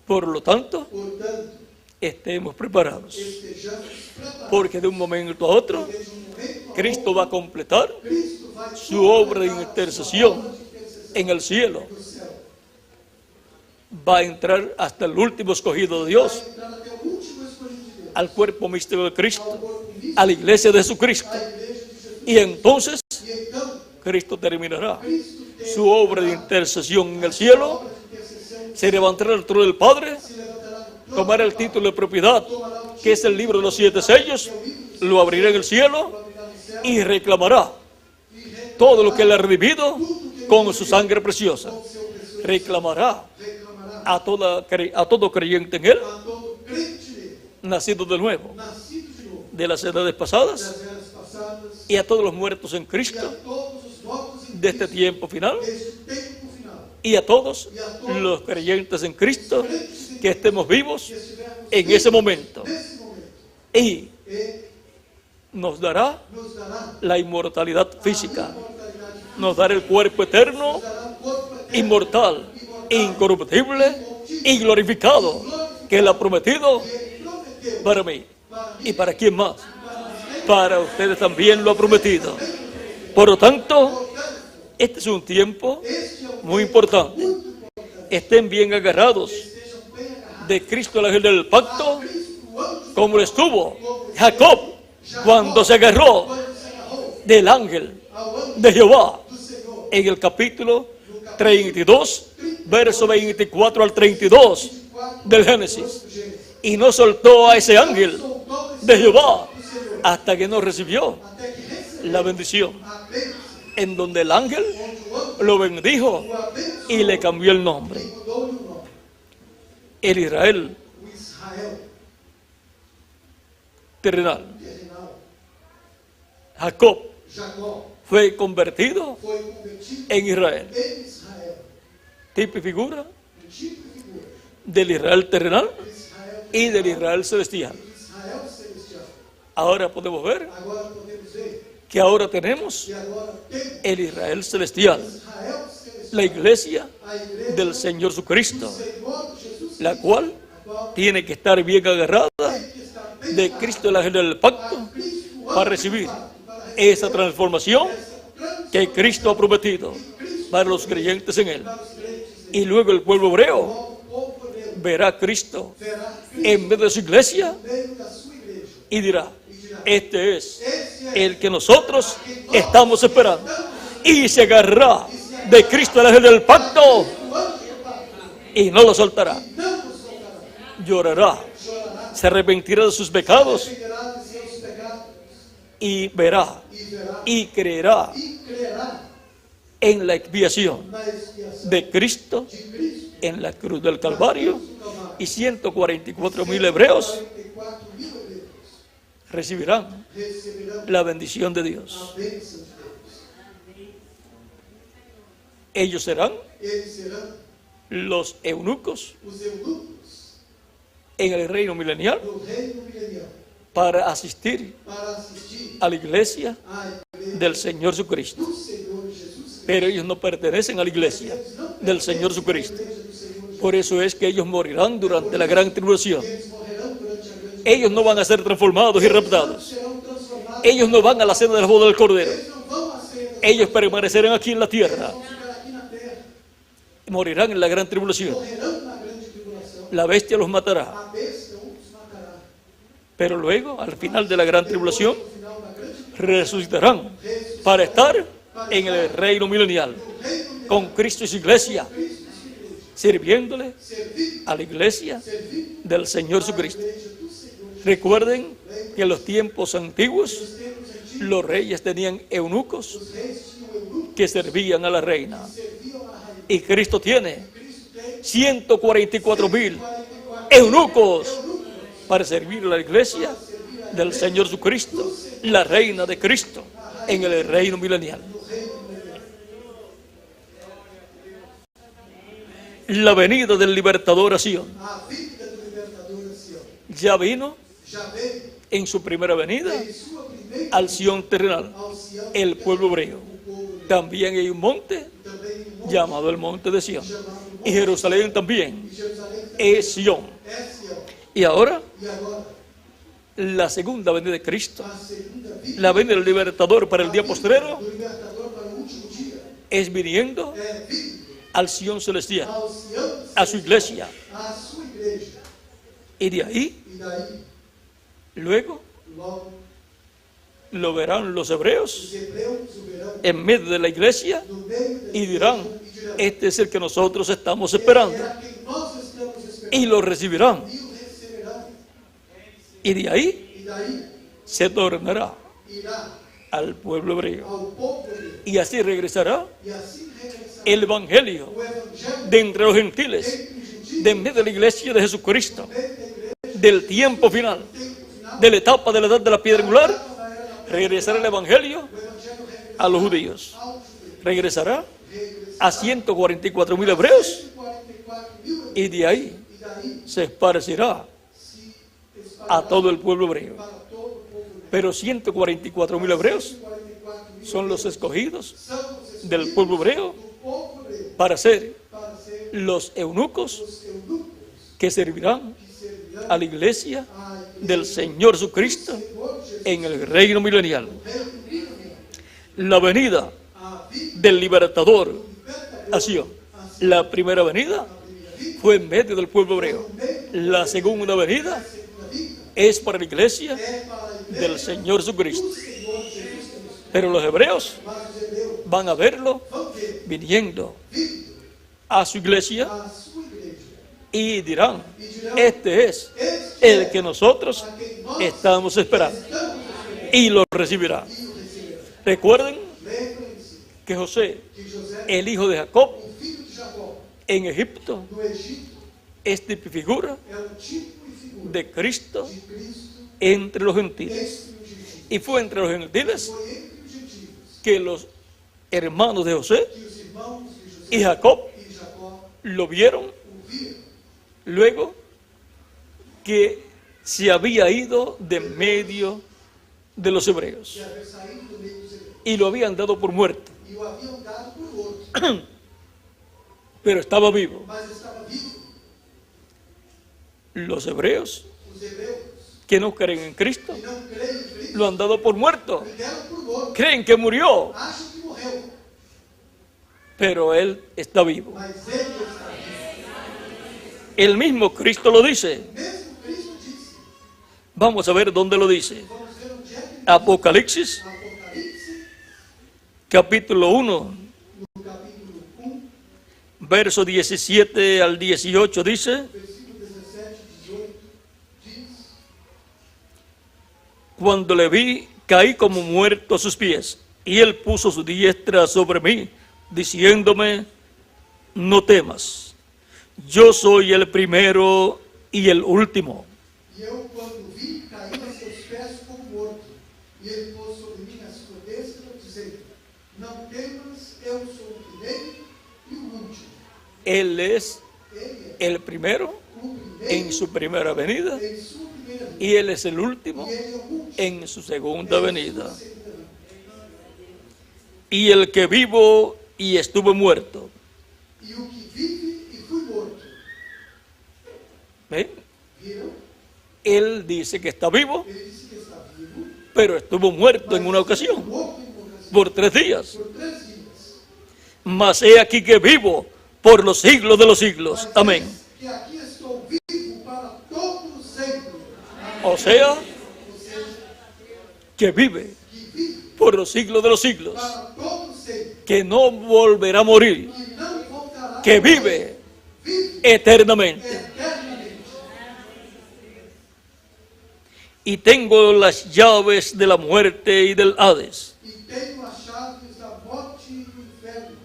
B: Por lo tanto,
A: Portanto,
B: estemos preparados,
A: estejamos preparados.
B: porque de un momento a otro,
A: Desde um momento
B: Cristo va a completar
A: Cristo vai
B: su obra de intercesión en el cielo.
A: do céu.
B: Va a entrar hasta el último escogido de Dios,
A: Vai entrar até o último escolhido de Deus,
B: al cuerpo místico de
A: ao
B: Cristo,
A: corpo místico,
B: a la iglesia de Jesucristo.
A: à igreja de Jesus.
B: Y entonces
A: E então,
B: Cristo terminará
A: Cristo tem
B: su obra de intercesión en el cielo,
A: obra de intercessão,
B: se levantará el trono del Padre,
A: se levantará no trono,
B: tomará el título de propiedad, que es el libro de los 7 sellos, lo abrirá en el cielo
A: abrirá no céu
B: y reclamará todo lo que él ha redimido con su sangre preciosa.
A: com seu precioso
B: Reclamará
A: reclamará
B: a todo creyente en él,
A: a todo crente nele,
B: nacido de nuevo,
A: nascido de novo,
B: de las edades pasadas,
A: das eras passadas,
B: y a todos los muertos en
A: e a
B: Cristo
A: todos os mortos em
B: de este
A: Cristo,
B: tiempo final,
A: deste tempo final,
B: y a todos los creyentes en Cristo que estemos vivos
A: que estivermos
B: en ese momento.
A: nesse momento,
B: Y
A: e
B: nos dará
A: nos dará
B: la inmortalidad física,
A: imortalidade,
B: nos dará el cuerpo eterno,
A: nos dará um corpo eterno,
B: inmortal, incorruptible y glorificado que Él ha prometido para mí. ¿Y para quién más? Para ustedes también lo ha prometido. Por lo tanto, este es un tiempo muy importante. Estén bien agarrados de Cristo, el ángel del pacto, como lo estuvo Jacob cuando se agarró del ángel de Jehová en el capítulo 32, verso 24 al 32 del Génesis. Y no soltó a ese ángel de Jehová hasta que no recibió la bendición, en donde el ángel lo bendijo y le cambió el nombre. El Israel terrenal, Jacob, fue convertido en Israel, tipo y figura del Israel terrenal y del Israel celestial. Ahora podemos ver que ahora tenemos el Israel celestial, la iglesia del Señor Jesucristo, la cual tiene que estar bien agarrada de Cristo, el ángel del pacto, para recibir esa transformación que Cristo ha prometido para los creyentes en Él. Y luego el pueblo hebreo verá a Cristo en medio de su iglesia y dirá: este es el que nosotros estamos esperando. Y se agarrará de Cristo, el ángel del pacto, y no lo soltará. Llorará, se arrepentirá de sus pecados y verá y creerá en la expiación de Cristo en la cruz del Calvario, y 144,000 hebreos recibirán la bendición de Dios. Ellos serán los eunucos en el reino milenial para asistir a la iglesia del Señor Jesucristo. Pero ellos no pertenecen a la iglesia del Señor Jesucristo. Por eso es que ellos morirán durante la gran tribulación. Ellos no van a ser transformados y raptados. Ellos no van a la cena de la boda del Cordero. Ellos permanecerán aquí en la tierra. Morirán en la gran tribulación. La bestia los matará. Pero luego, al final de la gran tribulación, resucitarán para estar en el reino milenial con Cristo y su iglesia, sirviéndole a la iglesia del Señor Jesucristo. Recuerden que en los tiempos antiguos los reyes tenían eunucos que servían a la reina, y Cristo tiene 144,000 eunucos para servir a la iglesia del Señor Jesucristo, la reina de Cristo en el reino milenial. La venida del libertador a Sion ya vino en su primera venida al Sion terrenal, el pueblo hebreo. También hay un monte llamado el monte de Sion, y Jerusalén también es Sion. Y ahora la segunda venida de Cristo, la venida del libertador para el día postrero, es viniendo al Sion celestial, a su iglesia. Y de ahí, luego, lo verán los hebreos en medio de la iglesia y dirán: este es el que nosotros estamos esperando. Y lo recibirán. Y de ahí se tornará al pueblo hebreo. Y así regresará el evangelio de entre los gentiles, de en medio de la iglesia de Jesucristo, del tiempo final, de la etapa de la edad de la piedra angular. Regresará el evangelio a los judíos. Regresará a 144,000 hebreos, y de ahí se esparcirá a todo el pueblo hebreo. Pero 144,000 hebreos son los escogidos del pueblo hebreo para ser los eunucos que servirán a la iglesia del Señor Jesucristo en el reino milenial. La venida del libertador a Sion. La primera venida fue en medio del pueblo hebreo. La segunda venida es para la iglesia del Señor Jesucristo. Pero los hebreos van a verlo viniendo a su iglesia y dirán, este es el que nosotros estamos esperando, y lo recibirá. Recuerden que José, el hijo de Jacob, en Egipto, es figura de Cristo entre los gentiles. Y fue entre los gentiles que los hermanos de José y Jacob lo vieron luego que se había ido de medio de los hebreos y lo habían dado por muerto. Pero estaba vivo. Los hebreos que no creen en Cristo lo han dado por muerto. Creen que murió. Pero Él está vivo. El mismo Cristo lo dice. Vamos a ver dónde lo dice. Apocalipsis, capítulo 1, verso 17 al 18 dice: cuando le vi, caí como muerto a sus pies, y Él puso su diestra sobre mí, diciéndome, no temas, yo soy el primero y el último.
A: E eu, quando vi, caí a seus pés como morto. E ele pôs sobre mim a sua destra, dizendo, não temas, eu sou o primeiro e o último.
B: Él es el primero en su primera venida, y Él es el último en su segunda venida. Y el que vivo y estuve muerto.
A: E o que vive e fui morto.
B: ¿Ven?
A: Viram?
B: Él dice que está vivo,
A: Ele disse que está vivo,
B: pero estuvo muerto en una ocasión,
A: morto em uma ocasião,
B: por 3 días.
A: por 3 dias.
B: Mas he aquí que vivo por los siglos de los siglos.
A: Mas
B: Amén.
A: eis que aqui estou vivo para todo sempre.
B: O sea,
A: Ou seja,
B: que vive
A: que vive
B: por los siglos de los siglos,
A: para todo sempre.
B: que no volverá a morir,
A: Que não voltará
B: que
A: a morrer.
B: vive
A: Vive
B: eternamente.
A: eternamente.
B: Y tengo las llaves de la muerte y del Hades.
A: E tenho as chaves da morte e do inferno.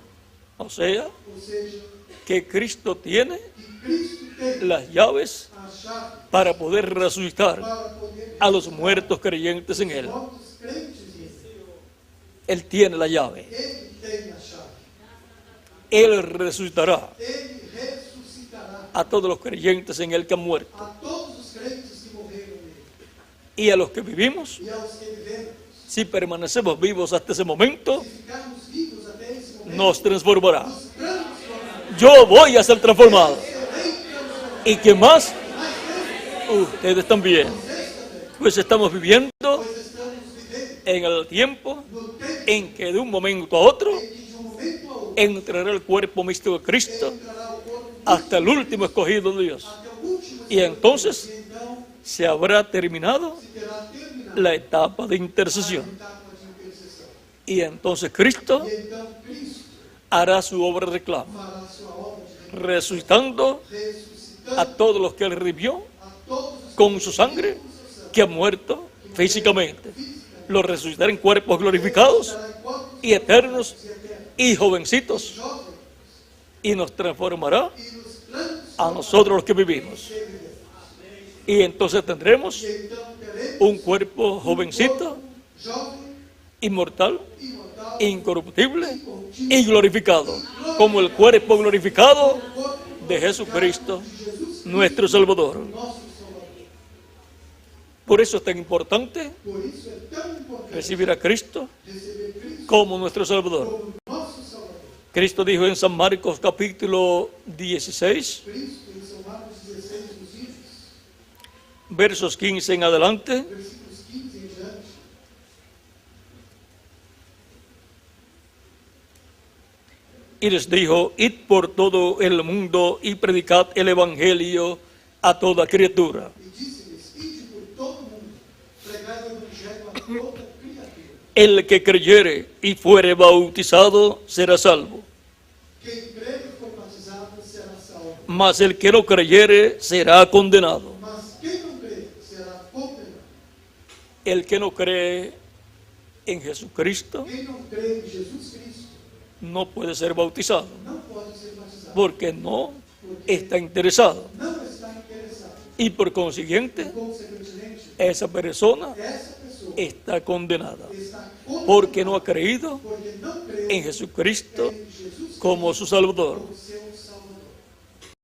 B: O sea,
A: Ou seja,
B: que Cristo tiene
A: que Cristo tem
B: las llaves
A: as chaves
B: para poder resucitar
A: para poder
B: a los muertos creyentes en Él.
A: mortos crentes nele.
B: Él tiene la llave.
A: Ele tem a chave.
B: Él resucitará
A: Ele ressuscitará
B: a todos los creyentes en Él que han muerto.
A: a todos os crentes que morreram nele.
B: Y a los que vivimos,
A: E aos que vivemos,
B: si permanecemos vivos hasta ese momento,
A: se ficarmos vivos até esse momento,
B: nos transformará.
A: nos transformará.
B: Yo voy a ser transformado.
A: Serei transformado.
B: ¿Y qué más?
A: Mas Deus,
B: Ustedes también. Pues estamos viviendo
A: pois estamos vivendo
B: en el tiempo
A: no tempo
B: en que de un momento a otro
A: em que de momento a outro
B: entrará el cuerpo místico de Cristo
A: entrará o corpo
B: hasta el último escogido de Dios.
A: até o último.
B: Y entonces
A: E então
B: se habrá terminado
A: se terá terminado
B: la etapa de intercesión.
A: a etapa de intercessão.
B: Y entonces Cristo
A: E então Cristo
B: hará su obra de reclamo,
A: fará sua obra de
B: resucitando
A: ressuscitando
B: a todos los que Él redimió
A: a todos os
B: con su sangre que han muerto físicamente. Los resucitará en cuerpos glorificados
A: que estará em corpos
B: y eternos
A: e eternos,
B: y jovencitos,
A: jovens,
B: y nos transformará
A: e nos transformará
B: a nosotros los que vivimos. Y entonces tendremos
A: e então teremos
B: un cuerpo jovencito,
A: jovem,
B: inmortal,
A: imortal,
B: incorruptible y glorificado, como el cuerpo glorificado de Jesucristo, nuestro Salvador.
A: nosso Salvador.
B: Por eso es tan importante
A: Por isso é tão importante
B: recibir a Cristo
A: receber Cristo
B: como nuestro Salvador.
A: como nosso Salvador.
B: Cristo dijo en San Marcos capítulo 16,
A: Cristo, em São Marcos 16, nos diz,
B: versos 15 en adelante.
A: versículos 15 em diante.
B: Y les dijo, id por todo el mundo y predicad el evangelio a toda criatura.
A: E disse-lhes: ide por todo o mundo, pregai o evangelho a toda criatura.
B: El que creyere y fuere bautizado será salvo,
A: Quem crer e for batizado será salvo,
B: mas el que no creyere será condenado.
A: mas quem não crer será condenado.
B: El que no cree en Jesucristo
A: Quem não crê em Jesus Cristo
B: no puede ser bautizado,
A: não pode ser batizado,
B: porque no está interesado.
A: não está interessado.
B: Y por consiguiente,
A: Consequentemente,
B: esa persona
A: essa pessoa
B: está condenada,
A: está condenada
B: porque no ha creído
A: porque não crê
B: en Jesucristo
A: em Jesus
B: como su Salvador.
A: como seu Salvador.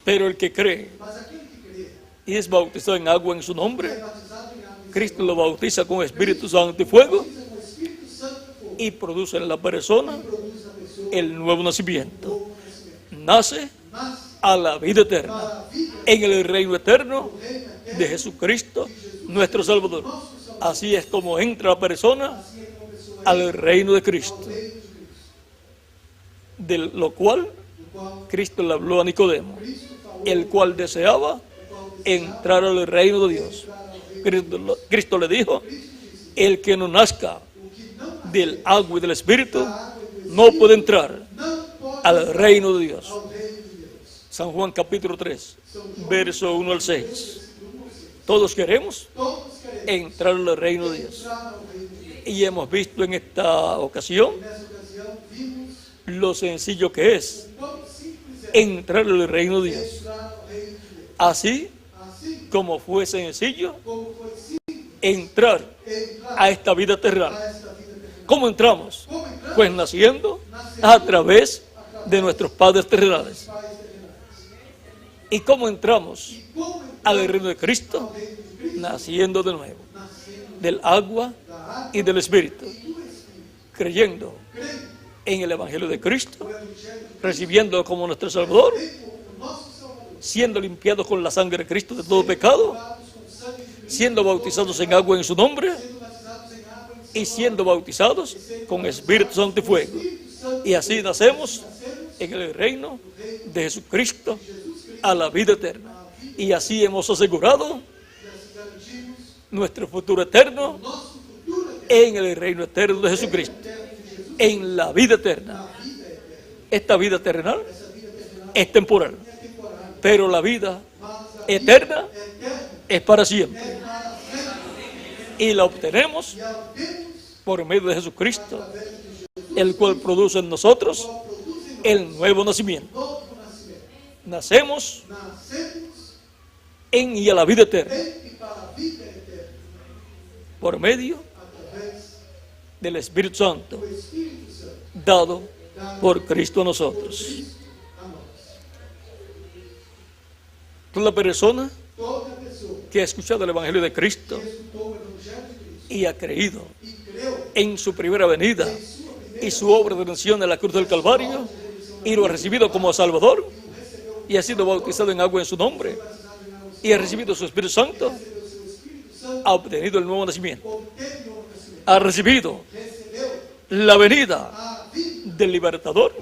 B: Pero el que cree
A: Mas aquele que crê
B: y es bautizado en agua en su
A: é
B: nombre,
A: batizado em água e
B: Cristo lo bautiza con Espíritu Santo y fuego
A: batiza com o Espírito Santo e fogo,
B: y produce en la persona
A: produz na pessoa
B: el nuevo nacimiento.
A: novo nascimento.
B: Nace
A: Nasce
B: a la vida eterna
A: para a vida
B: en el reino eterno
A: do reino eterno
B: de Jesucristo, nuestro Salvador.
A: nosso Salvador.
B: Así es como entra la persona
A: Assim é como a pessoa
B: al reino de
A: ao
B: Cristo,
A: reino de Cristo,
B: de lo cual
A: do qual
B: Cristo le habló a Nicodemo,
A: Cristo falou,
B: el cual deseaba
A: do qual
B: entrar al reino de Dios.
A: entrar ao reino.
B: Cristo le dijo,
A: Cristo disse:
B: el que no nazca
A: o que não nascer
B: del agua y del Espíritu
A: da água e do
B: no puede entrar
A: não pode
B: al
A: entrar
B: reino de Dios.
A: ao reino de Deus.
B: San Juan capítulo 3,
A: São João,
B: verso 1 al 6.
A: versículo 1 ao 6.
B: Todos queremos
A: Todos queremos
B: entrar al reino de Dios.
A: entrar ao reino de Deus.
B: Y hemos visto en esta ocasión
A: Nessa ocasião, vimos
B: lo sencillo que es
A: o quão simples é
B: entrar al reino de Dios.
A: entrar ao reino de Deus.
B: Así
A: Assim
B: como fue sencillo
A: como foi simples
B: entrar
A: entrar
B: a esta vida
A: a
B: terrenal.
A: esta vida terrenal.
B: ¿Cómo entramos?
A: Como entramos?
B: Pues naciendo a través de nuestros padres terrenales.
A: Pais terrenais.
B: ¿Y cómo entramos
A: E como
B: al
A: entramos
B: reino de Cristo?
A: ao reino de Cristo?
B: Naciendo de nuevo,
A: Nascendo
B: del agua
A: da água
B: y del Espíritu,
A: e do Espírito.
B: creyendo
A: Crendo
B: en el Evangelio de Cristo,
A: no Evangelho de
B: recibiendo como nuestro Salvador,
A: Cristo, o nosso Salvador,
B: siendo limpiados con la sangre de Cristo de todo pecado,
A: lavados com sangue de Cristo,
B: siendo bautizados en agua en su nombre
A: sendo batizados em água e
B: y siendo bautizados con Espíritu Santo y fuego.
A: Espírito Santo.
B: Y así nacemos
A: Nascemos
B: en el reino de Jesucristo a la vida eterna. Y así hemos asegurado
A: e assim garantimos
B: nuestro futuro eterno
A: nosso futuro
B: en el reino eterno de Jesucristo,
A: eterno de Jesus,
B: en la vida eterna.
A: a vida eterna.
B: Esta vida terrenal
A: Essa vida terrenal
B: es temporal,
A: é temporária,
B: pero la vida
A: mas a vida
B: eterna
A: eterna
B: es para siempre.
A: é para sempre.
B: Y la obtenemos
A: E a temos
B: por medio de Jesucristo,
A: através de Jesus,
B: el cual produce en nosotros
A: qual produz em nós
B: el nuevo nacimiento.
A: novo nascimento.
B: Nacemos
A: Nascemos
B: en y a la vida eterna
A: em e para a vida eterna,
B: por medio
A: através
B: del Espíritu Santo
A: do Espírito Santo,
B: dado
A: dado
B: por Cristo a
A: por
B: nosotros.
A: Cristo a nós.
B: Toda persona
A: Toda pessoa
B: que ha escuchado el Evangelio de Cristo
A: que escutou o Evangelho de Cristo
B: y ha creído
A: e creu
B: en su primera venida
A: em sua primeira
B: y su obra de redención en la cruz del Calvario y lo ha recibido como Salvador y ha sido bautizado en agua en su nombre y ha recibido su Espíritu Santo,
A: recebeu seu Espírito Santo,
B: ha obtenido el nuevo nacimiento,
A: obteve o novo nascimento,
B: ha recibido
A: recebeu
B: la venida
A: a vida,
B: del libertador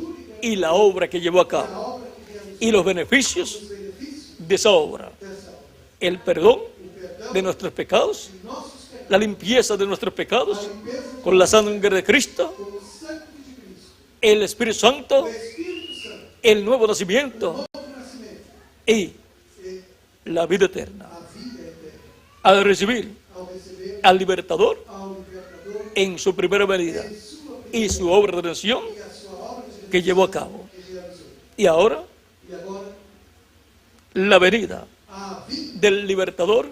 B: y la obra que llevó a
A: a
B: cabo
A: obra que realizou,
B: y los beneficios
A: os benefícios
B: de esa obra,
A: dessa obra,
B: el perdón
A: o perdão
B: de nuestros pecados,
A: de nossos pecados,
B: la limpieza de nuestros pecados
A: a limpeza
B: con la sangre de Cristo,
A: com o sangue de Cristo,
B: el Espíritu Santo,
A: o Espírito Santo,
B: el nuevo nacimiento
A: novo nascimento
B: y
A: e
B: la vida eterna.
A: a vida eterna.
B: Al recibir
A: Ao receber
B: al libertador
A: ao libertador
B: en su primera venida
A: em sua vida
B: y su obra de redención
A: e a sua obra de
B: que llevó a cabo.
A: que realizou.
B: Y ahora
A: E agora
B: la venida
A: a vida
B: del libertador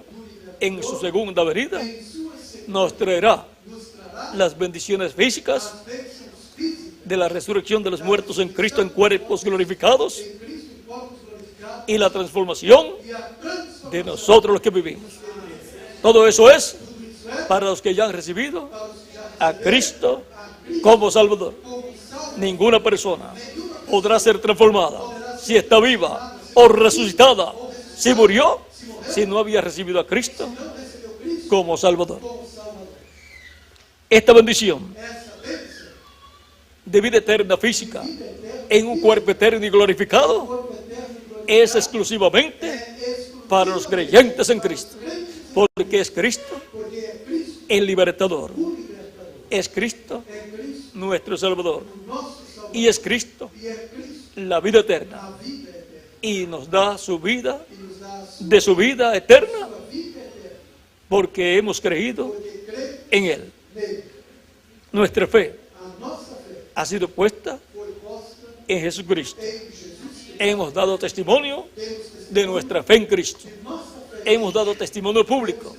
B: en su segunda venida
A: em sua segunda
B: nos traerá
A: nos trará
B: las bendiciones físicas
A: as bênçãos físicas
B: de la resurrección de los muertos en Cristo en cuerpos glorificados
A: em Cristo em corpos glorificados
B: y la transformación
A: e a transformação
B: de nosotros los que vivimos. Todo eso es
A: isso é
B: para los que ya han recibido
A: para os que já
B: a Cristo como Salvador.
A: como salvo
B: Ninguna persona podrá ser transformada si está viva o resucitada, si murió si no había recibido a Cristo como Salvador. Esta bendición de vida eterna física en un cuerpo eterno y glorificado es exclusivamente para los creyentes en Cristo, porque es Cristo el libertador, es Cristo nuestro Salvador y es Cristo la vida eterna, y nos da su vida, de su vida eterna, porque hemos creído en Él. Nuestra fe ha sido puesta en Jesucristo. Hemos dado testimonio de nuestra fe en Cristo. Hemos dado testimonio público.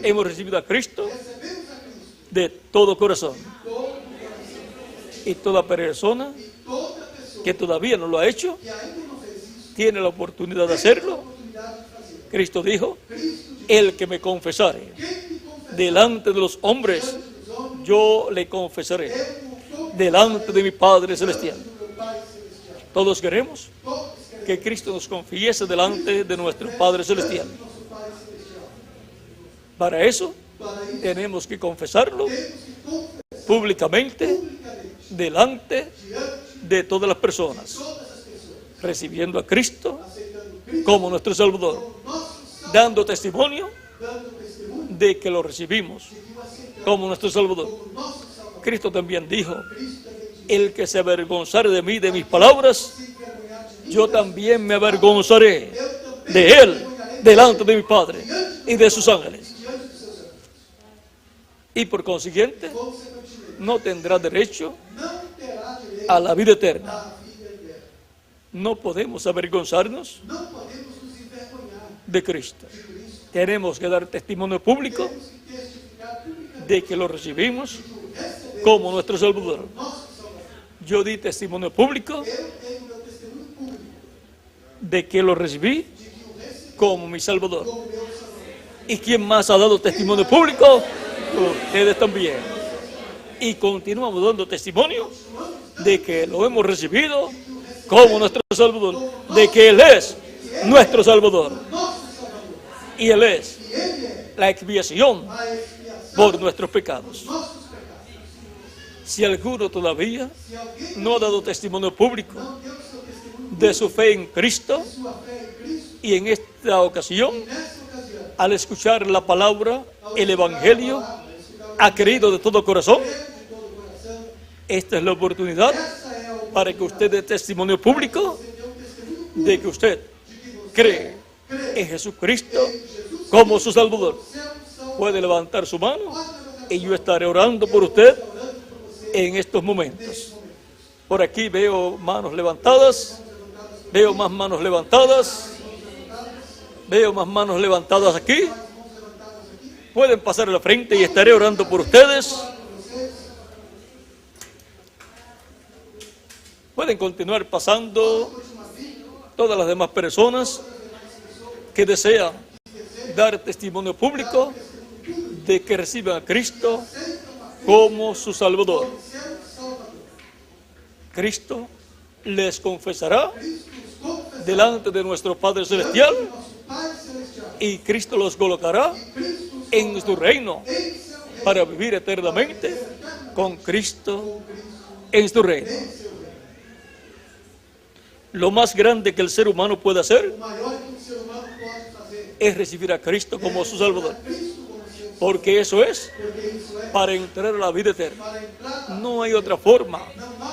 B: Hemos recibido a Cristo de todo corazón. Y toda persona que todavía no lo ha hecho tiene la oportunidad de hacerlo. Cristo dijo: el que me confesare delante de los hombres, yo le confesaré delante de mi Padre Celestial. Todos queremos que Cristo nos confiese delante de nuestro Padre Celestial. Para eso tenemos que confesarlo públicamente delante de todas las personas, recibiendo a Cristo como nuestro Salvador, dando testimonio de que lo recibimos como nuestro Salvador. Cristo también dijo: el que se avergonzare de mí, de mis palabras, yo también me avergonzaré de él delante de mi Padre y de sus ángeles. Y por consiguiente no tendrá derecho a la vida eterna. No podemos avergonzarnos de Cristo. Tenemos que dar testimonio público de que lo recibimos como nuestro Salvador. Yo di testimonio público de que lo recibí como mi Salvador. ¿Y quién más ha dado testimonio público? Ustedes también. Y continuamos dando testimonio de que lo hemos recibido como nuestro Salvador, de que Él es nuestro Salvador y Él es la expiación por nuestros pecados. Si alguno todavía no ha dado testimonio público de su fe en Cristo, y en esta ocasión, al escuchar la palabra, el Evangelio, ha creído de todo corazón, esta es la oportunidad para que usted dé testimonio público de que usted cree en Jesucristo como su Salvador. Puede levantar su mano y yo estaré orando por usted en estos momentos. Por aquí veo manos levantadas, veo más manos levantadas, veo más manos levantadas aquí. Pueden pasar a la frente y estaré orando por ustedes. Pueden continuar pasando todas las demás personas que desean dar testimonio público de que reciben a Cristo como su Salvador. Cristo les confesará delante de nuestro Padre Celestial y Cristo los colocará en su reino para vivir eternamente con Cristo en su reino. Lo más grande que el ser humano puede hacer es recibir a Cristo como su Salvador, porque eso es para entrar a la vida eterna. No hay otra forma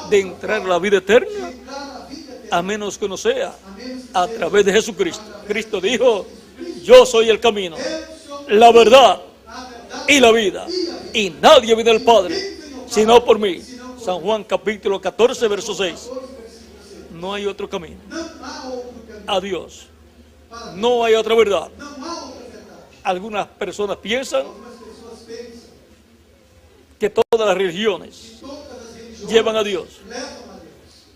B: de entrar a la vida eterna a menos que no sea a través de Jesucristo. Cristo dijo: yo soy el camino, la verdad y la vida, y nadie viene al Padre sino por mí. San Juan capítulo 14 verso 6. No hay otro camino a Dios, no hay otra verdad. Algunas personas piensan que todas las religiones llevan a Dios.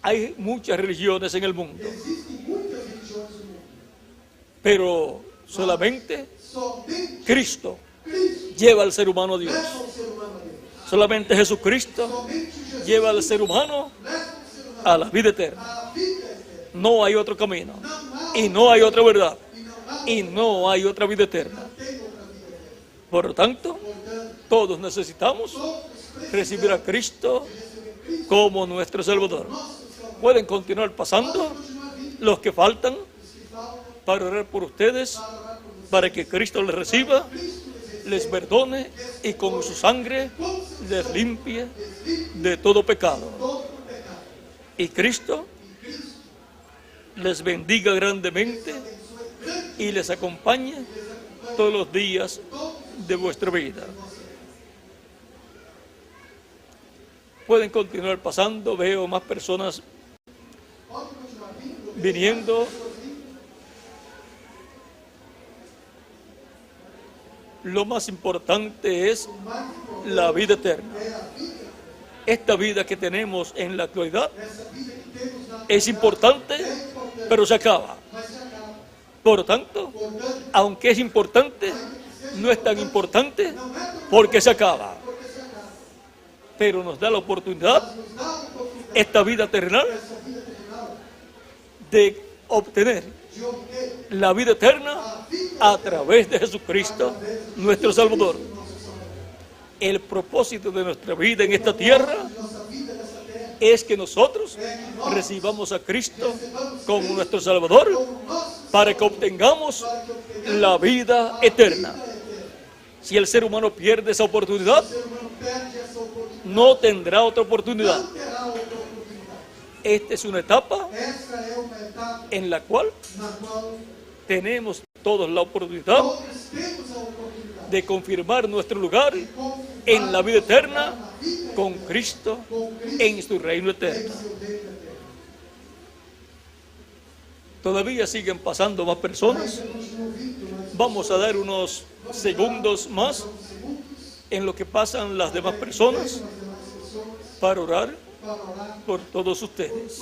B: Hay muchas religiones en el mundo, pero solamente Cristo lleva al ser humano a Dios. Solamente Jesucristo lleva al ser humano a la vida eterna. No hay otro camino y no hay otra verdad. y no hay otra vida eterna. Por lo tanto, todos necesitamos recibir a Cristo como nuestro Salvador. Pueden continuar pasando los que faltan para orar por ustedes, para que Cristo les reciba, les perdone y con su sangre les limpie de todo pecado. Y Cristo les bendiga grandemente y les acompañe todos los días de vuestra vida. Pueden continuar pasando, veo más personas viniendo. Lo más importante es la vida eterna. Esta vida que tenemos en la actualidad es importante, pero se acaba. Por lo tanto, aunque es importante, no es tan importante porque se acaba. Pero nos da la oportunidad, esta vida terrenal, de obtener la vida eterna a través de Jesucristo, nuestro Salvador. El propósito de nuestra vida en esta tierra es que nosotros recibamos a Cristo como nuestro Salvador para que obtengamos la vida eterna. Si el ser humano pierde esa oportunidad, no tendrá otra oportunidad. Esta es una etapa en la cual tenemos todos la oportunidad de confirmar nuestro lugar en la vida eterna con Cristo en su reino eterno. Todavía siguen pasando más personas. Vamos a dar unos segundos más en lo que pasan las demás personas para orar por todos ustedes.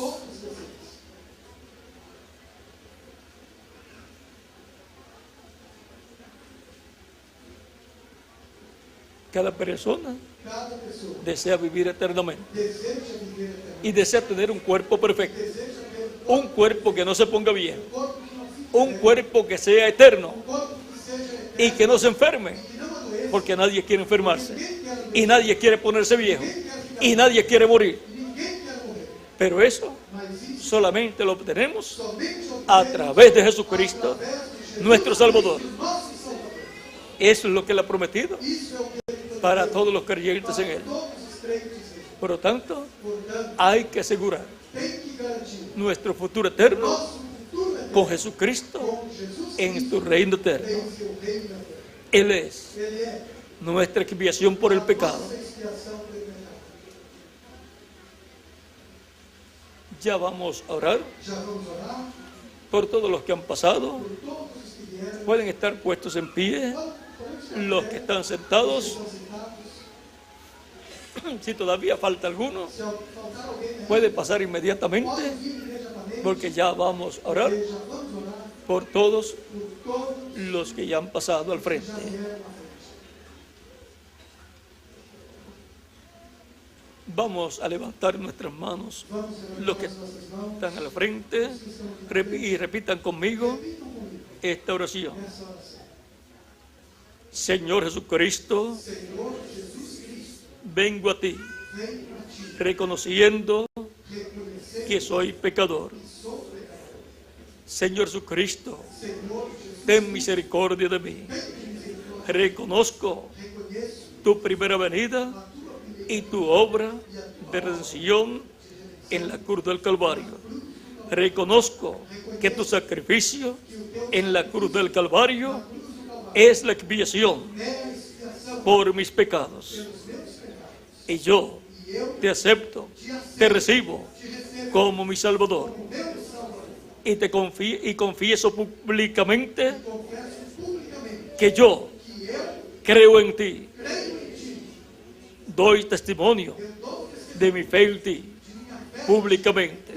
B: Cada persona desea vivir eternamente y desea tener un cuerpo perfecto, un cuerpo que no se ponga viejo, un cuerpo que sea eterno y que no se enferme, porque nadie quiere enfermarse y nadie quiere ponerse viejo y nadie quiere morir. Pero eso solamente lo obtenemos a través de Jesucristo, nuestro Salvador. Eso es lo que Él ha prometido para todos los creyentes en Él. Por lo tanto, hay que asegurar nuestro futuro eterno con Jesucristo en su reino eterno. Él es nuestra expiación por el pecado. Ya vamos a orar por todos los que han pasado. Pueden estar puestos en pie los que están sentados. Si todavía falta alguno, puede pasar inmediatamente, porque ya vamos a orar por todos los que ya han pasado al frente. Vamos a levantar nuestras manos, los que están al frente, y repitan conmigo esta oración. Señor Jesucristo, vengo a ti, reconociendo que soy pecador. Señor Jesucristo, ten misericordia de mí. Reconozco tu primera venida y tu obra de redención en la cruz del Calvario. Reconozco que tu sacrificio en la cruz del Calvario es la expiación por mis pecados. Y yo te acepto, te recibo como mi Salvador. Y te confieso públicamente que yo creo en ti. Doy testimonio de mi fe en ti públicamente.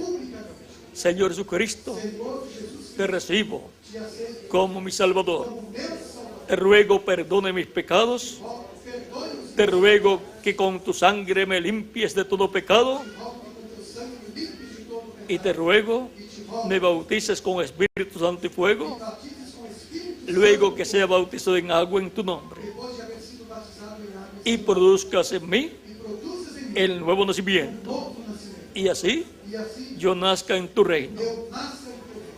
B: Señor Jesucristo, te recibo como mi Salvador. Te ruego perdone mis pecados. Te ruego que con tu sangre me limpies de todo pecado. Y te ruego me bautices con Espíritu Santo y fuego luego que sea bautizado en agua en tu nombre,
A: depois de haver sido batizado em água,
B: y produzcas en mí
A: e produzas em mim
B: el nuevo nacimiento,
A: novo nascimento.
B: y así
A: E assim
B: yo nazca en tu reino,
A: eu nasça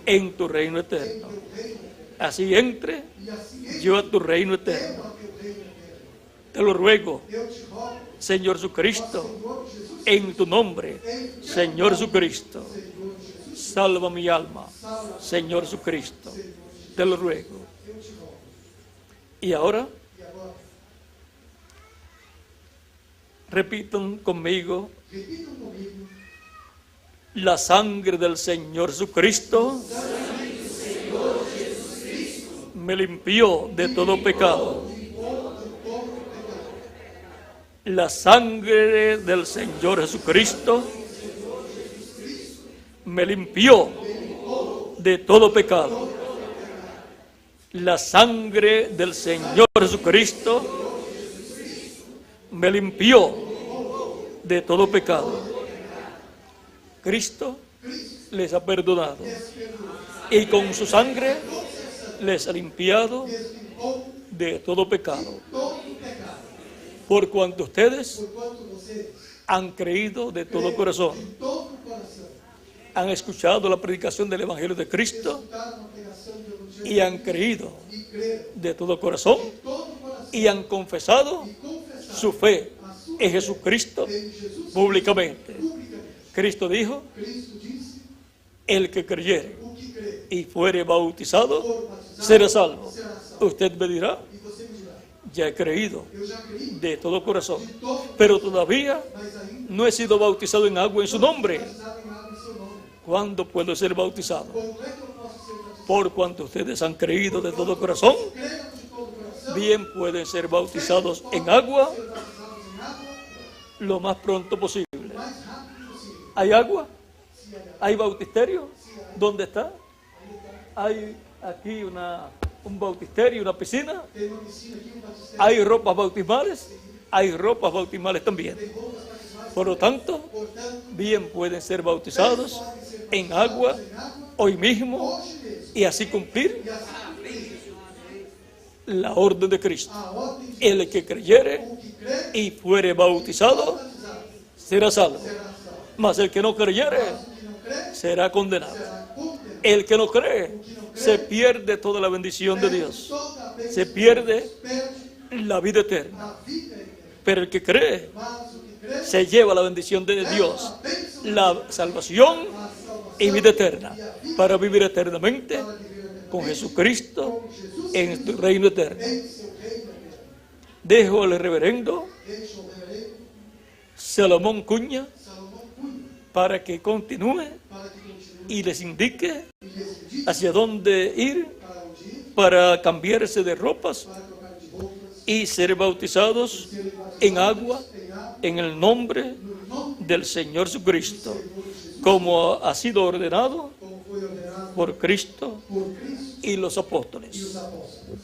B: en tu reino
A: em
B: eterno.
A: teu reino,
B: Así entre
A: e assim entre
B: yo a tu reino
A: eu
B: eterno.
A: a teu reino eterno.
B: Te lo ruego,
A: Eu te rogo,
B: Señor Jesucristo,
A: Senhor Jesus,
B: en tu nombre, Señor Jesucristo,
A: Senhor Jesus,
B: salva mi alma,
A: salva,
B: Señor Jesucristo,
A: Senhor Jesus,
B: te lo ruego.
A: eu te rogo.
B: Y ahora
A: E agora,
B: repitan conmigo:
A: repitam comigo,
B: la sangre del Señor Jesucristo me limpió de todo pecado. La sangre del Señor Jesucristo me limpió de todo pecado. La sangre del Señor Jesucristo me limpió de todo pecado. Cristo les ha perdonado y con su sangre les ha limpiado de todo pecado.
A: todo pecado,
B: Por cuanto ustedes
A: por quanto vocês,
B: han creído de todo corazón,
A: em todo o coração,
B: han escuchado la predicación del Evangelio de Cristo
A: escutaram a pregação do Evangelho
B: y han creído
A: e creram
B: de todo corazón
A: todo o coração
B: y han confesado
A: e confessaram
B: su fe
A: a sua
B: en Jesucristo
A: fé em Jesus
B: públicamente.
A: publicamente.
B: Cristo dijo:
A: Cristo disse,
B: el que creyere
A: o que crê,
B: y fuere bautizado
A: for batizado,
B: será salvo.
A: será salvo.
B: Usted me dirá:
A: E você me dirá,
B: ya he creído
A: eu já creí,
B: de todo corazón,
A: de todo,
B: pero todavía
A: mas ainda
B: no he sido bautizado en agua en su nombre.
A: batizado em água em seu nome.
B: ¿Cuándo puedo ser bautizado?
A: Quando é que eu posso ser batizado?
B: Por cuanto ustedes han creído de todo corazón,
A: Creram de todo o coração,
B: bien pueden ser bautizados en agua
A: ser batizados em água,
B: lo más pronto posible.
A: o mais rápido possível.
B: ¿Hay agua?
A: Se há água,
B: ¿Hay bautisterio? ¿Dónde está? Hay aquí un bautisterio, una piscina.
A: tem uma piscina aqui, um batistério,
B: ¿Hay ropas bautismales? Hay ropas bautismales también.
A: tem roupas batismais,
B: Por lo tanto,
A: portanto,
B: bien pueden ser bautizados en agua
A: em água,
B: hoy mismo
A: hoje mesmo.
B: y así cumplir
A: E assim cumprir
B: la orden de Cristo.
A: a ordem de
B: El que creyere
A: o que crê,
B: y fuere bautizado
A: batizado,
B: será salvo,
A: será salvo.
B: mas el que no creyere
A: O que não crê,
B: será condenado.
A: será condenado.
B: El que no cree se pierde toda la bendición de Dios,
A: Toda a bênção
B: se pierde
A: perde
B: la vida eterna,
A: a vida eterna.
B: pero el que cree
A: Mas o que crê,
B: se lleva la bendición de Dios, la salvación
A: a salvação
B: y vida eterna,
A: e a vida
B: para vivir eternamente
A: para viver eternamente
B: con Jesucristo
A: com Jesus
B: en tu reino eterno.
A: em seu reino eterno.
B: Dejo al reverendo
A: Deixa o reverendo
B: Salomón Cuña
A: Salomão Cunha
B: para que continúe
A: para que continue
B: y les indique
A: e lhes indique
B: hacia dónde ir
A: para onde ir,
B: para cambiarse de ropas
A: para trocar de roupas,
B: y ser bautizados
A: serem batizados
B: en agua
A: em água,
B: en el nombre
A: no nome
B: del Señor Jesucristo,
A: do Senhor Jesus,
B: como ha sido ordenado
A: como foi ordenado
B: por Cristo
A: por Cristo
B: y los
A: e os
B: apóstoles.
A: apóstolos.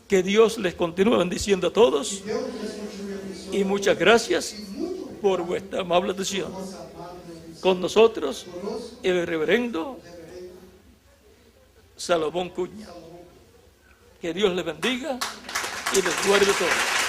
B: Que Dios les continúe bendiciendo a todos
A: Deus lhes continue abençoando
B: y muchas gracias
A: e muito obrigado
B: por vuestra amable atención.
A: por vossa amada bênção
B: Con nosotros
A: conosco,
B: el reverendo
A: reverendo
B: Salomón Cuña.
A: Salomão.
B: Que Dios les bendiga y les guarde todo.